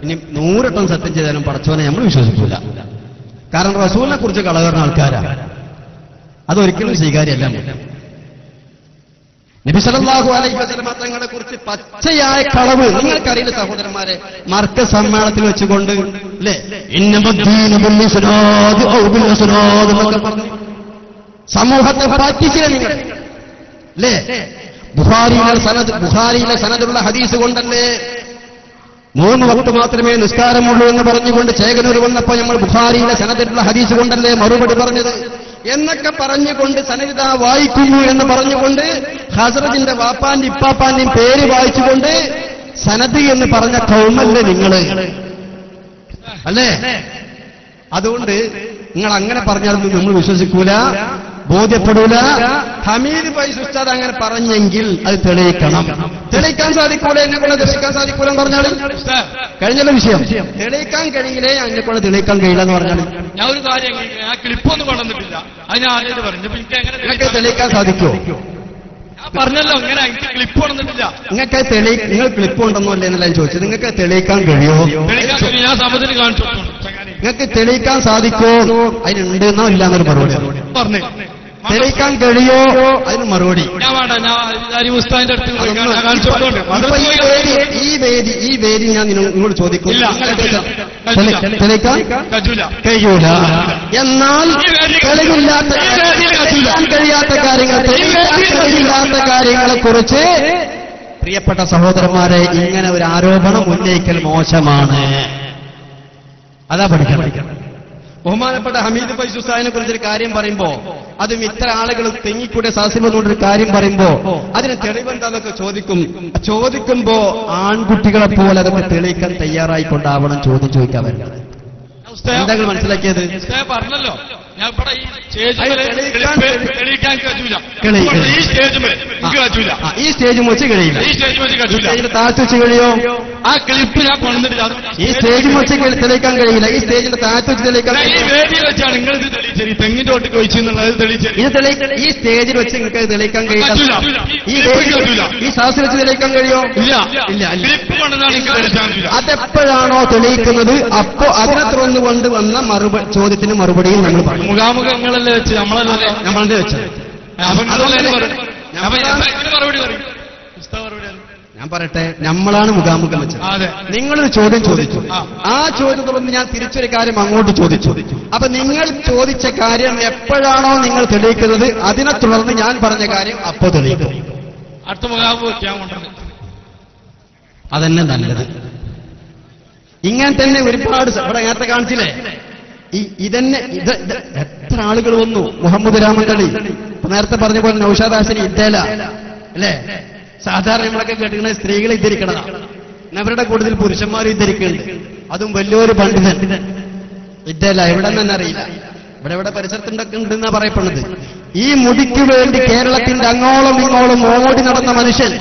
ഇനി 100 വട്ടം സത്യം ചെയ്താലും പടച്ചോനെ നമ്മൾ വിശ്വസിക്കൂല. കാരണം റസൂലിനെ കുറിച്ച് കളകർന്ന ആൾക്കാരാണ്. അതൊരിക്കലും സ്വീകാര്യമല്ല. നബി സല്ലല്ലാഹു അലൈഹി വസല്ലം തങ്ങളെ കുറിച്ച് പച്ചയായ കളവ് നിങ്ങൾക്കറിയില്ല സഹോദരന്മാരെ. മർക്കസ് സമ്മേളനത്തിൽ വെച്ചുകൊണ്ട് അല്ലേ സമൂഹത്തെ പറ്റിച്ചില്ല നിങ്ങൾ അല്ലേ? ബുഖാരിയിലെ സനദുള്ള ഹദീസ് കൊണ്ടല്ലേ 3 വക്ത് മാത്രമേ നിസ്കാരമുള്ളൂ എന്ന് പറഞ്ഞുകൊണ്ട് ചേകനൂർ വന്നപ്പോൾ നമ്മൾ ബുഖാരിയിലെ സനദിലുള്ള ഹദീസ് കൊണ്ടല്ലേ മറുപടി പറഞ്ഞത് എന്നൊക്കെ പറഞ്ഞുകൊണ്ട് സനദിത വായിക്കുന്നു എന്ന് പറഞ്ഞുകൊണ്ട് ഹസ്രജിന്റെ വാപ്പാന്റെ ഇപ്പാപ്പാന്റെയും പേര് വായിച്ചുകൊണ്ട് സനദ് എന്ന് പറഞ്ഞ കൗമല്ലേ നിങ്ങള് അല്ലേ? അതുകൊണ്ട് നിങ്ങൾ അങ്ങനെ പറഞ്ഞാലൊന്നും നമ്മൾ വിശ്വസിക്കൂല, ബോധ്യപ്പെടൂല. ഹമീദ് ഫൈസി ഉസ്താദ് അങ്ങനെ പറഞ്ഞെങ്കിൽ അത് തെളിയിക്കണം. തെളിയിക്കാൻ സാധിക്കൂല, എന്നെ കൊണ്ട് തെളിയിക്കാൻ സാധിക്കൂല എന്ന് പറഞ്ഞാൽ കഴിഞ്ഞല്ലോ വിഷയം. തെളിയിക്കാൻ കഴിയില്ലേ, എന്നെ കൊണ്ട് തെളിയിക്കാൻ കഴിയില്ല എന്ന് പറഞ്ഞാൽ ഞാൻ ഒരു കാര്യം ക്ലിപ്പൊന്നും കൊണ്ടുവന്നിട്ടില്ല, അത് ഞാൻ ആദ്യമായിട്ട് പറഞ്ഞു. നിങ്ങൾക്ക് തെളിയിക്കാൻ സാധിക്കുമോ? ഞാൻ പറഞ്ഞല്ലോ ഇങ്ങനെ എനിക്ക് ക്ലിപ്പ് കൊണ്ടുവന്നിട്ടില്ല. നിങ്ങൾ ക്ലിപ്പ് ഉണ്ടെന്നോ അല്ലേ എന്നല്ല ചോദിച്ചത്. നിങ്ങൾക്ക് തെളിയിക്കാൻ കഴിയുമോ? ഞാൻ സമയത്തിന് കാണിച്ചു. നിങ്ങൾക്ക് തെളിയിക്കാൻ സാധിക്കോ? അതിനുണ്ടെന്നോ ഇല്ലാന്നൊരു മറുപടി പറഞ്ഞു. തെളിയിക്കാൻ കഴിയോ? അതിന് മറുപടി ഞാൻ വേണ്ട, ഞാൻ ഉസ്താദിന്റെ അടുത്ത് ഈ വേദി ഞാൻ നിങ്ങളോട് ചോദിക്കും. തെളിയിക്കാൻ കഴിയൂല. എന്നാൽ തെളിവില്ലാത്ത കഴിയാത്ത കാര്യങ്ങളെ കുറിച്ച് പ്രിയപ്പെട്ട സഹോദരന്മാരെ ഇങ്ങനെ ഒരു ആരോപണം ഉന്നയിക്കൽ മോശമാണ്. അതാ പഠിക്കണം. ബഹുമാനപ്പെട്ട ഹമീദ് ഫൈസി ഉസ്താദിനെ കുറിച്ചൊരു കാര്യം പറയുമ്പോ, അതും ഇത്ര ആളുകൾ തെങ്ങിക്കൂടെ സാസിമോടൊരു കാര്യം പറയുമ്പോ അതിന് തെളിവെന്താന്നൊക്കെ ചോദിക്കുമ്പോ ആൺകുട്ടികളെ പോലെ അതൊക്കെ തെളിയിക്കാൻ തയ്യാറായിക്കൊണ്ടാവണം ചോദ്യം ചോദിക്കാൻ വരുന്നത്. എന്താ മനസ്സിലാക്കിയത്? പറഞ്ഞല്ലോ ഞാൻ ഇവിടെ ഈ സ്റ്റേജ് വെച്ച് കഴിയില്ല. സ്റ്റേജിന്റെ താഴ്ത്തി വെച്ച് കഴിയോ? ആ ക്ലിപ്പ് ഞാൻ കൊണ്ടുവന്നിട്ടില്ല. ഈ സ്റ്റേജ് വെച്ച് തെളിയിക്കാൻ കഴിയില്ല. ഈ സ്റ്റേജിന്റെ താഴ്ത്തി വെച്ച് തെളിയിക്കാൻ വെച്ചാണ് നിങ്ങൾ ഇത് തെളിയിച്ചത്. തെങ്ങിന്റെ ഒട്ടി ചോദിച്ചു എന്നുള്ളത് തെളിയിച്ചത്. ഈ സ്റ്റേജിൽ വെച്ച് നിങ്ങൾക്ക് തെളിയിക്കാൻ കഴിയില്ല. ഈ സാഹസിൽ വെച്ച് തെളിയിക്കാൻ കഴിയോ? ഇല്ല. ക്ലിപ്പ് കൊണ്ടതാണ് നിങ്ങൾ തെളിയിക്കാൻ. അതെപ്പോഴാണോ തെളിയിക്കുന്നത് അപ്പോ അതിനെ തുറന്നുകൊണ്ട് വന്ന ചോദ്യത്തിന് മറുപടിയും നമ്മൾ പറയും. മുഖാമുഖങ്ങളല്ലേ വെച്ച് നമ്മളെ വെച്ചത്. ഞാൻ പറയട്ടെ, നമ്മളാണ് മുഖാമുഖം വെച്ചത്. നിങ്ങളൊരു ചോദ്യം ചോദിച്ചു. ആ ചോദ്യം തുടർന്ന് ഞാൻ തിരിച്ചൊരു കാര്യം അങ്ങോട്ട് ചോദിച്ചു. അപ്പൊ നിങ്ങൾ ചോദിച്ച കാര്യം എപ്പോഴാണോ നിങ്ങൾ തെളിയിക്കുന്നത് അതിനെ തുടർന്ന് ഞാൻ പറഞ്ഞ കാര്യം അപ്പോ തെളിയിക്കും. അടുത്ത മുഖാമുഖം അതന്നെ നല്ലത്. ഇങ്ങനെ തന്നെ ഒരുപാട് ഇവിടെ നേരത്തെ കാണിച്ചില്ലേ, ഇതന്നെ എത്ര ആളുകൾ വന്നു. മുഹമ്മദ് രാമന്തളി നേരത്തെ പറഞ്ഞ പോലെ നൗഷാദ് ഹാസിനി ഇദ്ദേല അല്ലേ? സാധാരണ നമ്മളൊക്കെ കേട്ടിരിക്കുന്നത് സ്ത്രീകളെ ഇദ്ധരിക്കണതാ. അവരുടെ കൂടുതൽ പുരുഷന്മാർ ഇദ്ധരിക്കുന്നുണ്ട്. അതും വലിയൊരു പണ്ഡിതൻ ഇദ്ദേല എവിടെ തന്നെ അറിയില്ല. ഇവിടെ പരിസരത്തുണ്ടൊക്കെ ഉണ്ടെന്നാ പറയപ്പെടുന്നത്. ഈ മുടിക്ക് വേണ്ടി കേരളത്തിന്റെ അങ്ങോളം ഇങ്ങോളം ഓടി നടന്ന മനുഷ്യൻ,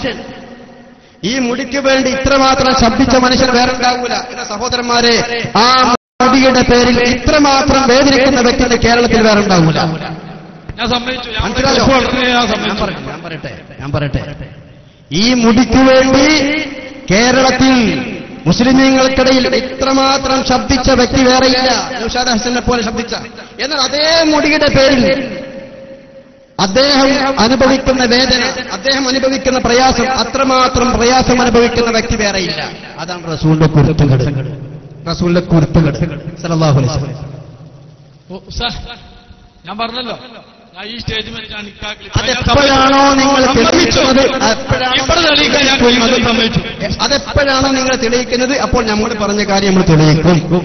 ഈ മുടിക്ക് വേണ്ടി ഇത്രമാത്രം ശബ്ദിച്ച മനുഷ്യൻ വേറെ ഉണ്ടാവൂല. എന്ന സഹോദരന്മാരെ, ആ മുടിയുടെ പേരിൽ ഇത്രമാത്രം വേദനിക്കുന്ന വ്യക്തിയുടെ കേരളത്തിൽ വേറെ ഉണ്ടാവൂല. ഞാൻ പറയട്ടെ, ഈ മുടിക്ക് വേണ്ടി കേരളത്തിൽ മുസ്ലിമീങ്ങൾക്കിടയിൽ ഇത്രമാത്രം ശബ്ദിച്ച വ്യക്തി വേറെയില്ല. നൗഷാദ് ഹസനെ പോലെ ശബ്ദിച്ച. എന്നാൽ അതേ മുടിയുടെ പേരിൽ അദ്ദേഹം അനുഭവിക്കുന്ന വേദന, അദ്ദേഹം അനുഭവിക്കുന്ന പ്രയാസം, അത്രമാത്രം പ്രയാസം അനുഭവിക്കുന്ന വ്യക്തി വേറെയില്ല. അതാണ് റസൂലിന്റെ കുരുത്തുകേട്. സല്ലല്ലാഹു അലൈഹി വസല്ലം. ഞാൻ പറഞ്ഞല്ലോ, ഈ സ്റ്റേജ് അതെപ്പോഴാണോ നിങ്ങൾ തെളിയിക്കുന്നത്, അതെപ്പോഴാണോ നിങ്ങൾ തെളിയിക്കുന്നത് അപ്പോൾ നമ്മൾ പറഞ്ഞ കാര്യം നമ്മൾ തെളിയിക്കും.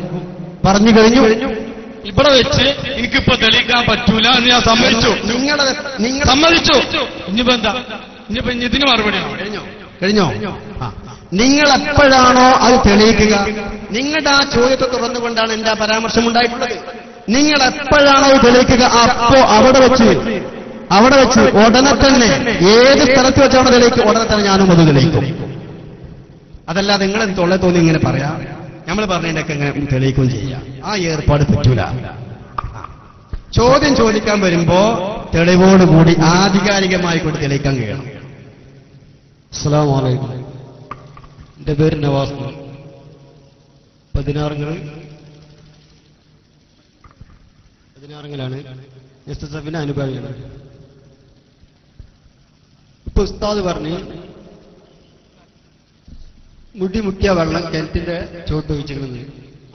പറഞ്ഞു കഴിഞ്ഞു. ഇവിടെ വെച്ച് എനിക്കിപ്പോ തെളിയിക്കാൻ പറ്റൂല എന്ന് ഞാൻ സമ്മതിച്ചു. നിങ്ങൾ സമ്മതിച്ചു. ഇനിയിപ്പോ എന്താ? ഇനിയിപ്പോ ഇതിന് മറുപടി കഴിഞ്ഞോ? നിങ്ങൾ എപ്പോഴാണോ അത് തെളിയിക്കുക, നിങ്ങളുടെ ആ ചോദ്യത്തെ തുറന്നുകൊണ്ടാണ് എന്റെ പരാമർശം ഉണ്ടായിട്ടുള്ളത്. നിങ്ങൾ എപ്പോഴാണോ അത് തെളിയിക്കുക അപ്പോ അവിടെ വെച്ച് ഉടനെ തന്നെ ഏത് സ്ഥലത്ത് വെച്ചാണോ തെളിയിക്കുക ഉടനെ തന്നെ ഞാനും അത് തെളിയിക്കും. അതല്ല നിങ്ങളെന്ത് തൊള്ളെ തോന്നി ഇങ്ങനെ പറയാം, നമ്മൾ പറഞ്ഞതിൻ്റെയൊക്കെ ഇങ്ങനെ തെളിയിക്കുകയും ചെയ്യാം. ആ ഏർപ്പാട് പറ്റൂല. ചോദ്യം ചോദിക്കാൻ വരുമ്പോ തെളിവോടുകൂടി ആധികാരികമായി കൊണ്ട് തെളിയിക്കാൻ കഴിയണം. അസ്സലാമു അലൈക്കും. എന്റെ പേര് നവാസ്. 16 പതിനാറിലാണ് എസ്എസ്എഫിന്റെ അനുഭാവികളാണ്. ഇപ്പൊ ഉസ്താദ് പറഞ്ഞ് മുടി മുട്ടിയ വെള്ളം കിണറ്റിന്റെ ചോട്ട് ഒഴിച്ചിരുന്നത്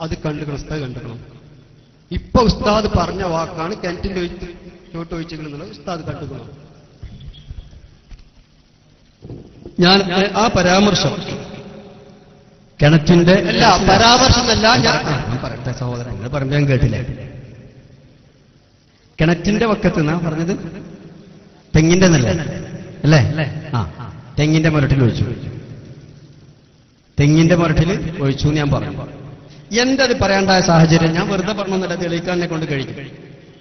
അത് കണ്ടുക്കണം, ഉസ്താദ് കണ്ടുക്കണം. ഇപ്പൊ ഉസ്താദ് പറഞ്ഞ വാക്കാണ് കിണറ്റിന്റെ ചോട്ട് ഒഴിച്ചിരുന്നത്, ഉസ്താദ് കണ്ടുക്കണം. ഞാൻ ആ പരാമർശം കിണറ്റിന്റെ അല്ല, പരാമർശമല്ല. ഞാൻ പറയട്ടെ സഹോദരൻ, നിങ്ങൾ പറയുമ്പോൾ ഞാൻ കേട്ടില്ല. കിണറ്റിന്റെ വക്കത്ത് നിന്നാ പറഞ്ഞത്, തെങ്ങിന്റെ നല്ല അല്ലേ? ആ, തെങ്ങിന്റെ മുരട്ടിൽ ഒഴിച്ചു, തെങ്ങിന്റെ മുരട്ടിൽ ഒഴിച്ചു ഞാൻ പറഞ്ഞു. എന്തത് പറയേണ്ടായ സാഹചര്യം? ഞാൻ വെറുതെ പറഞ്ഞൊന്നുമില്ല, തെളിയിക്കാൻ എന്നെ കൊണ്ട് കഴിയും.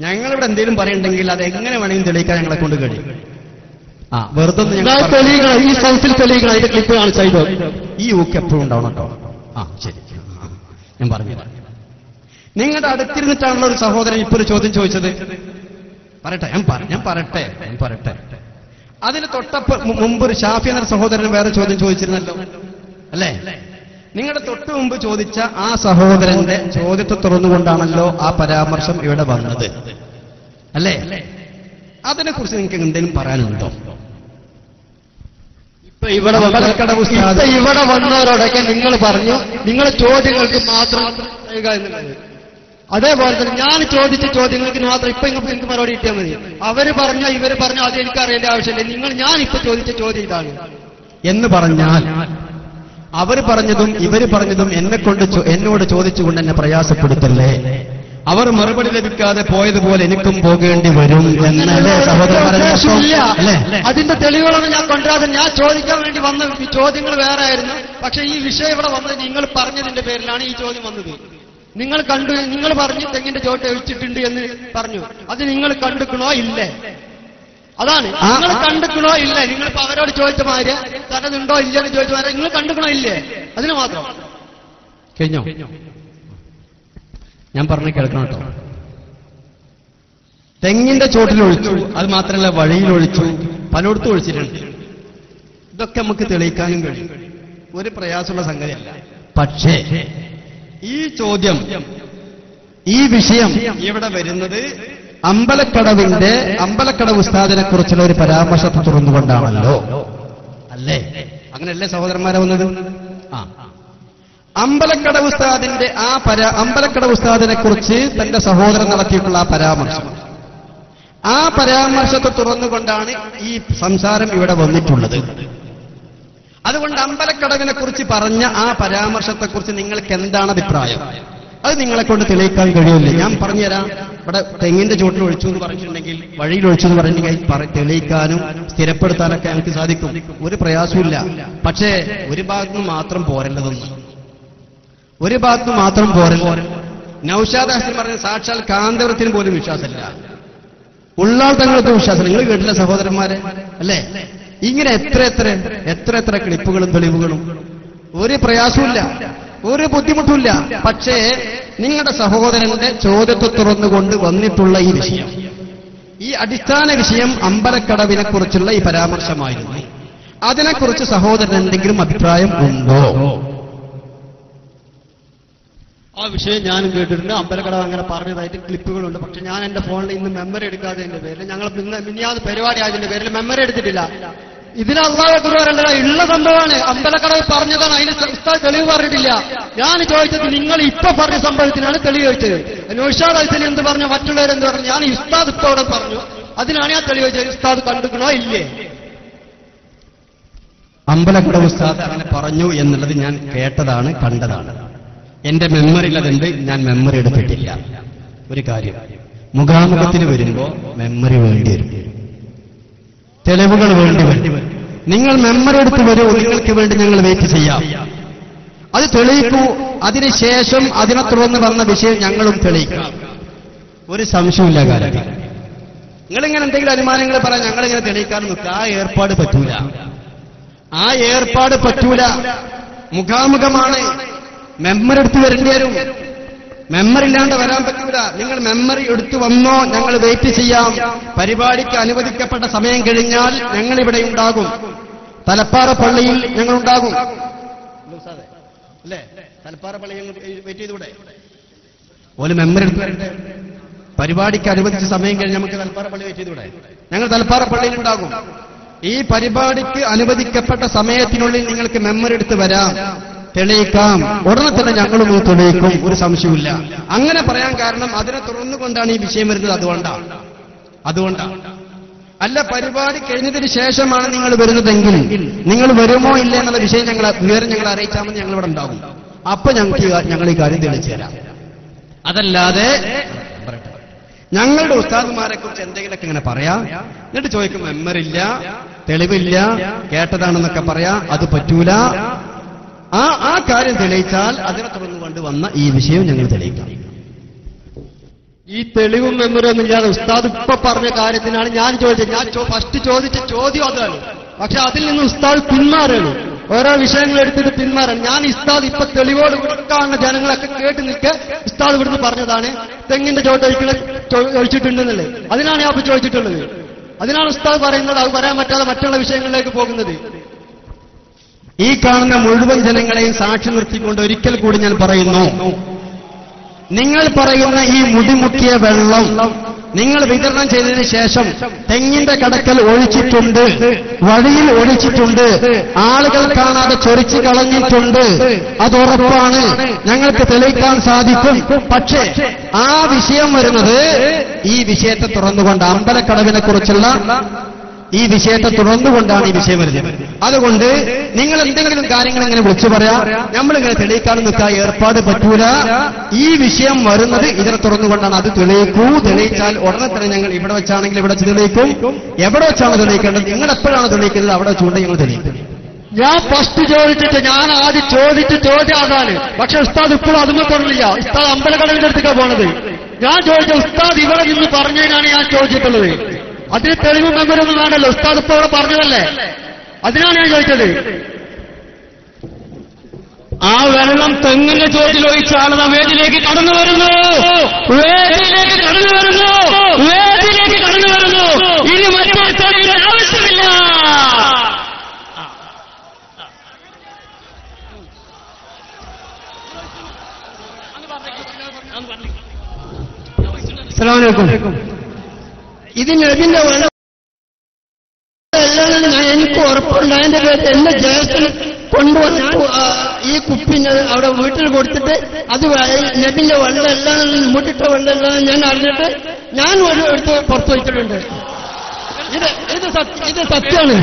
ഞങ്ങളിവിടെ എന്തെങ്കിലും പറയണ്ടെങ്കിൽ അത് എങ്ങനെ വേണമെങ്കിലും തെളിയിക്കാൻ ഞങ്ങളെ കൊണ്ട് കഴിയും. ആ, വെറുതെ തെളിയിക്കണം, ഈ സൗത്തിൽ തെളിയിക്കണം. അതിന്റെ ക്ലിപ്പ് കാണിച്ചാൽ ഈ ഊക്ക് എപ്പോഴും ഉണ്ടാവണം കേട്ടോ. ആ ശരി, ഞാൻ പറഞ്ഞു. നിങ്ങളുടെ അടുത്തിരുന്നിട്ടാണല്ലോ ഒരു സഹോദരൻ ഇപ്പൊ ഒരു ചോദ്യം ചോദിച്ചത്. പറയട്ടെ, ഞാൻ പറയട്ടെ. അതിന് മുമ്പ് ഒരു ഷാഫി എന്ന സഹോദരൻ വേറെ ചോദ്യം ചോദിച്ചിരുന്നല്ലോ അല്ലേ? നിങ്ങളുടെ തൊട്ടു മുമ്പ് ചോദിച്ച ആ സഹോദരന്റെ ചോദ്യത്തെ തുറന്നുകൊണ്ടാണല്ലോ ആ പരാമർശം ഇവിടെ വന്നത് അല്ലേ? അതിനെക്കുറിച്ച് നിങ്ങൾക്ക് എന്തെങ്കിലും പറയാനുണ്ടോ? ഇപ്പൊ ഇവിടെ വന്നവരോടൊക്കെ നിങ്ങൾ പറഞ്ഞു നിങ്ങളെ ചോദ്യങ്ങൾക്ക് മാത്രം എന്നുള്ളത്. അതേപോലെ തന്നെ ഞാൻ ചോദിച്ച ചോദ്യങ്ങൾക്ക് മാത്രം ഇപ്പൊ നിങ്ങൾക്ക് മറുപടി കിട്ടിയാൽ മതി. അവര് പറഞ്ഞ ഇവര് പറഞ്ഞ അത് എനിക്ക് അറിയേണ്ട ആവശ്യമില്ല. ഞാൻ ഇപ്പൊ ചോദിച്ച ചോദ്യം ഇതാണ് എന്ന് പറഞ്ഞാൽ അവർ പറഞ്ഞതും ഇവര് പറഞ്ഞതും എന്നോട് ചോദിച്ചുകൊണ്ട് എന്നെ പ്രയാസപ്പെടുത്തല്ലേ. അവർ മറുപടി ലഭിക്കാതെ പോയതുപോലെ എനിക്കും പോകേണ്ടി വരും എന്നല്ലേ സഹോദരന്മാരെ? അതിന്റെ തെളിവുകളൊന്നും ഞാൻ കൊണ്ടുവരാതെ ഞാൻ ചോദിക്കാൻ വേണ്ടി വന്ന ചോദ്യങ്ങൾ വേറെ ആയിരുന്നു. പക്ഷെ ഈ വിഷയം ഇവിടെ വന്നത് നിങ്ങൾ പറഞ്ഞതിന്റെ പേരിലാണ് ഈ ചോദ്യം വന്നത്. നിങ്ങൾ പറഞ്ഞു തെങ്ങിന്റെ ചോട്ട് ഒഴിച്ചിട്ടുണ്ട് എന്ന് പറഞ്ഞു. അത് നിങ്ങൾ കണ്ടിക്കണോ ഇല്ലേ? അതാണ് നിങ്ങൾ കണ്ടിക്കണോ ഇല്ലേ? നിങ്ങളിപ്പോ അവരോട് ചോദിച്ച മാതിരി തനതുണ്ടോ ഇല്ലെന്ന് ചോദിച്ച മാതിരി നിങ്ങൾ കണ്ടിക്കണോ ഇല്ലേ? അതിന് മാത്രം കഴിഞ്ഞോ? ഞാൻ പറഞ്ഞു കേൾക്കണം കേട്ടോ. തെങ്ങിന്റെ ചോട്ടിൽ ഒഴിച്ചു, അത് മാത്രമല്ല വഴിയിൽ ഒഴിച്ചു, പലയിടത്തും ഒഴിച്ചിട്ടുണ്ട്. ഇതൊക്കെ നമുക്ക് തെളിയിക്കാനും കഴിയും, ഒരു പ്രയാസമുള്ള സംഗതിയല്ല. പക്ഷേ ഈ ചോദ്യം, ഈ വിഷയം ഇവിടെ വരുന്നത് അമ്പലക്കടവ് ഉസ്താദിനെ കുറിച്ചുള്ള ഒരു പരാമർശത്തെ തുറന്നുകൊണ്ടാണല്ലോ അല്ലേ? അങ്ങനെയല്ലേ സഹോദരന്മാരെ വന്നത്? ആ, അമ്പലക്കടവ് ഉസ്താദിനെ കുറിച്ച് തന്റെ സഹോദരൻ നടത്തിയിട്ടുള്ള ആ പരാമർശം, ആ പരാമർശത്തെ തുറന്നുകൊണ്ടാണ് ഈ സംസാരം ഇവിടെ വന്നിട്ടുള്ളത്. അതുകൊണ്ട് അമ്പലക്കടവിനെ കുറിച്ച് പറഞ്ഞ ആ പരാമർശത്തെക്കുറിച്ച് നിങ്ങൾക്ക് എന്താണ് അഭിപ്രായം? അത് നിങ്ങളെ കൊണ്ട് തെളിയിക്കാൻ കഴിയില്ലേ? ഞാൻ പറഞ്ഞുതരാം. ഇവിടെ തെങ്ങിന്റെ ചുവട്ടിൽ ഒഴിച്ചു എന്ന് പറഞ്ഞിട്ടുണ്ടെങ്കിൽ, വഴിയിൽ ഒഴിച്ചു എന്ന് പറഞ്ഞിട്ടുണ്ടെങ്കിൽ തെളിയിക്കാനും സ്ഥിരപ്പെടുത്താനൊക്കെ ഞങ്ങൾക്ക് സാധിക്കും, ഒരു പ്രയാസമില്ല. പക്ഷേ ഒരു ഭാഗത്ത് മാത്രം പോരേണ്ടതൊന്നും, ഒരു ഭാഗത്ത് മാത്രം പോരല്ലോ. നൗഷാദ് ഹസൻ പറഞ്ഞ സാക്ഷാൽ കാന്തവൃത്തിന് പോലും വിശ്വാസമില്ല, ഉള്ളാൾ തങ്ങൾക്ക് വിശ്വാസമില്ല. നിങ്ങൾ കേട്ടില്ല സഹോദരന്മാരെ അല്ലേ? ഇങ്ങനെ എത്ര ക്ലിപ്പുകളും തെളിവുകളും, ഒരു പ്രയാസമില്ല, ഒരു ബുദ്ധിമുട്ടില്ല. പക്ഷേ നിങ്ങളുടെ സഹോദരന്റെ ചോദ്യത്തെ തുറന്നുകൊണ്ട് വന്നിട്ടുള്ള ഈ വിഷയം, ഈ അടിസ്ഥാന വിഷയം അമ്പലക്കടവിനെ കുറിച്ചുള്ള ഈ പരാമർശമായിരുന്നു. അതിനെക്കുറിച്ച് സഹോദരൻ എന്തെങ്കിലും അഭിപ്രായം ഉണ്ടോ? ആ വിഷയം ഞാനും കേട്ടിട്ടുണ്ട്. അമ്പലക്കടവ് അങ്ങനെ പറഞ്ഞതായിട്ട് ക്ലിപ്പുകളുണ്ട്. പക്ഷെ ഞാൻ എന്റെ ഫോണിൽ ഇന്ന് മെമ്മറി എടുക്കാത്തതിന്റെ പേരിൽ, ഞങ്ങൾ മിനിയാന്ന് പരിപാടി ആയതിന്റെ പേരിൽ മെമ്മറി എടുത്തിട്ടില്ല. ഇതിന് അള്ളാഹു പറയണ്ട, ഉള്ള സംഭവമാണ്. അമ്പലക്കടവ് പറഞ്ഞതാണ്, അതിന് ഉസ്താദ് തെളിവ് പറഞ്ഞിട്ടില്ല. ഞാൻ ചോദിച്ചത് നിങ്ങൾ ഇപ്പൊ പറഞ്ഞ സംഭവത്തിനാണ് തെളിവ് ചോദിച്ചത്. നൗഷാദ് ഹസൻ എന്ത് പറഞ്ഞു, മറ്റുള്ളവരെന്ത് പറഞ്ഞു? ഞാൻ ഉസ്താദ് ഇപ്പൊ അവിടെ പറഞ്ഞു, അതിനാണ് ഞാൻ തെളിവ് ചോദിച്ചത്. ഉസ്താദ് കണ്ടിക്കണോ ഇല്ലേ? അമ്പലക്കടവ് ഉസ്താദ് അങ്ങനെ പറഞ്ഞു എന്നുള്ളത് ഞാൻ കേട്ടതാണ്, കണ്ടതാണ്. എന്റെ മെമ്മറിയിൽ അതുണ്ട്, ഞാൻ മെമ്മറി എടുത്തിട്ടില്ല. ഒരു കാര്യം, മുഖാമുഖത്തിന് വരുമ്പോ മെമ്മറി വേണ്ടി വരും, തെളിവുകൾ വേണ്ടി വരും. നിങ്ങൾ മെമ്മറി എടുത്ത് വരൂ, നിങ്ങൾക്ക് വേണ്ടി ഞങ്ങൾ വെയിറ്റ് ചെയ്യാം. അത് തെളിയിക്കൂ. അതിനുശേഷം അതിനെ തുടർന്ന് വന്ന വിഷയം ഞങ്ങളും തെളിയിക്കാം, ഒരു സംശയമില്ല കാര്യത്തിൽ. നിങ്ങളിങ്ങനെ എന്തെങ്കിലും അനുമാനങ്ങൾ പറയാൻ ഞങ്ങളിങ്ങനെ തെളിയിക്കാൻ നിൽക്കുക, ആ ഏർപ്പാട് പറ്റൂല. മുഖാമുഖമാണ്, മെമ്മറി എടുത്ത് വരേണ്ടി വരും. മെമ്മറി ഇല്ലാണ്ട് വരാൻ പറ്റൂല. നിങ്ങൾ മെമ്മറി എടുത്തു വന്നോ, ഞങ്ങൾ വെയിറ്റ് ചെയ്യാം. പരിപാടിക്ക് അനുവദിക്കപ്പെട്ട സമയം കഴിഞ്ഞാൽ ഞങ്ങൾ ഇവിടെ ഉണ്ടാകും, തലപ്പാറ പള്ളിയിൽ ഞങ്ങളുണ്ടാകും. അല്ലേ? തലപ്പാറ പള്ളിയിൽ വെയിറ്റ് ചെയ്തൂടെ? ഒരു മെമ്മറി എടുത്ത് വരണ്ടേ? പരിപാടിക്ക് അനുവദിച്ച സമയം കഴിഞ്ഞ് നമുക്ക് തൽപ്പാറ പള്ളി വെയിറ്റ് ചെയ്തൂടെ? ഞങ്ങൾ തൽപ്പാറ പള്ളിയിലുണ്ടാകും. ഈ പരിപാടിക്ക് അനുവദിക്കപ്പെട്ട സമയത്തിനുള്ളിൽ നിങ്ങൾക്ക് മെമ്മറി എടുത്ത് വരാം, തെളിയിക്കാം. ഉടനെ തന്നെ ഞങ്ങളും തെളിയിക്കും, ഒരു സംശയമില്ല. അങ്ങനെ പറയാൻ കാരണം അതിനെ തുറന്നുകൊണ്ടാണ് ഈ വിഷയം വരുന്നത്. അതുകൊണ്ടാണ്. അല്ല, പരിപാടി കഴിഞ്ഞതിന് ശേഷമാണ് നിങ്ങൾ വരുന്നതെങ്കിൽ നിങ്ങൾ വരുമോ ഇല്ല എന്നുള്ള വിഷയം വിവരം ഞങ്ങൾ അറിയിച്ചാമെന്ന് ഞങ്ങൾ ഇവിടെ ഉണ്ടാകും. അപ്പൊ ഞങ്ങൾ ഈ കാര്യം തെളിയിച്ചു തരാം. അതല്ലാതെ ഞങ്ങളുടെ ഉസ്താദുമാരെ കുറിച്ച് എന്തെങ്കിലുമൊക്കെ ഇങ്ങനെ പറയാം, എന്നിട്ട് ചോദിക്കും മെമ്മറില്ല, തെളിവില്ല, കേട്ടതാണെന്നൊക്കെ പറയാം. അത് പറ്റൂല. ആ കാര്യം തെളിയിച്ചാൽ അതിനെ തുറന്നുകൊണ്ട് വന്ന ഈ വിഷയം ഞങ്ങൾ തെളിയിക്കാം. ഈ തെളിവും മെമ്മറിയൊന്നും ഇല്ലാതെ ഉസ്താദ് ഇപ്പൊ പറഞ്ഞ കാര്യത്തിനാണ് ഞാൻ ചോദിച്ചത്. ഞാൻ ഫസ്റ്റ് ചോദിച്ച ചോദ്യം അതാണ്. പക്ഷെ അതിൽ നിന്ന് ഉസ്താദ് പിന്മാറാണ്, ഓരോ വിഷയങ്ങൾ എടുത്തിട്ട് പിന്മാറാണ്. ഞാൻ ഉസ്താദ് ഇപ്പൊ തെളിവോട് കാണുന്ന ജനങ്ങളൊക്കെ കേട്ട് നിൽക്കെ ഉസ്താദ് ഇവിടുന്ന് പറഞ്ഞതാണ് തെങ്ങിന്റെ ചോട്ട് ഒഴിച്ചിട്ടുണ്ടെന്നുള്ളത്. അതിനാണ് ഞാൻ ഇപ്പൊ ചോദിച്ചിട്ടുള്ളത്. അതിനാണ് ഉസ്താദ് പറയുന്നത്. അത് പറയാൻ പറ്റാതെ മറ്റുള്ള വിഷയങ്ങളിലേക്ക് പോകുന്നത്. ഈ കാണുന്ന മുഴുവൻ ജനങ്ങളെയും സാക്ഷി നിർത്തിക്കൊണ്ട് ഒരിക്കൽ കൂടി ഞാൻ പറയുന്നു, നിങ്ങൾ പറയുന്ന ഈ മുടിമുക്കിയ വെള്ളം നിങ്ങൾ വിതരണം ചെയ്തതിനു ശേഷം തെങ്ങിന്റെ കടക്കൽ ഒഴിച്ചിട്ടുണ്ട്, വഴിയിൽ ഒഴിച്ചിട്ടുണ്ട്, ആളുകൾ കാണാതെ ചൊരിച്ചു കളഞ്ഞിട്ടുണ്ട്. അതുറപ്പാണ്, ഞങ്ങൾക്ക് തെളിയിക്കാൻ സാധിക്കും. പക്ഷേ ആ വിഷയം വരുന്നത് ഈ വിഷയത്തെ തുറന്നുകൊണ്ട്, അമ്പലക്കടവിനെ കുറിച്ചുള്ള ഈ വിഷയത്തെ തുറന്നുകൊണ്ടാണ് ഈ വിഷയം വരുന്നത്. അതുകൊണ്ട് നിങ്ങൾ എന്തെങ്കിലും കാര്യങ്ങൾ ഇങ്ങനെ വിളിച്ചു പറയാം, നമ്മളിങ്ങനെ തെളിയിക്കാനും നിൽക്കാൻ ഏർപ്പാട് പറ്റൂല. ഈ വിഷയം വരുന്നത് ഇതിനെ തുറന്നുകൊണ്ടാണ്. അത് തെളിയിച്ചാൽ ഉടനെ തന്നെ ഞങ്ങൾ ഇവിടെ വെച്ചാണെങ്കിൽ ഇവിടെ തെളിയിക്കും. എവിടെ വെച്ചാണ് തെളിയിക്കേണ്ടത്, നിങ്ങൾ എപ്പോഴാണ് തെളിയിക്കുന്നത് അവിടെ വെച്ചുകൊണ്ട് ഞങ്ങൾ തെളിയിക്കും. ഞാൻ ഫസ്റ്റ് ചോദിച്ചിട്ട് ഞാൻ ആദ്യം ചോദിച്ച ചോദ്യം അതാണ്. പക്ഷെ ഉസ്താദ് ഇപ്പോഴും അതും പറഞ്ഞില്ല. ഉസ്താദ് അമ്പലക്കടവിന്റെ അടുത്തേക്കാണ് പോണത്. ഞാൻ ചോദിച്ച ഉസ്താദ് ഇവിടെ നിന്ന് പറഞ്ഞതിനാണ് ഞാൻ ചോദിച്ചിട്ടുള്ളത്. അതിന് തെളിവും മെമ്മറിയൊന്നും കാണല്ലോ. ഉസ്താദ് ഇപ്പൊ ഇവിടെ പറഞ്ഞതല്ലേ, അതിനാണ് ഞാൻ ചോദിച്ചത്. ആ വെള്ളം തെങ്ങിന്റെ ചോട്ടിൽ ഒഴിച്ച ആളുടെ വേദിയിലേക്ക് കടന്നു വരുന്നു, വേദിയിലേക്ക് കടന്നു വരുന്നു, വേദിയിലേക്ക് കടന്നു വരുന്നു. ഇനി മറ്റേ തെളിവിന്റെ ആവശ്യമില്ല. അസ്സലാമു അലൈക്കും. ഇതിന്റെ വെള്ളം എനിക്ക് ഉറപ്പുണ്ട്. അതിന്റെ പേര് എന്റെ ജ്യേഷ്ഠൻ കൊണ്ടുവന്ന ഈ കുപ്പിന് അവിടെ വീട്ടിൽ കൊടുത്തിട്ട് അത് നബിന്റെ വെള്ളം എല്ലാം മുട്ടിട്ട വെള്ളം എല്ലാം ഞാൻ അറിഞ്ഞിട്ട് ഞാൻ ഒരു എടുത്ത് പുറത്തു വച്ചിട്ടുണ്ട്. ഇത് സത്യമാണ്.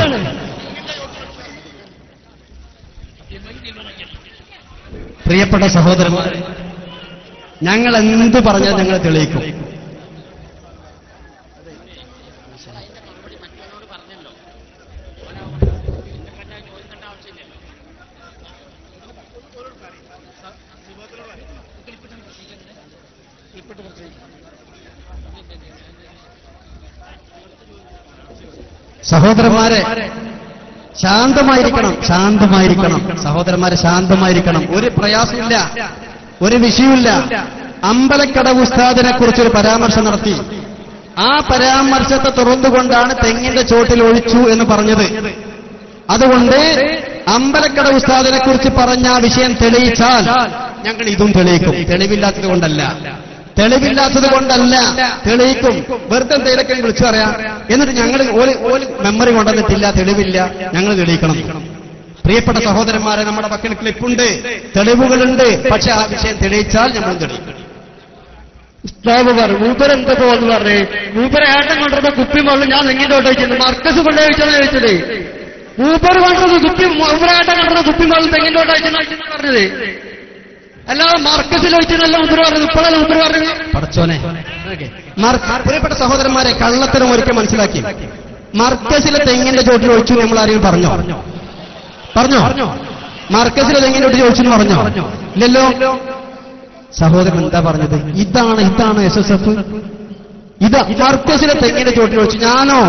പ്രിയപ്പെട്ട സഹോദരന്മാർ, ഞങ്ങൾ എന്ത് പറഞ്ഞാൽ ഞങ്ങൾ തെളിയിക്കും. സഹോദരന്മാരെ ശാന്തമായിരിക്കണം. സഹോദരന്മാരെ ശാന്തമായിരിക്കണം. ഒരു പ്രയാസമില്ല, ഒരു വിഷയമില്ല. അമ്പലക്കടവ് ഉസ്താദിനെ കുറിച്ചൊരു പരാമർശം നടത്തി. ആ പരാമർശത്തെ തുറന്നുകൊണ്ടാണ് തെങ്ങിന്റെ ചോട്ടിൽ ഒഴിച്ചു എന്ന് പറഞ്ഞത്. അതുകൊണ്ട് അമ്പലക്കടവ് ഉസ്താദിനെ കുറിച്ച് പറഞ്ഞ ആ വിഷയം തെളിയിച്ചാൽ ഞങ്ങൾ ഇതും തെളിയിക്കും. തെളിവില്ലാത്തത് കൊണ്ടല്ല തെളിയിക്കും. വെറുതെ എന്തെങ്കിലുമൊക്കെ വിളിച്ചു പറയാം, എന്നിട്ട് ഞങ്ങൾ മെമ്മറി കൊണ്ടുവന്നിട്ടില്ല, തെളിവില്ല, ഞങ്ങൾ തെളിയിക്കണം. പ്രിയപ്പെട്ട സഹോദരന്മാരെ, നമ്മുടെ പക്കൽ ക്ലിപ്പുണ്ട്, തെളിവുകളുണ്ട്. പക്ഷെ ആ വിഷയം തെളിയിച്ചാൽ ഞങ്ങൾ തെളിയിക്കും. മൂപ്പർ എന്തൊക്കെ വന്ന് പറഞ്ഞേ, മൂപ്പർ ഏട്ടൻ കൊണ്ടിരുന്ന കുപ്പി വെള്ളം ഞാൻ എങ്ങനെ ഒഴിക്കുന്നത് മർക്കസ് കൊണ്ടുപോയിച്ചാണ് ചോദിച്ചത്. മൂപ്പർ കൊണ്ടിരുന്ന കുപ്പി, മൂപ്പരേട്ടൻ കൊണ്ടിരുന്ന കുപ്പി വെള്ളം തെങ്ങിന്റെ ഒഴിച്ചെന്ന് പറഞ്ഞത്. അല്ലാതെ മർക്കസിൽ ഒഴിച്ചെന്നല്ല മൂപ്പർ പറഞ്ഞത്. ഇപ്പോഴല്ല മൂപ്പർ പറഞ്ഞത്. പടച്ചോനെ, പ്രിയപ്പെട്ട സഹോദരന്മാരെ, കള്ളത്തരം ഒരിക്കൽ മനസ്സിലാക്കി. മർക്കസിലെ തെങ്ങിന്റെ ചോട്ടിൽ ഒഴിച്ചു നമ്മൾ ആരെയും പറഞ്ഞോ? മർക്കസിലെ തെങ്ങിന്റെ ചോട്ടിൽ ഒഴിച്ചു പറഞ്ഞോ? ഇല്ലല്ലോ. സഹോദരൻ എന്താ പറഞ്ഞത്? ഇതാണ് SSF. ഇത് മർക്കസിലെ തെങ്ങിന്റെ ചോട്ടിൽ വെച്ചു. ഞാനോ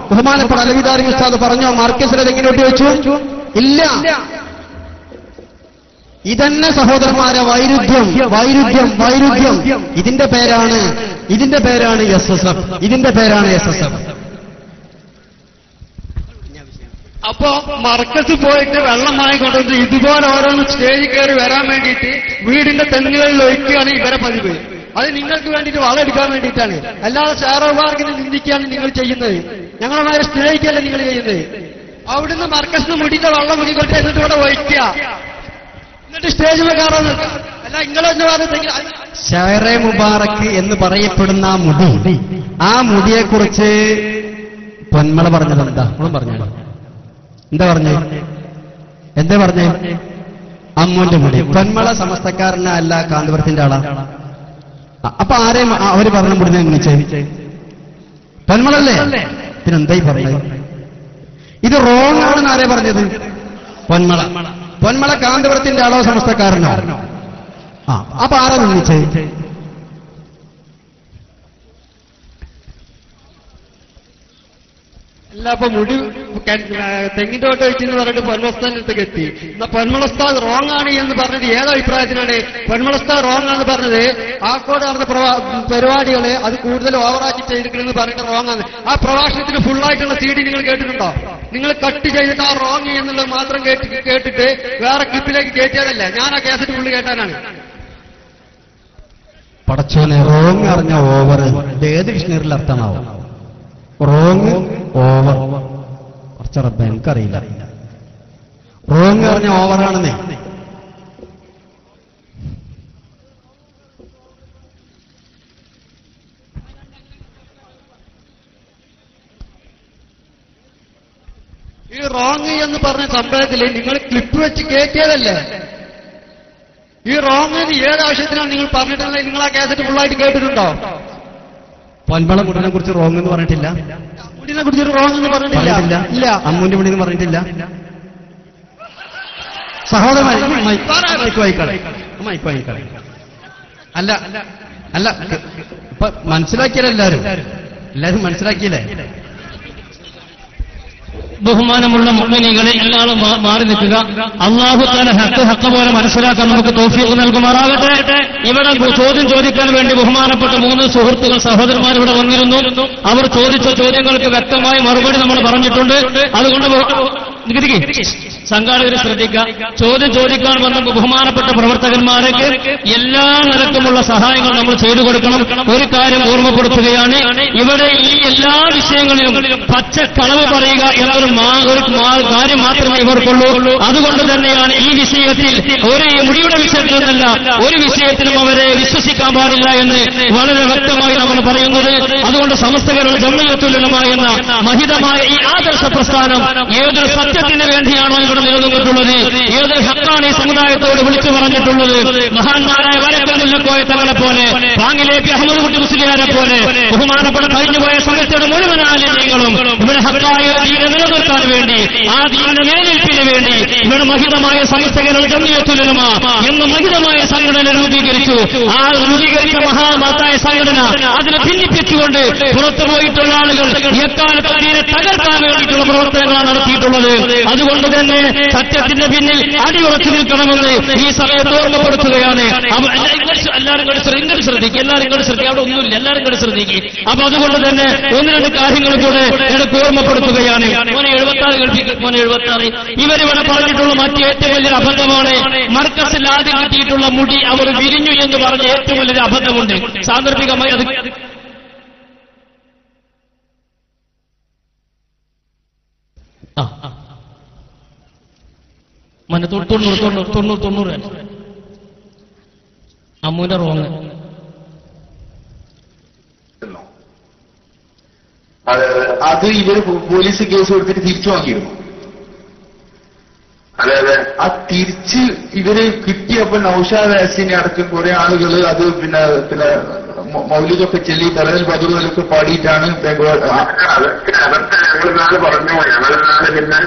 ബഹുമാനപ്പെട്ട അലവിദാരി ഉസ്താദ് പറഞ്ഞോ മർക്കസിലെ തെങ്ങിന്റെ ചോട്ടിൽ വെച്ചു? ഇല്ല. ഇതന്നെ സഹോദരന്മാരെ വൈരുദ്ധ്യം. ഇതിന്റെ പേരാണ് SSF. അപ്പോ മർക്കസ് പോയിട്ട് വെള്ളം വാങ്ങിക്കൊണ്ടത് ഇതുപോലെ ഓരോന്ന് സ്റ്റേജിൽ കയറി വരാൻ വേണ്ടിയിട്ട് വീടിന്റെ തെങ്ങുകളിൽ ഒഴിക്കുകയാണ് ഇവരെ പതിവ്. അത് നിങ്ങൾക്ക് വേണ്ടിയിട്ട് വളരെടുക്കാൻ വേണ്ടിയിട്ടാണ്. അല്ലാതെ ഷാറോബാർഗിനെ നിന്ദിക്കുകയാണ് നിങ്ങൾ ചെയ്യുന്നത്. ഞങ്ങളമാരെ സ്നേഹിക്കുകയല്ല നിങ്ങൾ ചെയ്യുന്നത്. അവിടുന്ന് മർക്കസിന് മുടിന്റെ വെള്ളം മുടിക്കൊട്ടെ എന്നിട്ട് ഇവിടെ ഒഴിക്കുക, എന്നിട്ട് സ്റ്റേജിൽ കയറാൻ നിൽക്കുക. അല്ല നിങ്ങളെന്ന് പറഞ്ഞെങ്കിൽ ഷെയറെ മുബാറക്ക് എന്ന് പറയപ്പെടുന്ന ആ മുടിയെക്കുറിച്ച് പൊന്മള പറഞ്ഞത് എന്താ? നമ്മളും പറഞ്ഞു. എന്താ പറഞ്ഞേ? അമ്മൂന്റെ മുടി. പൊന്മള സമസ്തക്കാരന അല്ല, കാന്തപുരത്തിന്റെ ആളാ. അപ്പൊ ആരെയും അവര് പറഞ്ഞ മുടിനെ നിശ്ചയിച്ചേ പൊന്മളല്ലേ? പിന്നെന്തായി പറഞ്ഞത്? ഇത് റോങ് ആണെന്ന് ആരെ പറഞ്ഞത്? പൊന്മള കാന്തപുരത്തിന്റെ ആളോ സമസ്തക്കാരനോ? അപ്പൊ ആരാ നിശ്ചയി? അല്ല, അപ്പൊ മുടി തെങ്ങിന്റെ ഓട്ട് വെച്ചെന്ന് പറഞ്ഞിട്ട് പൊന്മളസ്ഥാന്റെ അടുത്തേക്ക് എത്തി. എന്നാ പൊന്മളസ്ഥാൻ റോങ് ആണ് എന്ന് പറഞ്ഞത് ഏത് അഭിപ്രായത്തിനാണ്? പൊന്മളസ്ഥാൻ റോങ് ആണെന്ന് പറഞ്ഞത് ആക്കോട് നടന്ന പരിപാടികളെ അത് കൂടുതൽ ഓവറാക്കി ചെയ്തിരിക്കണമെന്ന് പറഞ്ഞിട്ട് റോങ് ആണ്. ആ പ്രഭാഷണത്തിന് ഫുള്ളായിട്ടുള്ള CD നിങ്ങൾ കേട്ടിട്ടുണ്ടോ? നിങ്ങൾ കട്ട് ചെയ്തിട്ട് ആ റോങ് എന്നുള്ളത് മാത്രം കേട്ടിട്ട് വേറെ ക്ലിപ്പിലേക്ക് കയറ്റിയതല്ല. ഞാൻ ആ കേസറ്റ് ഫുള്ള് കേട്ടാനാണ്. പടച്ചോനെ, റോങ് അറിഞ്ഞ ഓവർ ഏത് ഡിക്ഷണറിയിൽ അർത്ഥമാവും? റോങ് ഓവർ കുറച്ചറബ് എനിക്കറിയില്ല. റോങ് അറിഞ്ഞ ഓവറാണെന്നേ. ഈ റോങ് എന്ന് പറഞ്ഞ സംഭവത്തിൽ നിങ്ങൾ ക്ലിപ്പ് വെച്ച് കയറ്റിയതല്ലേ? ഈ റോങ് ഏത് ആവശ്യത്തിനാണ് നിങ്ങൾ പറഞ്ഞിട്ടുള്ളത്? നിങ്ങൾ ആ കേസറ്റ് ഫുള്ളായിട്ട് കേട്ടിട്ടുണ്ടോ? പൊന്മള മുടിനെ കുറിച്ച് റോങ് എന്ന് പറഞ്ഞിട്ടില്ല. മുടിനെ കുറിച്ച് റോങ് എന്ന് പറഞ്ഞിട്ടില്ല. ഇല്ല. അമ്മൂന്റെ മുടി എന്ന് പറഞ്ഞിട്ടില്ല. സഹോദരന്മാരെ മൈക്ക് വായിക്കളെ. അല്ല ഇപ്പൊ മനസ്സിലാക്കിയല്ലോ, എല്ലാരും മനസ്സിലാക്കിയില്ലേ? ബഹുമാനമുള്ള മുഅ്മിനീകളെ, എല്ലാവരും മാറി നിൽക്കുക. അല്ലാഹു തആല ഹഖ് പോലെ മനസ്സിലാക്കാൻ നമുക്ക് തൗഫീഖ് നൽകുമാറാകട്ടെ. ഇവിടെ ചോദ്യം ചോദിക്കാൻ വേണ്ടി ബഹുമാനപ്പെട്ട 3 സുഹൃത്തുക്കൾ, സഹോദരന്മാർ ഇവിടെ വന്നിരുന്നു. അവർ ചോദിച്ച ചോദ്യങ്ങൾക്ക് വ്യക്തമായ മറുപടി നമ്മൾ പറഞ്ഞിട്ടുണ്ട്. അതുകൊണ്ട് സംഘാടകർ ശ്രദ്ധിക്കുക. ചോദ്യം ചോദിക്കാൻ വന്ന ബഹുമാനപ്പെട്ട പ്രവർത്തകന്മാർക്ക് എല്ലാ നിരക്കുമുള്ള സഹായങ്ങൾ നമ്മൾ ചെയ്തു കൊടുക്കണം. ഒരു കാര്യം ഓർമ്മപ്പെടുത്തുകയാണ്, ഇവിടെ ഈ എല്ലാ വിഷയങ്ങളിലും പച്ചക്കളവ് പറയുക എന്നൊരു കാര്യം മാത്രമേ ഇവർക്കുള്ളൂ. അതുകൊണ്ട് തന്നെയാണ് ഈ വിഷയത്തിൽ ഈ മുടിയുടെ വിഷയത്തിൽ നിന്നല്ല ഒരു വിഷയത്തിലും അവരെ വിശ്വസിക്കാൻ പാടില്ല എന്ന് വളരെ വ്യക്തമായി നമ്മൾ പറയുന്നത്. അതുകൊണ്ട് സമസ്തകളുടെ ജംഇയ്യത്തുൽ ഉലമ എന്ന മഹിതമായ ഈ ആദർശ പ്രസ്ഥാനം ഏതൊരു സത്യത്തിന് വേണ്ടിയാണോ ഇവിടെ നിലനിന്നിട്ടുള്ളത്, ഏതൊരു ഹക്കാണ് ഈ സമുദായത്തോട് വിളിച്ചു പറഞ്ഞിട്ടുള്ളത്, മഹാന്മാരായ വരക്കൽ മുല്ലക്കോയ തങ്ങളെ പോലെ, പാങ്ങിലേക്ക് അഹമ്മദ് കുട്ടി മുസ്ലിയാരെ പോലെ ബഹുമാനപ്പെട്ട കഴിഞ്ഞുപോയ സമയത്തുടെ മുഴുവൻ ആലിമീങ്ങളും ഇവിടെ ഹക്കായ ദീനെ നിലനിർത്താൻ വേണ്ടി, ആ ദീനിന്റെ നിലനിൽപ്പിന് വേണ്ടി ഇവിടെ മഹിതമായ സമസ്തകളുടെ ജംഇയ്യത്തുൽ ഉലമ എന്ന മഹിതമായ സംഘടന രൂപീകരിച്ചു. ആ രൂപീകരിച്ച മഹാമഹത്തായ സംഘടന അതിനെ ഭിന്നിപ്പിച്ചുകൊണ്ട് പുറത്തുപോയിട്ടുള്ള ആളുകൾ എക്കാലത്ത് അതിനെ തകർക്കാൻ വേണ്ടിയിട്ടുള്ള പ്രവർത്തനങ്ങളാണ് നടത്തിയിട്ടുള്ളത്. അതുകൊണ്ട് തന്നെ സത്യത്തിന്റെ പിന്നിൽ അടിയുറച്ചു നിൽക്കണമെന്ന് ഈ സമയത്ത് ഓർമ്മപ്പെടുത്തുകയാണ്. എല്ലാവരും കൂടി ശ്രദ്ധിക്കും, അവിടെ ഒന്നുമില്ല, എല്ലാവരും കൂടി ശ്രദ്ധിക്കും. അപ്പൊ അതുകൊണ്ട് തന്നെ 1-2 കാര്യങ്ങൾ കൂടെ എനിക്ക് ഓർമ്മപ്പെടുത്തുകയാണ്. 76 ഇവരിവിടെ പറഞ്ഞിട്ടുള്ള മറ്റ് ഏറ്റവും വലിയൊരു അബദ്ധമാണ് മർക്കസിൽ ആദ്യം കിട്ടിയിട്ടുള്ള മുടി അവർ വിരിഞ്ഞു എന്ന് പറഞ്ഞ ഏറ്റവും വലിയൊരു അബദ്ധമുണ്ട്. സാന്ദർഭികമായി അത് മന 90 അമ്മൂന്റെ റോങ്. അത് ഇവര് പോലീസ് കേസ് കൊടുത്തിട്ട് തിരിച്ചു വാങ്ങിയിരുന്നു. അതായത് ആ തിരിച്ച് ഇവര് കിട്ടിയപ്പോ നൗഷാദ് യാസീനെ അടക്കം കുറെ ആളുകൾ അത് പിന്നെ മൗലിദൊക്കെ ചെല്ലി തലയിൽ പതിവുകളൊക്കെ പാടിയിട്ടാണ് അതൊക്കെ ഞങ്ങൾ പറഞ്ഞു. ഞങ്ങൾ പിന്നെ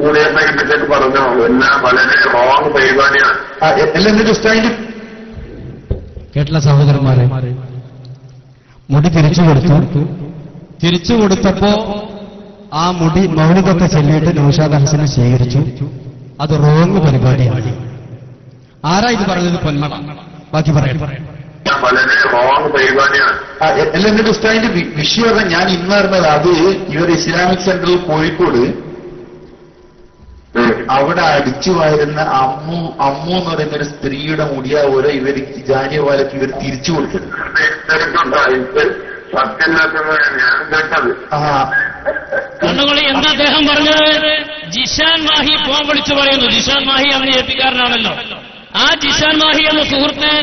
കൂടിയപ്പോഴത്തേക്ക് പറഞ്ഞു എല്ലാം വളരെ റോങ് പരിപാടിയാണ്. എല്ലാം എന്നിട്ട് ഉസ്താദിന്റെ കേട്ടില്ല സഹോദരന്മാരെ, മുടി തിരിച്ചു കൊടുത്തപ്പോ ആ മുടി മൗലിദൊക്കെ ചെല്ലിയിട്ട് നൗഷാദ് ഹസനെ സ്വീകരിച്ചു. അത് റോങ് പരിപാടിയാണ്. ആരാ ഇത് പറഞ്ഞത്? പൊന്മള. ബാക്കി പറയട്ടെ. വളരെ റോങ് പരിപാടിയാണ്. എല്ലാം എന്നിട്ട് ഉസ്താദിന്റെ വിഷയം ഞാൻ ഇന്നറിഞ്ഞത് അത് ഇവർ ഇസ്ലാമിക് സെന്ററിൽ കോഴിക്കോട് അവിടെ അടിച്ചു വാരുന്ന അമ്മു എന്ന് പറയുന്ന ഒരു സ്ത്രീയുടെ മുടിയാവോരോ ഇവർ ജാലിയവാലക്ക് ഇവർ തിരിച്ചു കൊടുത്തത്. കണ്ണുകളി എന്താ അദ്ദേഹം പറഞ്ഞത്? ജിഷാൻ മാഹി ഫോൺ വിളിച്ചു പറയുന്നു. ജിഷാൻ മാഹി അന്ന് ഏൽപ്പിക്കാരനാണല്ലോ. ആ ജിഷാൻ മാഹി എന്ന സുഹൃത്ത്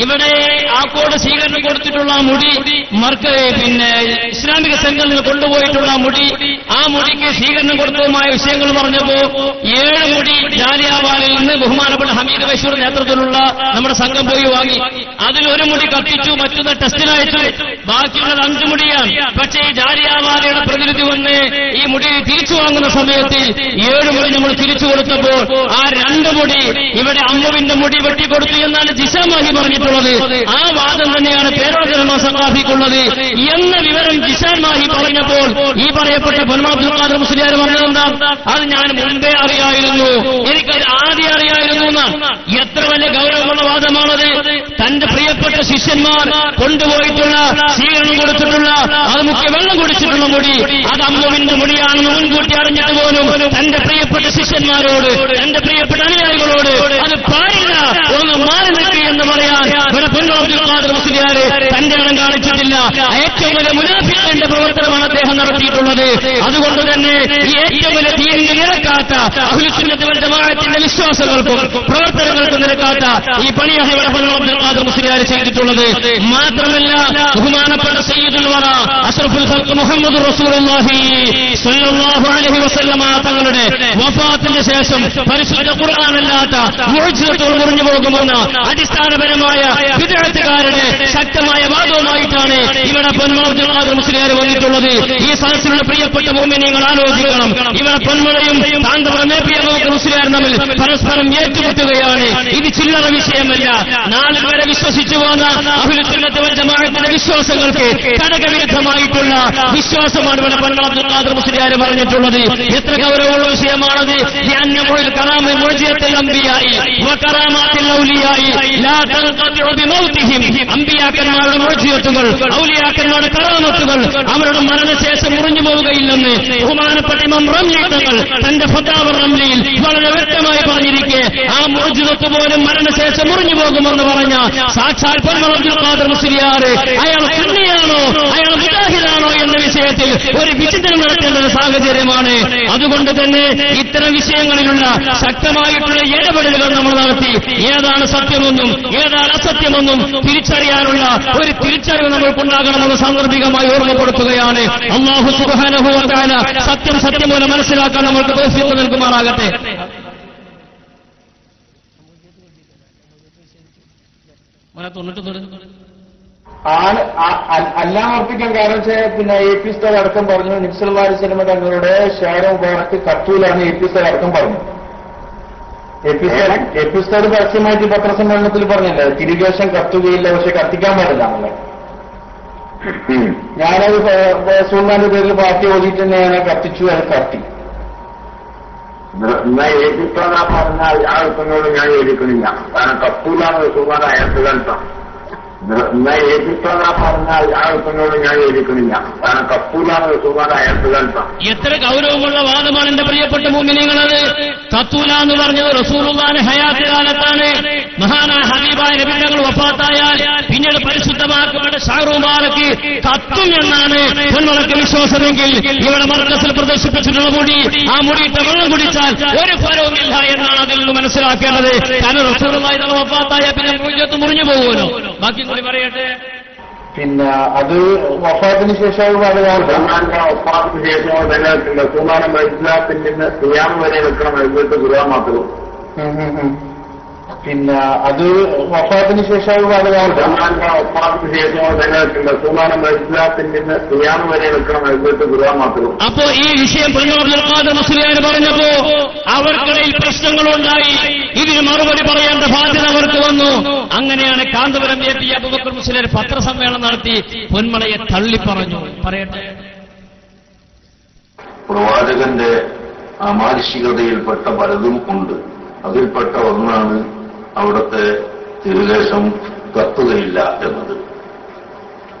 ഇവിടെ ആക്കോട് സ്വീകരണം കൊടുത്തിട്ടുള്ള മുടി പിന്നെ ഇസ്ലാമിക സംഘത്തിൽ നിന്ന് കൊണ്ടുപോയിട്ടുള്ള മുടി, ആ മുടിക്ക് സ്വീകരണം കൊടുത്തതുമായ വിഷയങ്ങൾ പറഞ്ഞപ്പോ 7 മുടി ജാലിയാവാലിൽ നിന്ന് ബഹുമാനപ്പെട്ട ഹമീദ് ബഷീർ നേതൃത്വത്തിലുള്ള നമ്മുടെ സംഘം പോയി വാങ്ങി. അതിലൊരു മുടി കത്തിച്ചു, മറ്റൊന്ന് ടെസ്റ്റിനയച്ചു, ബാക്കിയുള്ളത് 5 മുടിയാണ്. പക്ഷേ ഈ ജാലിയാവാലയുടെ പ്രതിനിധി വന്ന് ഈ മുടി തിരിച്ചു വാങ്ങുന്ന സമയത്ത് 7 മുടി നമ്മൾ തിരിച്ചു കൊടുത്തപ്പോൾ ആ 2 മുടി ഇവിടെ അമ്മുവിന്റെ മുടി വെട്ടിക്കൊടുത്തു എന്നാണ് ജിഷാൻ മാഹി പറഞ്ഞിട്ടുള്ളത്. ആ വാദം തന്നെയാണ് പേരോജനമ സഖാഫിക്കുള്ളത് എന്ന വിവരം ജിഷാൻ മാഹി പറഞ്ഞപ്പോൾ ഈ പറയപ്പെട്ട പൊന്മള അബ്ദുൽ ഖാദർ മുസ്ലിയാർ പറഞ്ഞതെന്താ? അത് ഞാൻ മുൻപേ അറിയായിരുന്നു, എനിക്കത് ആദ്യം അറിയായിരുന്നു എന്നാണ്. എത്ര വലിയ ഗൗരവമുള്ള വാദമാണത്! തന്റെ പ്രിയപ്പെട്ട ശിഷ്യന്മാർ കൊണ്ടുപോയിട്ടുള്ള സ്വീകരണം കൊടുത്തിട്ടുള്ള അത് മുഖ്യ വെള്ളം കുടിച്ചിട്ടുള്ള മുടി അത് അമ്മുവിന്റെ മുടിയാണെന്ന് മുൻകൂട്ടി അറിഞ്ഞിട്ട് പോലും തന്റെ പ്രിയപ്പെട്ട ശിഷ്യന്മാരോട്, തന്റെ പ്രിയപ്പെട്ട അനുയായികളോട് അത് പാടില്ല, ഒന്ന് മാറി നിൽക്കുക എന്ന് പറയാൻ പൊന്മള അബ്ദുൽ ഖാദർ മുസ്ലിയാര് തന്റെ ഇടം കാണിച്ചിട്ടില്ല. ഏറ്റവും വലിയ മുനാഫിഖിന്റെ പ്രവർത്തനമാണ് അദ്ദേഹം നടത്തിയിട്ടുള്ളത്. അതുകൊണ്ട് തന്നെ ഈ ഏറ്റവും വലിയ ദീനിന് നിരക്കാത്ത അഹ്ലുസുന്നത്ത് വൽ ജമാഅത്തിന്റെ വിശ്വാസങ്ങൾക്കും പ്രവർത്തനങ്ങൾക്കും നിരക്കാത്ത ഈ പണിയാണ് ഇവിടെ പൊന്മള അബ്ദുൽ ഖാദർ മുസ്ലിയാർ ചെയ്തിട്ടുള്ളത്. മാത്രമല്ല, ബഹുമാനപ്പെട്ട സയ്യിദുൽ വറ അഷ്റഫുൽ ഖൽഖ് മുഹമ്മദുർ റസൂലുള്ളാഹി സ്വല്ലല്ലാഹു അലൈഹി വസല്ലമ തങ്ങളുടെ വഫാത്തിന്റെ ശേഷം പരിശുദ്ധ ഖുർആനല്ലാത്ത മുഅ്ജിസത്തുകൾ മുറിഞ്ഞു പോകുമെന്ന അടിസ്ഥാനപരമായ വിദഗ്ധകാരുടെ ശക്തമായ വാദവുമായിട്ടാണ് ഇവിടെ പൊന്മള അബ്ദുൽ ഖാദർ മുസ്ലിയാർ വന്നിട്ടുള്ളത്. ഈ സദസ്സിലുള്ള പ്രിയപ്പെട്ട മുഅ്മിനീങ്ങൾ ആലോചിക്കണം, ഇവിടെ പൊന്മളയും താന്തപുരം എ പി അബൂബക്കർ മുസ്ലിയാർ തമ്മിൽ പരസ്പരം ഏറ്റുമുട്ടുകയാണ്. ഇത് ചില്ലറ വിഷയമല്ല. നാളിൽ വരെ വിശ്വസിച്ചു പോന്ന അഹ്ലുസുന്നത്ത് വൽ ജമാഅത്തിന്റെ വിശ്വാസങ്ങൾക്ക് ഘടകവിരുദ്ധമായിട്ടുള്ള വിശ്വാസമാണ് ഇവിടെ പൊന്മള അബ്ദുൽ ഖാദർ മുസ്ലിയാർ പറഞ്ഞിട്ടുള്ളത്. എത്ര ഗൗരവമുള്ള വിഷയമാണത്! അമ്പിയാക്കന്മാരുടെ മുഅ്ജിസത്തുകൾ, ഔലിയാക്കന്മാരുടെ കറാമത്തുകൾ അവരുടെ മരണശേഷം മുറിഞ്ഞു പോവുകയില്ലെന്ന് ബഹുമാനപ്പെട്ട ഇമാം റംലി തങ്ങൾ തന്റെ ഫത്വ റംലിയിൽ വളരെ വ്യക്തമായി പറഞ്ഞിരിക്കെ ആ മുഅ്ജിസത്ത് പോലും മരണശേഷം മുറിഞ്ഞു പോകുമെന്ന് പറഞ്ഞ സാക്ഷാൽ പൊന്മള അബ്ദുൽ ഖാദർ മുസ്ലിയാർ അയാൾ സുന്നിയാണോ അയാൾ മുജാഹിദാണോ എന്ന വിഷയത്തിൽ ഒരു വിചിന്തനം നടത്തേണ്ട ഒരു സാഹചര്യമാണ്. അതുകൊണ്ട് തന്നെ ഇത്തരം വിഷയങ്ങളിലുള്ള ശക്തമായിട്ടുള്ള ഇടപെടലുകൾ നമ്മൾ നടത്തി ഏതാണ് സത്യമെന്നും ഏതാണ് അസത്യമെന്നും തിരിച്ചറിയാനുള്ള ഒരു തിരിച്ചറിവ് നമ്മൾക്കുണ്ടാകണമെന്ന് സാന്ദർഭികമായി ഓർമ്മപ്പെടുത്തുകയാണ്. അല്ലാഹു സുബ്ഹാനഹു വ തആല സത്യം സത്യമൂലം മനസ്സിലാക്കാൻ നമ്മൾക്ക് തൗഫീഖ് നൽകുമാറാകട്ടെ. അല്ലാം അർപ്പിക്കാൻ കാരണം വെച്ചാൽ പിന്നെ എ പി ഉസ്താദ് അടക്കം പറഞ്ഞു, നബി സല്ലല്ലാഹു അലൈഹി വസല്ലം തങ്ങളുടെ ഷാര മുബാറക്ക് കത്തൂലാണ് എ പി ഉസ്താദ് അടക്കം പറഞ്ഞു. എ പി ഉസ്താദ് പരസ്യമായിട്ട് പത്രസമ്മേളനത്തിൽ പറഞ്ഞില്ല തിരികേശം കത്തുകയില്ല, പക്ഷെ കത്തിക്കാൻ പാടില്ല എന്നല്ലേ. ഞാനത് സുൽത്താന്റെ പേരിൽ പാർട്ടി ഓടിയിട്ട് തന്നെ ഞാൻ കത്തിച്ചു, അത് കത്തി. എന്നാ ഏൽപ്പിക്കാനാ പറഞ്ഞാൽ ആൾക്കൊന്നോട് ഞാൻ ഏൽക്കണില്ല, കാരണം കത്തൂലാണ് സുൽത്താൻ അയാൾക്ക് കൽപ്പം. എന്നാ ഏൽപ്പിക്കാനാ പറഞ്ഞാൽ ആൾക്കൊന്നോട് ഞാൻ ഏൽക്കണില്ല, കാരണം കത്തൂലാണ് സുൽത്താൻ അയാൾക്ക് കൽപ്പം. എത്ര ഗൗരവമുള്ള വാദമാണ് എന്റെ പ്രിയപ്പെട്ട മുഅ്മിനീങ്ങളത്! കത്തൂല എന്ന് പറഞ്ഞത് റസൂലുള്ളാഹിന്റെ ഹയാത്ത് കാലത്താണ്. മഹാനായ ഹബീബായ നബി തങ്ങൾ വഫാത്തായാൽ പിന്നീട് പരിശുദ്ധമാക്കപ്പെട്ട ഷഹ്റു മുബാറക്ക് കത്തും എന്നാണ് പൊന്മളക്ക് വിശ്വാസമെങ്കിൽ ഇവിടെ മർക്കസിൽ പ്രദർശിപ്പിച്ചിട്ടുള്ള മുടി, ആ മുടിയിട്ട വെള്ളം കുടിച്ചാൽ ഒരു ഫലവുമില്ല എന്നാണ് അതിൽ നിന്ന് മനസ്സിലാക്കേണ്ടത്. കാരണം റസൂലുള്ളാഹി തങ്ങൾ വഫാത്തായ പിന്നെ മുഴുവത്ത് മുറിഞ്ഞു പോകുമല്ലോ. ബാക്കി കൂടി പറയട്ടെ. പിന്നെ അത് വഫാത്തിന് ശേഷം വഫാത്തിന് ശേഷം നിലനിൽക്കില്ല. സുമാനം ഇസ്ലാത്തിൽ നിന്ന് സിയാം വരെ നിൽക്കണം എഴുതിട്ട് ഗുരുവാൻ മാത്രം. പിന്നെ അത് വഫാത്തിന് ശേഷം വഫാത്തിന് ശേഷം നിലനിൽക്കില്ല. സുമാനം ഇസ്ലാത്തിൽ നിന്ന് സിയാം വരെ നിൽക്കണം എഴുതിട്ട് ഗുരുവാൻ മാത്രം. അപ്പോ ഈ വിഷയം പൊന്മള അബ്ദുൽ ഖാദർ മുസ്ലിയാർ പറഞ്ഞപ്പോ അവർക്കിടയിൽ പ്രശ്നങ്ങളുണ്ടായി. ഇതിന് മറുപടി പറയേണ്ട ബാധ്യത അവർക്ക് വന്നു. അങ്ങനെയാണ് കാന്തപുരം എ പി അബൂബക്കർ മുസ്ലിയാർ പത്രസമ്മേളനം നടത്തി പൊന്മളയെ തള്ളിപ്പറഞ്ഞു. പറയട്ടെ. പ്രവാചകന്റെ അമാനുഷികതയിൽപ്പെട്ട പലതും ഉണ്ട്. അതിൽപ്പെട്ട ഒന്നാണ് അവിടുത്തെ തിരുദേശം കത്തുകയില്ല എന്നത്.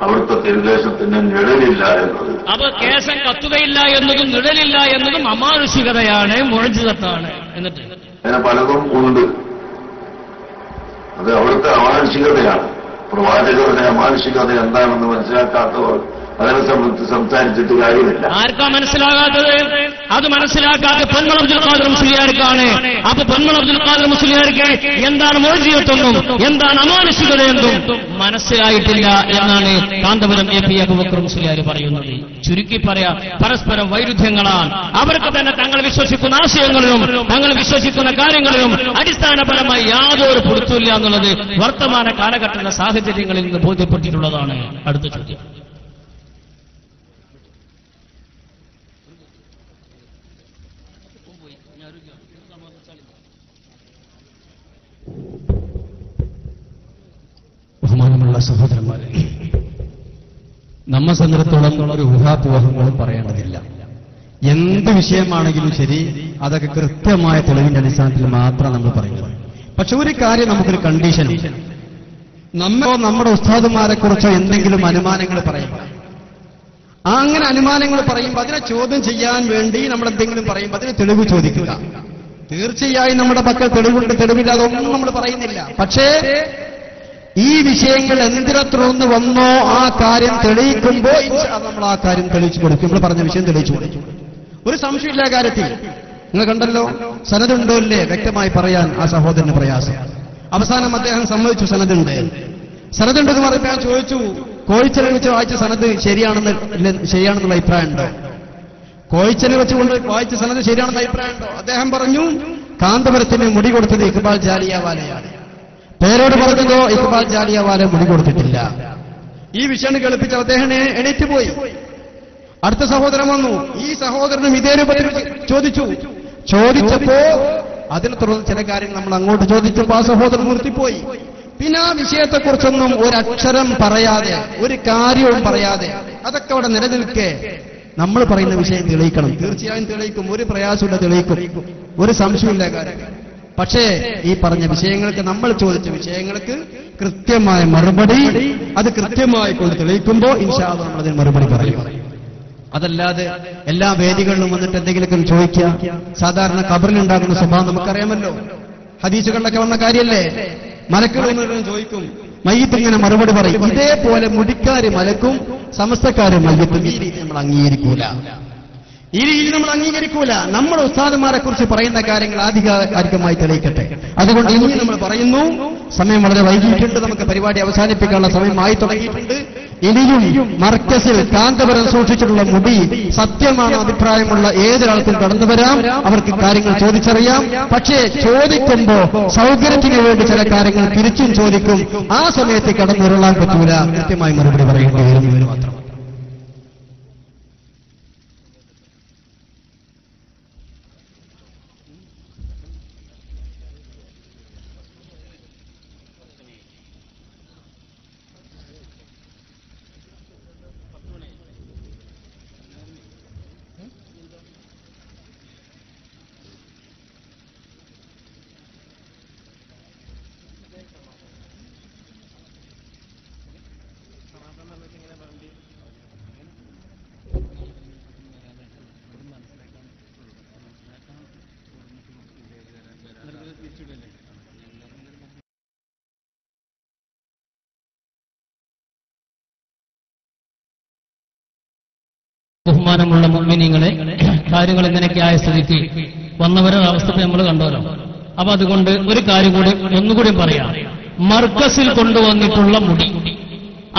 അവിടുത്തെ തിരുദേശത്തിന് നിഴലില്ല എന്നത്. അപ്പൊ കേശം കത്തുകയില്ല എന്നതും നിഴലില്ല എന്നതും അമാനുഷികതയാണ്, മുഴജിതത്താണ്. എന്നിട്ട് അങ്ങനെ പലതും ഉണ്ട്. അത് അവിടുത്തെ അമാനുഷികതയാണ്. പ്രവാചകരുടെ അമാനുഷികത എന്താണെന്ന് മനസ്സിലാക്കാത്തവർ അതിനെ സംബന്ധിച്ച് സംസാരിച്ചിട്ട് കാര്യമില്ല. ആർക്കാ മനസ്സിലാകാത്തത്? അത് മനസ്സിലാക്കാത്ത പൊന്മൾ അബ്ദുൽ ഖാദർ മുസ്ലിയാർക്കാണ്. അപ്പൊ പൊന്മൾ അബ്ദുൽ ഖാദർ മുസ്ലിയാർക്ക് എന്താണ് മോചിയത്വം, എന്താണ് അമാനുഷികതയെന്നും മനസ്സിലായിട്ടില്ല എന്നാണ് കാന്തപുരം AP അബൂബക്കർ മുസ്ലിയാർ പറയുന്നത്. ചുരുക്കി പറയാം, പരസ്പരം വൈരുദ്ധ്യങ്ങളാണ്. അവർക്ക് തന്നെ തങ്ങൾ വിശ്വസിക്കുന്ന ആശയങ്ങളിലും തങ്ങൾ വിശ്വസിക്കുന്ന കാര്യങ്ങളിലും അടിസ്ഥാനപരമായി യാതൊരു പൊടുത്തുമില്ല എന്നുള്ളത് വർത്തമാന കാലഘട്ടത്തിലെ സാഹചര്യങ്ങളിൽ നിന്ന് ബോധ്യപ്പെട്ടിട്ടുള്ളതാണ്. അടുത്ത ചോദ്യം. ബഹുമാനമുള്ള സഹോദരന്മാരെ, നമ്മെ സംബന്ധിച്ചിടത്തോളം ഒരു ഊഹാപോഹങ്ങളും പറയേണ്ടതില്ല. എന്ത് വിഷയമാണെങ്കിലും ശരി, അതൊക്കെ കൃത്യമായ തെളിവിന്റെ അടിസ്ഥാനത്തിൽ മാത്രം നമ്മൾ പറയുന്നത്. പക്ഷെ ഒരു കാര്യം, നമുക്കൊരു കണ്ടീഷനുണ്ട്. നമ്മുടെ ഉസ്താദുമാരെ കുറിച്ചോ എന്തെങ്കിലും അനുമാനങ്ങൾ പറയുമ്പോൾ, അങ്ങനെ അനുമാനങ്ങൾ പറയുമ്പോൾ അതിനെ ചോദ്യം ചെയ്യാൻ വേണ്ടി നമ്മൾ എന്തെങ്കിലും പറയുമ്പോൾ അതിന് തെളിവ് ചോദിക്കുക. തീർച്ചയായും നമ്മുടെ പക്കൽ തെളിവുണ്ട്, തെളിവില്ല, അതൊന്നും നമ്മൾ പറയുന്നില്ല. പക്ഷേ ഈ വിഷയങ്ങൾ എന്തിനത്രൊന്ന് വന്നോ ആ കാര്യം തെളിയിക്കുമ്പോൾ നമ്മൾ ആ കാര്യം തെളിയിച്ചു കൊടുക്കും. നമ്മൾ പറഞ്ഞ വിഷയം തെളിയിച്ചു കൊടുക്കും. ഒരു സംശയമില്ല കാര്യത്തിൽ. നിങ്ങൾ കണ്ടല്ലോ, സനതുണ്ടോ ഇല്ലേ വ്യക്തമായി പറയാൻ ആ സഹോദരന് പ്രയാസം. അവസാനം അദ്ദേഹം സമ്മതിച്ചു സനതുണ്ട്. സനതുണ്ടെന്ന് പറഞ്ഞപ്പോൾ ഞാൻ ചോദിച്ചു, കോഴിച്ചനെ വെച്ച് വായിച്ച സനത് ശരിയാണെന്നുള്ള അഭിപ്രായം ഉണ്ടോ? കോഴിച്ചനെ വെച്ചുകൊണ്ട് വായിച്ച സനത് ശരിയാണെന്ന അഭിപ്രായം ഉണ്ടോ? അദ്ദേഹം പറഞ്ഞു, കാന്തപുരത്തിന് മുടി കൊടുത്തത് ഇഖ്ബാൽ ജാലിയവാലയാണ്. പേരോട് പറഞ്ഞതോ ഇഖ്ബാൽ ജാലിയവാല മുടി കൊടുത്തിട്ടില്ല. ഈ വിഷയം കേൾപ്പിച്ച അദ്ദേഹം എണീറ്റ് പോയി. അടുത്ത സഹോദരൻ വന്നു. ഈ സഹോദരനും ഇതേ രൂപത്തിൽ ചോദിച്ചപ്പോ അതിനെ തുടർന്ന് ചില കാര്യങ്ങൾ നമ്മൾ അങ്ങോട്ട് ചോദിച്ചപ്പോൾ ആ സഹോദരൻ നിർത്തിപ്പോയി. പിന്നെ ആ വിഷയത്തെക്കുറിച്ചൊന്നും ഒരക്ഷരം പറയാതെ, ഒരു കാര്യവും പറയാതെ അതൊക്കെ അവിടെ നിലനിൽക്കെ നമ്മൾ പറയുന്ന വിഷയം തെളിയിക്കണം. തീർച്ചയായും തെളിയിക്കും, ഒരു പ്രയാസമില്ല, തെളിയിക്കും, ഒരു സംശയമില്ല കാര്യം. പക്ഷേ ഈ പറഞ്ഞ വിഷയങ്ങൾക്ക്, നമ്മൾ ചോദിച്ച വിഷയങ്ങൾക്ക് കൃത്യമായ മറുപടി, അത് കൃത്യമായി കൊണ്ട് തെളിയിക്കുമ്പോൾ ഇൻഷാ അല്ലാഹ് നമ്മളതിന് മറുപടി പറയും. അതല്ലാതെ എല്ലാ വേദികളിലും വന്നിട്ട് എന്തെങ്കിലുമൊക്കെ ചോദിക്കുക, സാധാരണ ഖബറിലുണ്ടാകുന്ന സ്വഭാവം നമുക്കറിയാമല്ലോ. ഹദീസുകളിലൊക്കെ വന്ന കാര്യമല്ലേ. മലക്കുകൾ ചോദിക്കും, മയ്യത്ത് ഇങ്ങനെ മറുപടി പറയും. ഇതേപോലെ മുടിക്കാര് മലക്കും, സമസ്തക്കാര് മയ്യത്തും. ഈ രീതി നമ്മൾ അംഗീകരിക്കൂല. നമ്മുടെ ഉസ്താദുമാരെ കുറിച്ച് പറയുന്ന കാര്യങ്ങൾ ആധികാരികമായി തെളിയിക്കട്ടെ. അതുകൊണ്ട് ഇനി നമ്മൾ പറയുന്നു, സമയം വളരെ വൈകിയിട്ടുണ്ട്, നമുക്ക് പരിപാടി അവസാനിപ്പിക്കാനുള്ള സമയമായി തുടങ്ങിയിട്ടുണ്ട്. ഇനിയും മർക്കസിൽ കാന്തപുരം സൂക്ഷിച്ചിട്ടുള്ള മുടി സത്യമാണ് അഭിപ്രായമുള്ള ഏതൊരാൾക്കും കടന്നു വരാം, അവർക്ക് കാര്യങ്ങൾ ചോദിച്ചറിയാം. പക്ഷേ ചോദിക്കുമ്പോ സൗകര്യത്തിന് വേണ്ടി ചില കാര്യങ്ങൾ തിരിച്ചും ചോദിക്കും. ആ സമയത്ത് കടന്നുരുളാൻ പറ്റൂല, കൃത്യമായി മറുപടി പറയേണ്ടി വരും. ഇവർ മാത്രം. ബഹുമാനമുള്ള മുഅ്മിനീങ്ങളെ, കാര്യങ്ങൾ ഇങ്ങനെയൊക്കെയായ സ്ഥിതിക്ക് വന്നവരുടെ അവസ്ഥ നമ്മൾ കണ്ടോലോ. അപ്പൊ അതുകൊണ്ട് ഒരു കാര്യം കൂടി ഒന്നുകൂടി പറയാം. മർക്കസിൽ കൊണ്ടുവന്നിട്ടുള്ള മുടി,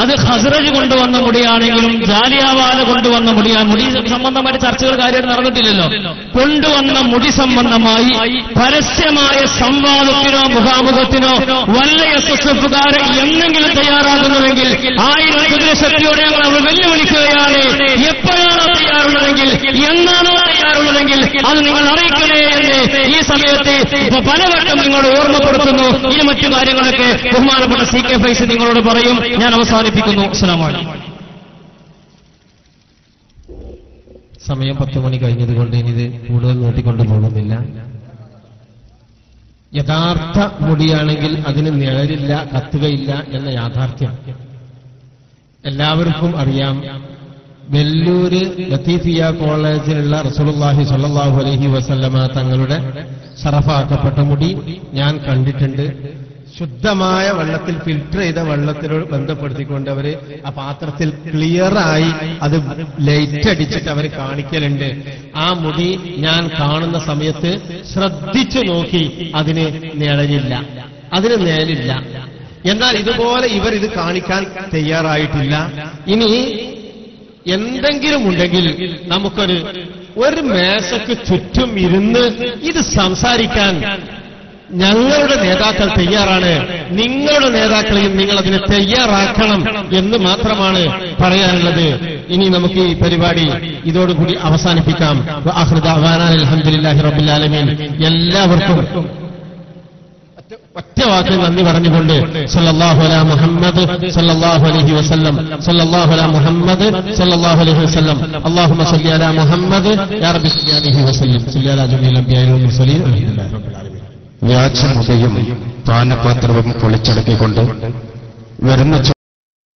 അത് ഖസ്റജ് കൊണ്ടുവന്ന മുടിയാണെങ്കിലും ജാലിയവാല കൊണ്ടുവന്ന മുടിയാണ്. മുടി സംബന്ധമായിട്ട് ചർച്ചകൾ കാര്യമായിട്ട് നടന്നിട്ടില്ലല്ലോ. കൊണ്ടുവന്ന മുടി സംബന്ധമായി പരസ്യമായ സംവാദത്തിനോ മുഖാമുഖത്തിനോ വല്ല SSFകാരെ എന്നെങ്കിലും തയ്യാറാകുന്നുവെങ്കിൽ 1000 കുതിരശക്തിയോടെ ഞങ്ങൾ അവർ വെല്ലുവിളിക്കുകയാണ്. എപ്പോഴാണോ തയ്യാറുള്ളതെങ്കിൽ, എന്നാണോ തയ്യാറുള്ളതെങ്കിൽ അത് നിങ്ങൾ അറിയിക്കണേ എന്ന് ഈ സമയത്ത് പലവട്ടം നിങ്ങളോട് ഓർമ്മപ്പെടുത്തുന്നു. ഇനി മറ്റു കാര്യങ്ങളൊക്കെ ബഹുമാനപ്പെട്ട CK ഫൈസി നിങ്ങളോട് പറയും. ഞാൻ അവസാനിപ്പിക്കുന്നു. അസ്സലാമു അലൈക്കും. സമയം 10 മണി കഴിഞ്ഞതുകൊണ്ട് ഇനി ഇത് കൂടുതൽ നീട്ടിക്കൊണ്ടു പോകുന്നില്ല. യഥാർത്ഥ മുടിയാണെങ്കിൽ അതിന് നിഴലില്ല, കത്തുകയില്ല എന്ന യാഥാർത്ഥ്യം എല്ലാവർക്കും അറിയാം, വെല്ലൂര് ലത്തീഫിയ കോളേജിലുള്ള റസൂലുള്ളാഹി സ്വല്ലല്ലാഹു അലൈഹി വസല്ലമ തങ്ങളുടെ ശറഫാക്കപ്പെട്ട മുടി ഞാൻ കണ്ടിട്ടുണ്ട്. ശുദ്ധമായ വെള്ളത്തിൽ ഫിൽറ്റർ ചെയ്ത വെള്ളത്തിനോട് ബന്ധപ്പെടുത്തിക്കൊണ്ട് അവര് ആ പാത്രത്തിൽ ക്ലിയറായി അത് ലൈറ്റ് അടിച്ചിട്ട് അവർ കാണിക്കലുണ്ട്. ആ മുടി ഞാൻ കാണുന്ന സമയത്ത് ശ്രദ്ധിച്ചു നോക്കി, അതിന് നിഴലില്ല, അതിന് നേലില്ല. എന്നാൽ ഇതുപോലെ ഇവർ ഇത് കാണിക്കാൻ തയ്യാറായിട്ടില്ല. ഇനി എന്തെങ്കിലും ഉണ്ടെങ്കിൽ ഒരു മേശയ്ക്ക് ചുറ്റും ഇരുന്ന് ഇത് സംസാരിക്കാൻ ഞങ്ങളുടെ നേതാക്കൾ തയ്യാറാണ്. നിങ്ങളുടെ നേതാക്കളെയും നിങ്ങൾ അതിനെ തയ്യാറാക്കണം എന്ന് മാത്രമാണ് പറയാനുള്ളത്. ഇനി നമുക്ക് ഈ പരിപാടി ഇതോടുകൂടി അവസാനിപ്പിക്കാം. ആഖിറു ദഅ്വാനാ അൽഹംദുലില്ലാഹി റബ്ബിൽ ആലമീൻ. എല്ലാവർക്കും ഒറ്റ വാക്ക് നന്ദി പറഞ്ഞുകൊണ്ട് സല്ലല്ലാഹു അലാ മുഹമ്മദ് സല്ലല്ലാഹു അലൈഹി വസല്ലം, സല്ലല്ലാഹു അലാ മുഹമ്മദ് സല്ലല്ലാഹു അലൈഹി വസല്ലം, അല്ലാഹുമ്മ സല്ലി അലാ മുഹമ്മദ് യാ റബ്ബി സല്ലി അലൈഹി വസല്ലം, സല്ലി അലാ ജമീൽ അംബിയാഇ വൽ മുർസലീൻ അൽഹംദുലില്ലാഹി റബ്ബിൽ ആലമീൻ. വ്യാജമുദയും പാനപാത്രവും പൊളിച്ചടക്കിക്കൊണ്ട് വരുന്ന